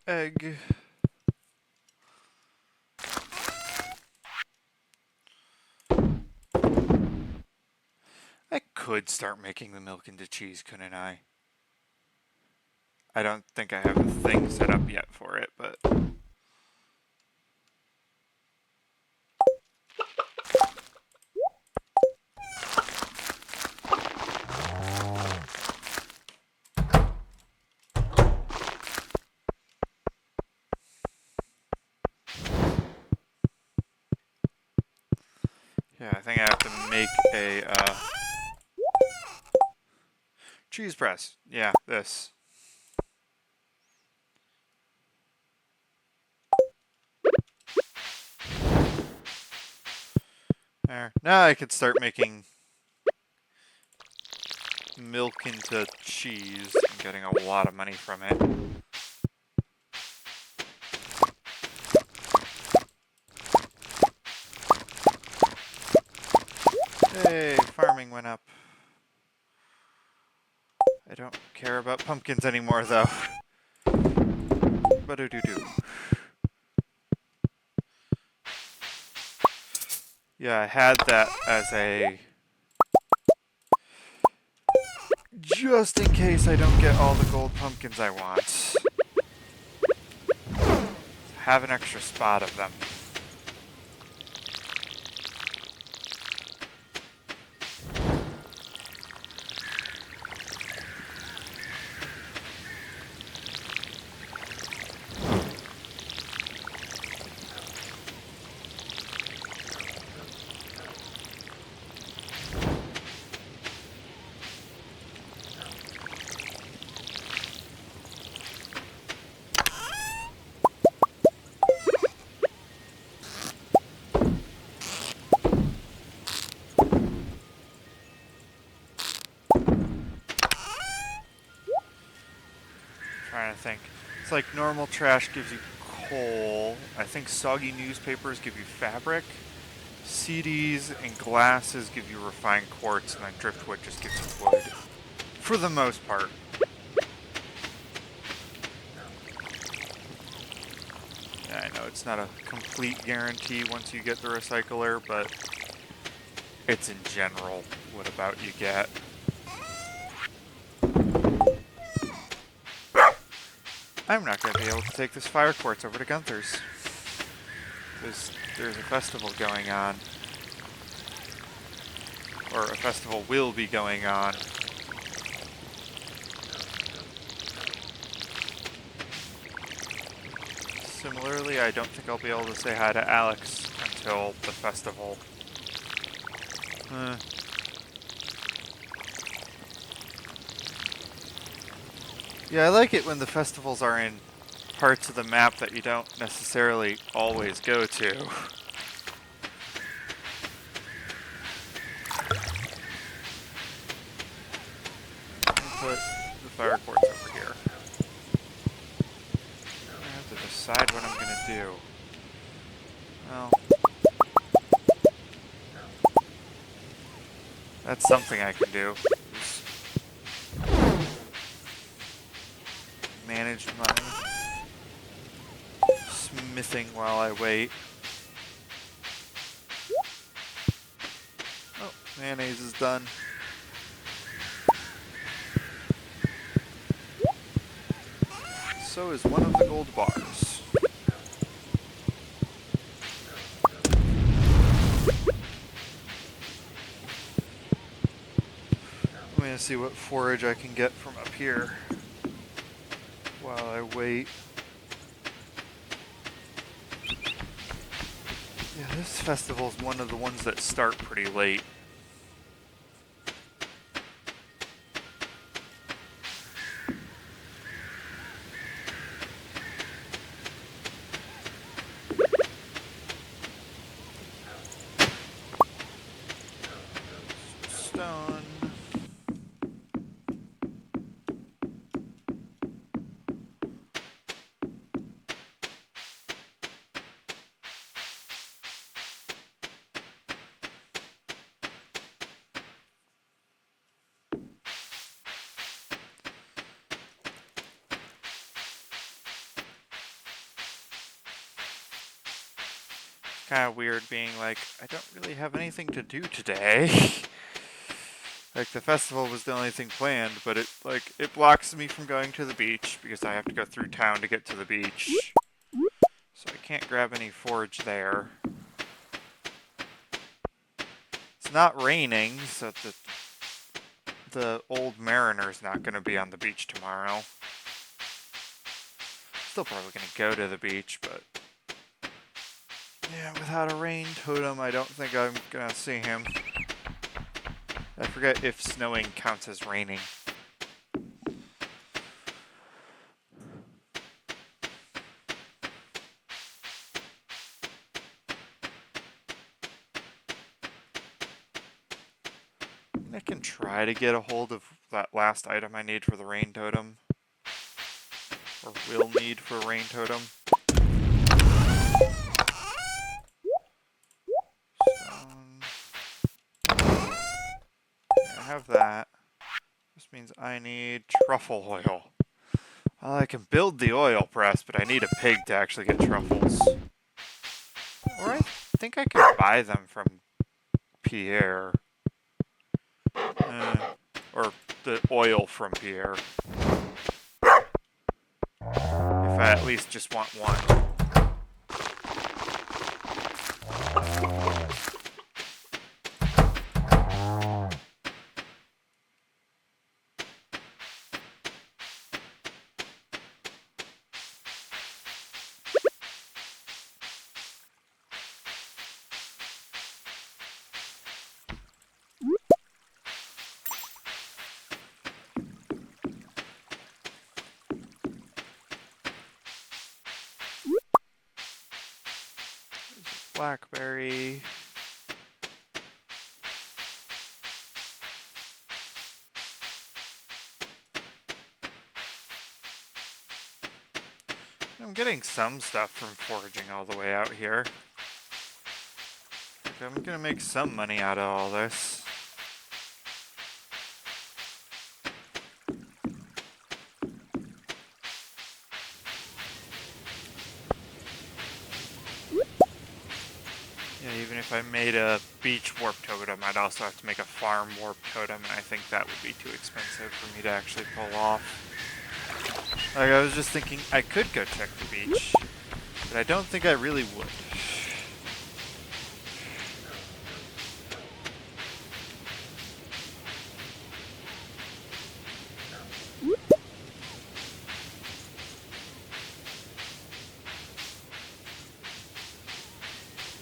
S1: Egg. I could start making the milk into cheese, couldn't I? I don't think I have a thing set up yet for it, but... yeah, I think I have to make a, cheese press. Yeah, this. There. Now I could start making milk into cheese and getting a lot of money from it. Hey, farming went up. I don't care about pumpkins anymore, though. Ba-do-do-do. Yeah, I had that as a... just in case I don't get all the gold pumpkins I want. Have an extra spot of them. Trying to think. It's like normal trash gives you coal. I think soggy newspapers give you fabric. CDs and glasses give you refined quartz, and then driftwood just gives you wood. For the most part. Yeah, I know it's not a complete guarantee once you get the recycler, but it's in general what about you get. I'm not going to be able to take this fire quartz over to Gunther's. There's a festival going on. Or a festival will be going on. Similarly, I don't think I'll be able to say hi to Alex until the festival. Yeah, I like it when the festivals are in parts of the map that you don't necessarily always go to. Put the fire quartz over here. I have to decide what I'm going to do. Well, that's something I can do. Manage my smithing while I wait. Oh, mayonnaise is done. So is one of the gold bars. I'm gonna see what forage I can get from up here while I wait. This festival is one of the ones that start pretty late. Stone. Kind of weird being like, I don't really have anything to do today. Like, the festival was the only thing planned, but it blocks me from going to the beach because I have to go through town to get to the beach. So I can't grab any forage there. It's not raining, so the old mariner's not going to be on the beach tomorrow. Still probably going to go to the beach, but yeah, without a rain totem, I don't think I'm going to see him. I forget if snowing counts as raining. I can try to get a hold of that last item I need for the rain totem. Or will need for a rain totem. Stone. I have that. This means I need truffle oil. Well, I can build the oil press, but I need a pig to actually get truffles. Or I think I can buy them from Pierre. Or the oil from Pierre. If I at least just want one. Blackberry. I'm getting some stuff from foraging all the way out here. I'm gonna make some money out of all this. Yeah, even if I made a beach warp totem, I'd also have to make a farm warp totem, and I think that would be too expensive for me to actually pull off. Like, I was just thinking I could go check the beach, but I don't think I really would.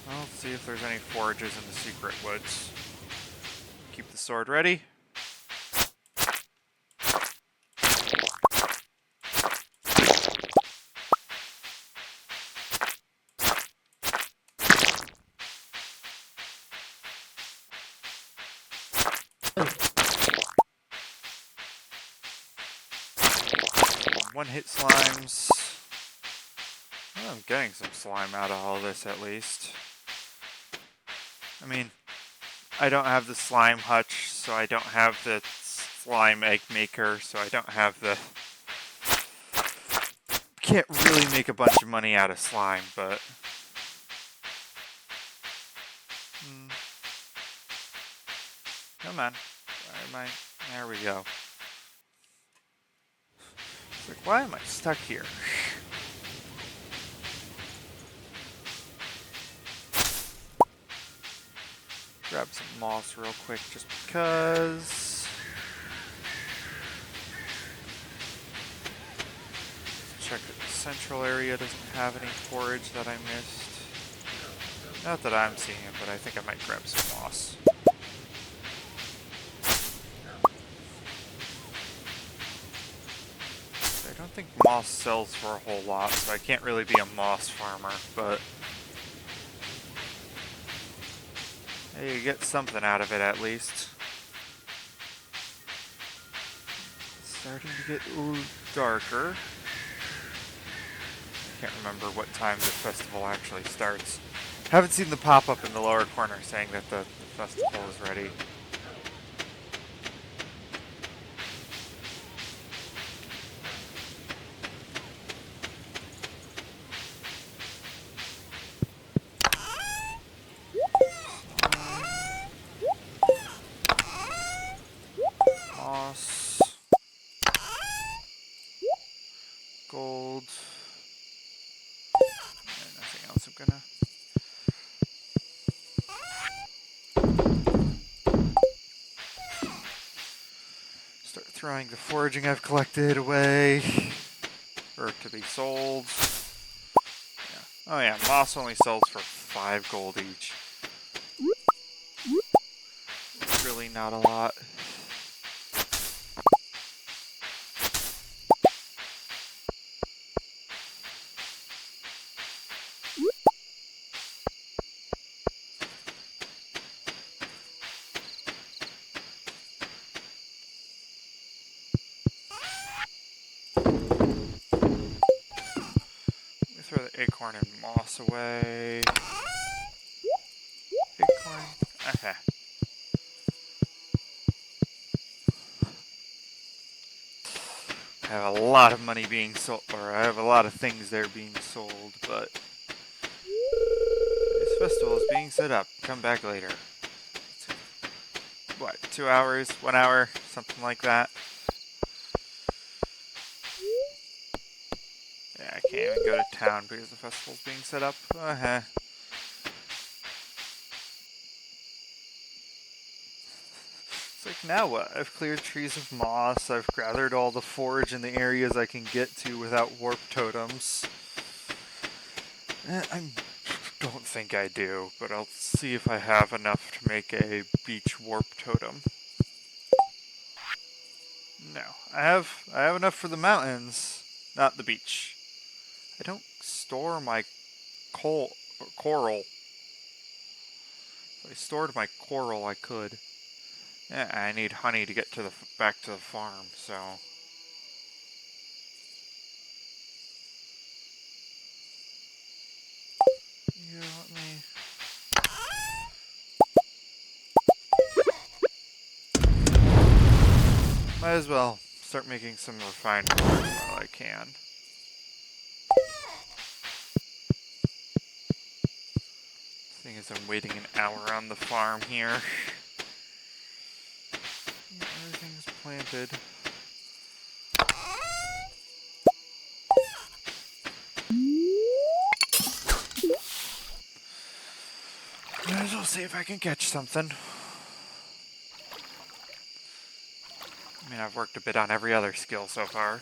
S1: Well, let's see if there's any forages in the secret woods. Keep the sword ready. One-hit slimes. Well, I'm getting some slime out of all this at least. I mean, I don't have the slime hutch, so I don't have the slime egg maker, so I don't have the... Can't really make a bunch of money out of slime, but... Come on. Where am I? There we go. It's like, why am I stuck here? Grab some moss real quick just because. Let's check that the central area doesn't have any forage that I missed. Not that I'm seeing it, but I think I might grab some moss. I don't think moss sells for a whole lot, so I can't really be a moss farmer, but hey, you get something out of it at least. It's starting to get a little darker. Can't remember what time the festival actually starts. Haven't seen the pop-up in the lower corner saying that the festival is ready. Moss. Gold. And nothing else I'm gonna... start throwing the foraging I've collected away. Or to be sold. Yeah. Oh yeah, moss only sells for 5 gold each. It's really not a lot. Let me throw the acorn and moss away. Acorn. Okay. I have a lot of money being sold, or I have a lot of things there being sold, but this festival is being set up. Come back later. What, 2 hours? 1 hour? Something like that? Yeah, I can't even go to town because the festival's being set up. It's like, now what? I've cleared trees of moss, I've gathered all the forage in the areas I can get to without warp totems. I don't think I do, but I'll see if I have enough to make a beach warp totem. No, I have enough for the mountains, not the beach. I don't store my coral. If I stored my coral, I could. Yeah, I need honey to get to the back to the farm, so. Yeah, let me. Might as well start making some refined gold while I can. Thing is, I'm waiting an hour on the farm here. Everything's planted. Might as well see if I can catch something. I mean, I've worked a bit on every other skill so far.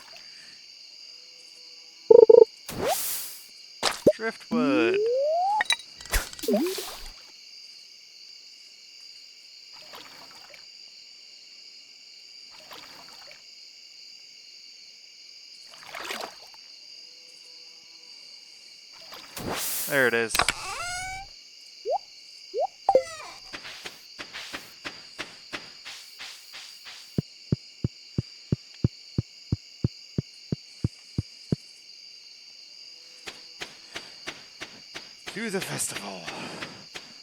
S1: Driftwood! There it is. To the festival.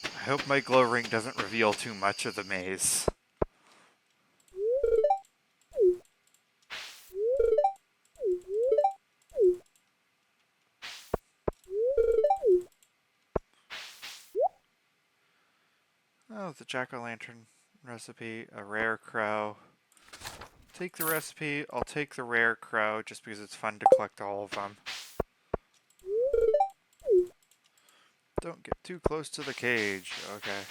S1: I hope my glow ring doesn't reveal too much of the maze. Oh, the jack-o'-lantern recipe, a rare crow. Take the recipe, I'll take the rare crow just because it's fun to collect all of them. Don't get too close to the cage. Okay.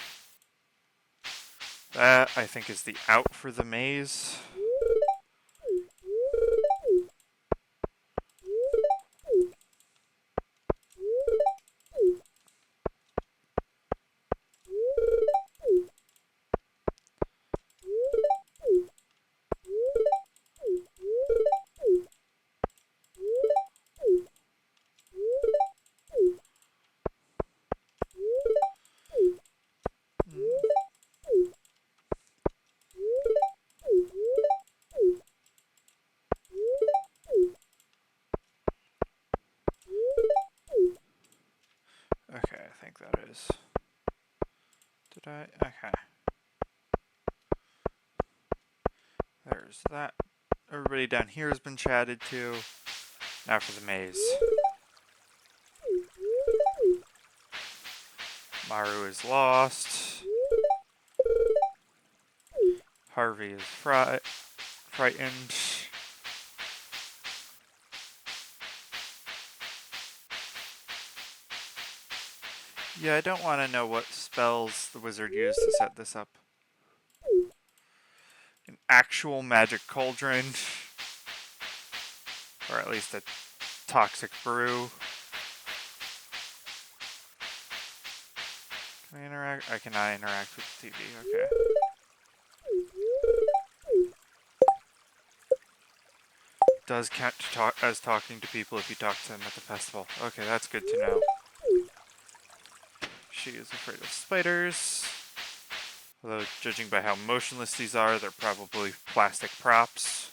S1: That, I think, is the out for the maze. Did I? Okay. There's that. Everybody down here has been chatted to. Now for the maze. Maru is lost. Harvey is frightened. Yeah, I don't want to know what spells the wizard used to set this up. An actual magic cauldron. Or at least a toxic brew. Can I interact? I cannot interact with the TV, okay. Does count as talking to people if you talk to them at the festival. Okay, that's good to know. She is afraid of spiders. Although, judging by how motionless these are, they're probably plastic props.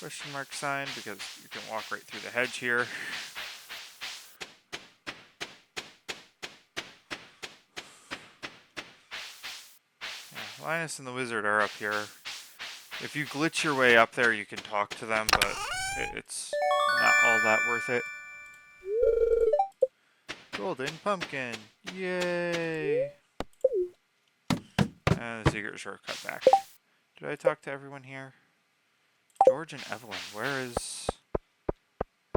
S1: Question mark sign, because you can walk right through the hedge here. Yeah, Linus and the wizard are up here. If you glitch your way up there, you can talk to them, but it's not all that worth it. Golden pumpkin! Yay! And the secret shortcut back. Did I talk to everyone here? George and Evelyn, where is...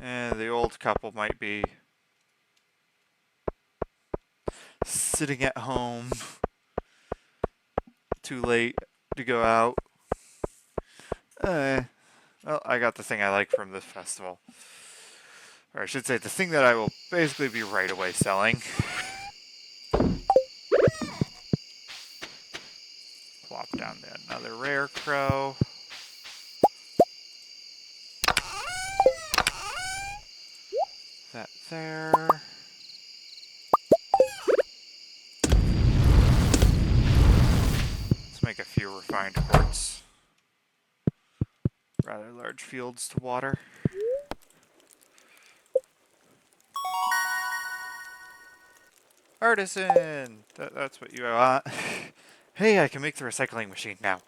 S1: the old couple might be sitting at home. Too late to go out. Well, I got the thing I like from the festival. Or I should say, the thing that I will basically be right away selling. Plop down another rare crow. That there. Let's make a few refined quartz. Rather large fields to water. Artisan! That's what you want. Hey, I can make the recycling machine now.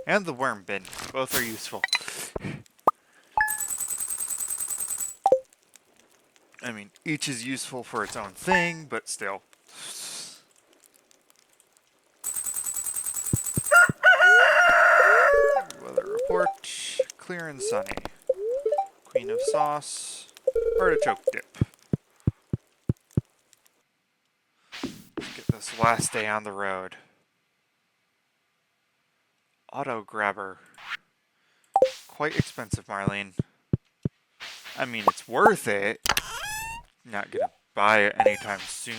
S1: And the worm bin. Both are useful. I mean, each is useful for its own thing, but still. Weather report. Clear and sunny. Queen of sauce. Artichoke dip. Let's get this last day on the road. Auto grabber. Quite expensive, Marlene. I mean, it's worth it. Not gonna buy it anytime soon.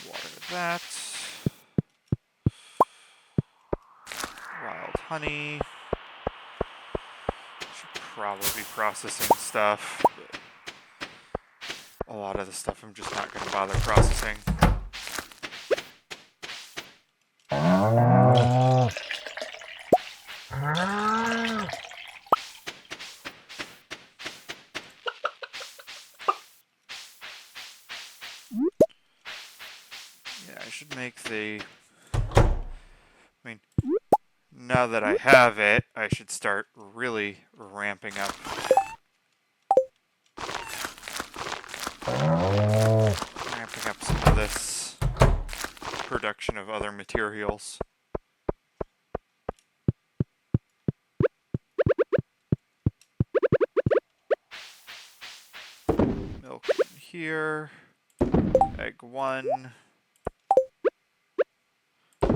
S1: Water that. Wild honey. Should probably be processing stuff. But a lot of the stuff I'm just not gonna bother processing. Yeah, I should make the... I mean, now that I have it, I should start really ramping up. Ramping up some of this production of other materials. Milk in here. Egg 1.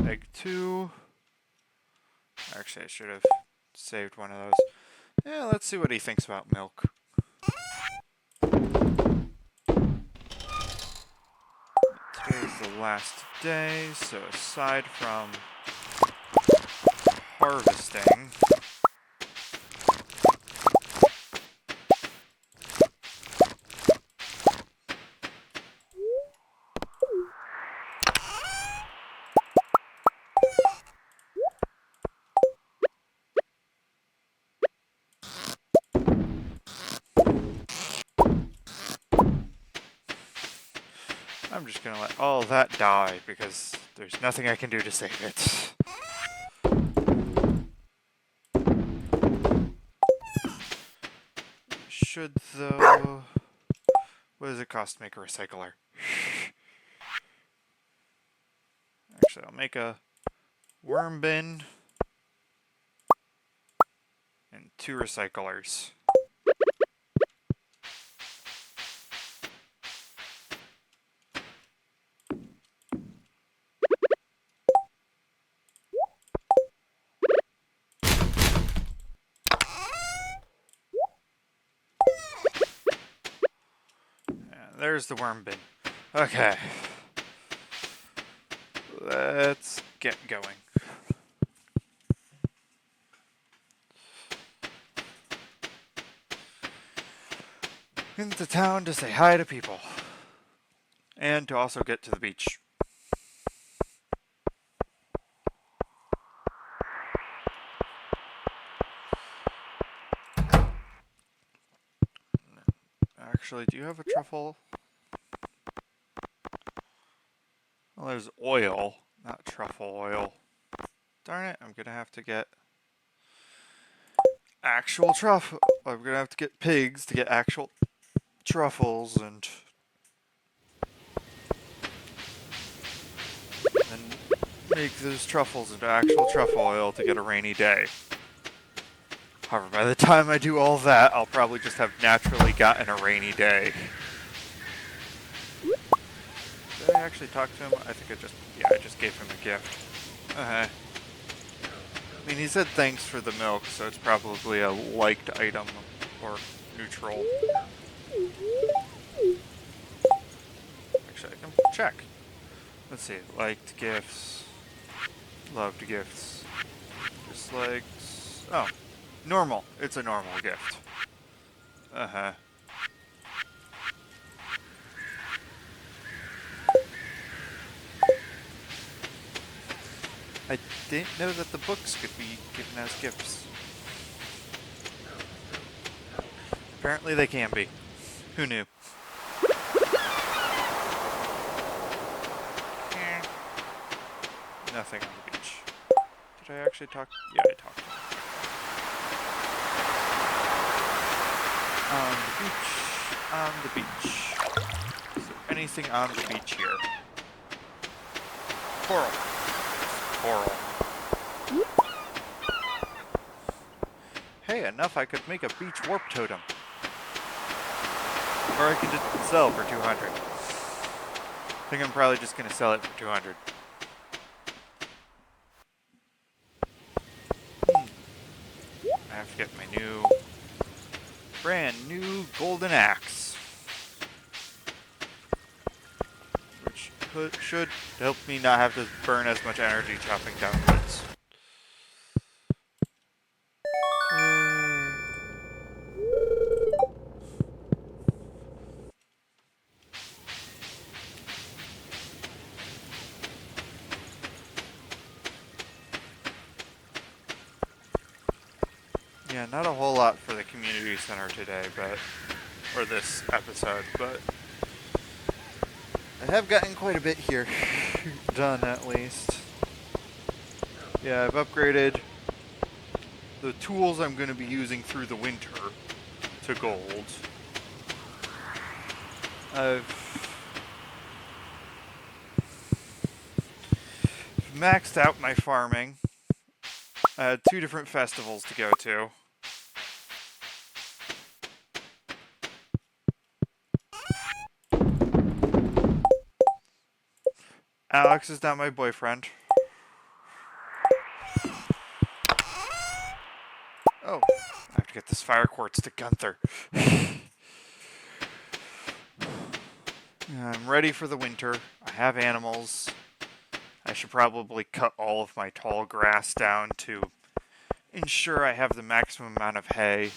S1: Egg 2. Actually, I should have saved one of those. Yeah, let's see what he thinks about milk. Today's the last day, so aside from harvesting, I'm just gonna let all that die because there's nothing I can do to save it. Should though... What does it cost to make a recycler? Actually, I'll make a worm bin and 2 recyclers. There's the worm bin. Okay. Let's get going. Into town to say hi to people. And to also get to the beach. Actually, do you have a truffle? Well, there's oil, not truffle oil. Darn it, I'm gonna have to get actual truffle. I'm gonna have to get pigs to get actual truffles and then make those truffles into actual truffle oil to get a rainy day. However, by the time I do all that, I'll probably just have naturally gotten a rainy day. Did I actually talk to him? I think I just gave him a gift. I mean, he said thanks for the milk, so it's probably a liked item or neutral. Actually, I can check. Let's see. Liked gifts. Loved gifts. Dislikes. Oh. Normal. It's a normal gift. Uh-huh. I didn't know that the books could be given as gifts. Apparently they can be. Who knew? Nothing on the beach. Did I actually talk? Yeah, I talked to him. On the beach. Is there anything on the beach here? Coral. Coral. Hey, enough I could make a beach warp totem. Or I could just sell for 200. I think I'm probably just gonna sell it for 200. I have to get my brand new golden axe. Which should help me not have to burn as much energy chopping down woods. Yeah, not a whole lot for the community center today, or this episode, but I have gotten quite a bit here done at least. Yeah, I've upgraded the tools I'm going to be using through the winter to gold. I've maxed out my farming. I had 2 different festivals to go to. Alex is not my boyfriend. Oh, I have to get this fire quartz to Gunther. I'm ready for the winter. I have animals. I should probably cut all of my tall grass down to ensure I have the maximum amount of hay.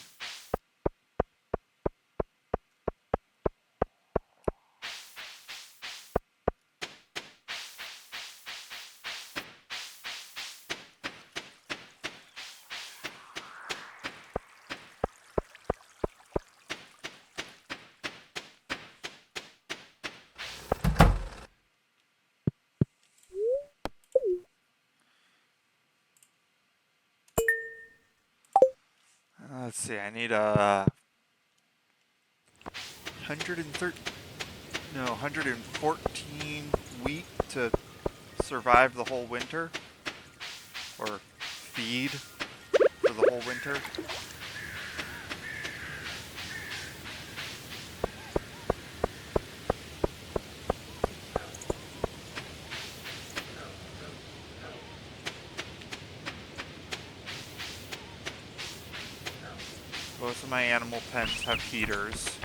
S1: Let's see, I need 114 wheat to survive the whole winter, or feed for the whole winter. Both of my animal pens have heaters.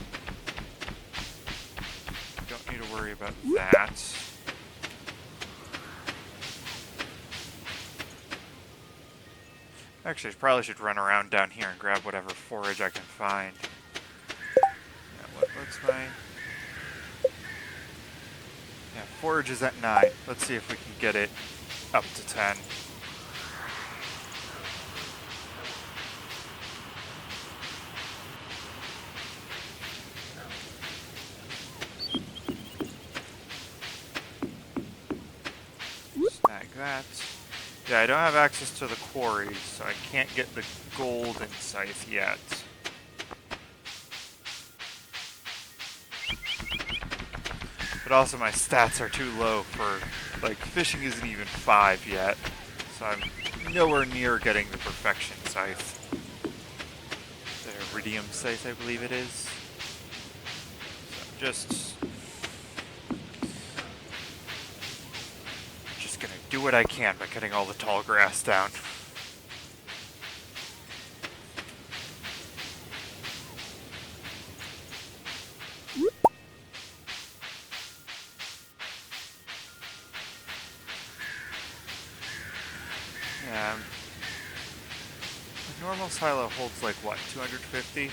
S1: Don't need to worry about that. Actually, I probably should run around down here and grab whatever forage I can find. Yeah, what's my... Yeah, forage is at 9. Let's see if we can get it up to 10. Snag that. Yeah, I don't have access to the quarries, so I can't get the golden scythe yet. But also my stats are too low for, like, fishing isn't even 5 yet. So I'm nowhere near getting the perfection scythe. The iridium scythe, I believe it is. So I'm just gonna do what I can by cutting all the tall grass down. Yeah. The normal silo holds like what, 250?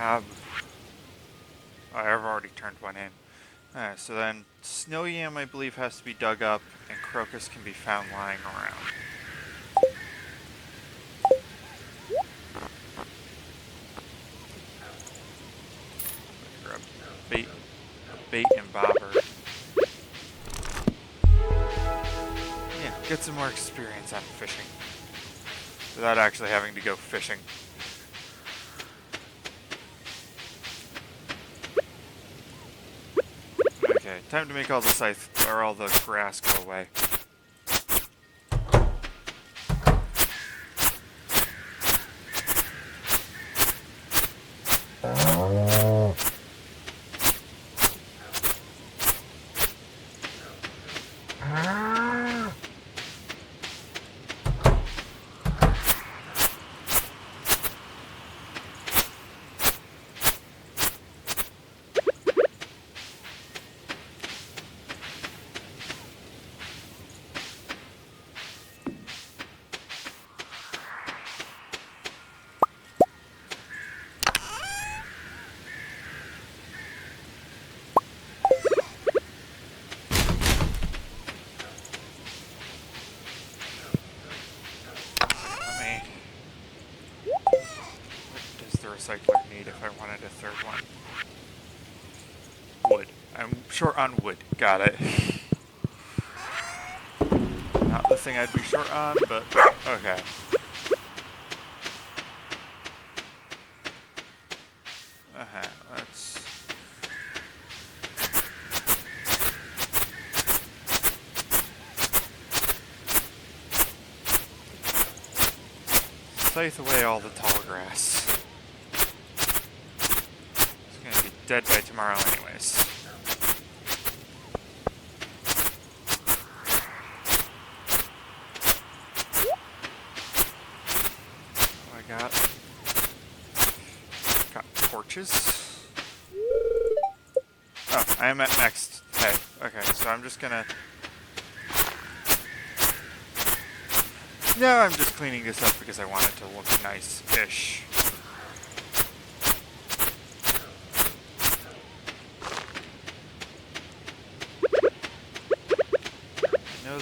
S1: Oh, I've already turned one in. Alright, so then snow yam, I believe, has to be dug up, and crocus can be found lying around. Grab bait and bobber. Yeah, get some more experience out of fishing. Without actually having to go fishing. Okay, time to make all the scythe, or all the grass go away. Recycler need if I wanted a third one. Wood. I'm short on wood. Got it. Not the thing I'd be short on, but okay. Let's... scythe away all the tall grass. Dead by tomorrow anyways. What I got? Got torches. Oh, I am at next. Hey, okay, so I'm just gonna... No, I'm just cleaning this up because I want it to look nice-ish.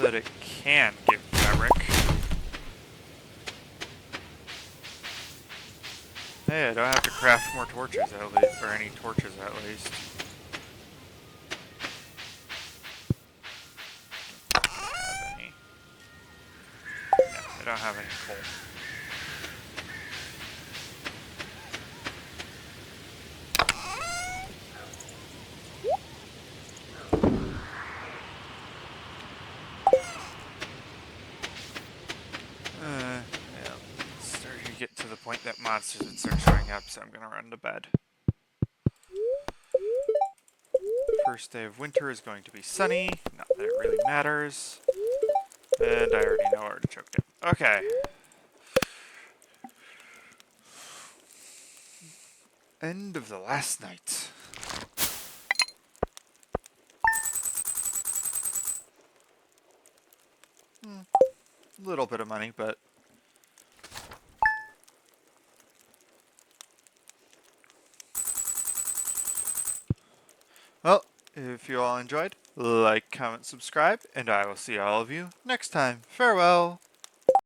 S1: That it can give fabric. Hey, I don't have to craft more torches at least, or any torches at least. Have any? No, I don't have any coal. Yeah, it's starting to get to the point that monsters would start showing up, so I'm gonna run to bed. First day of winter is going to be sunny. Not that it really matters. And I already know I already choked it. Okay. End of the last night. Little bit of money, but well, if you all enjoyed, like, comment, subscribe, and I will see all of you next time. Farewell!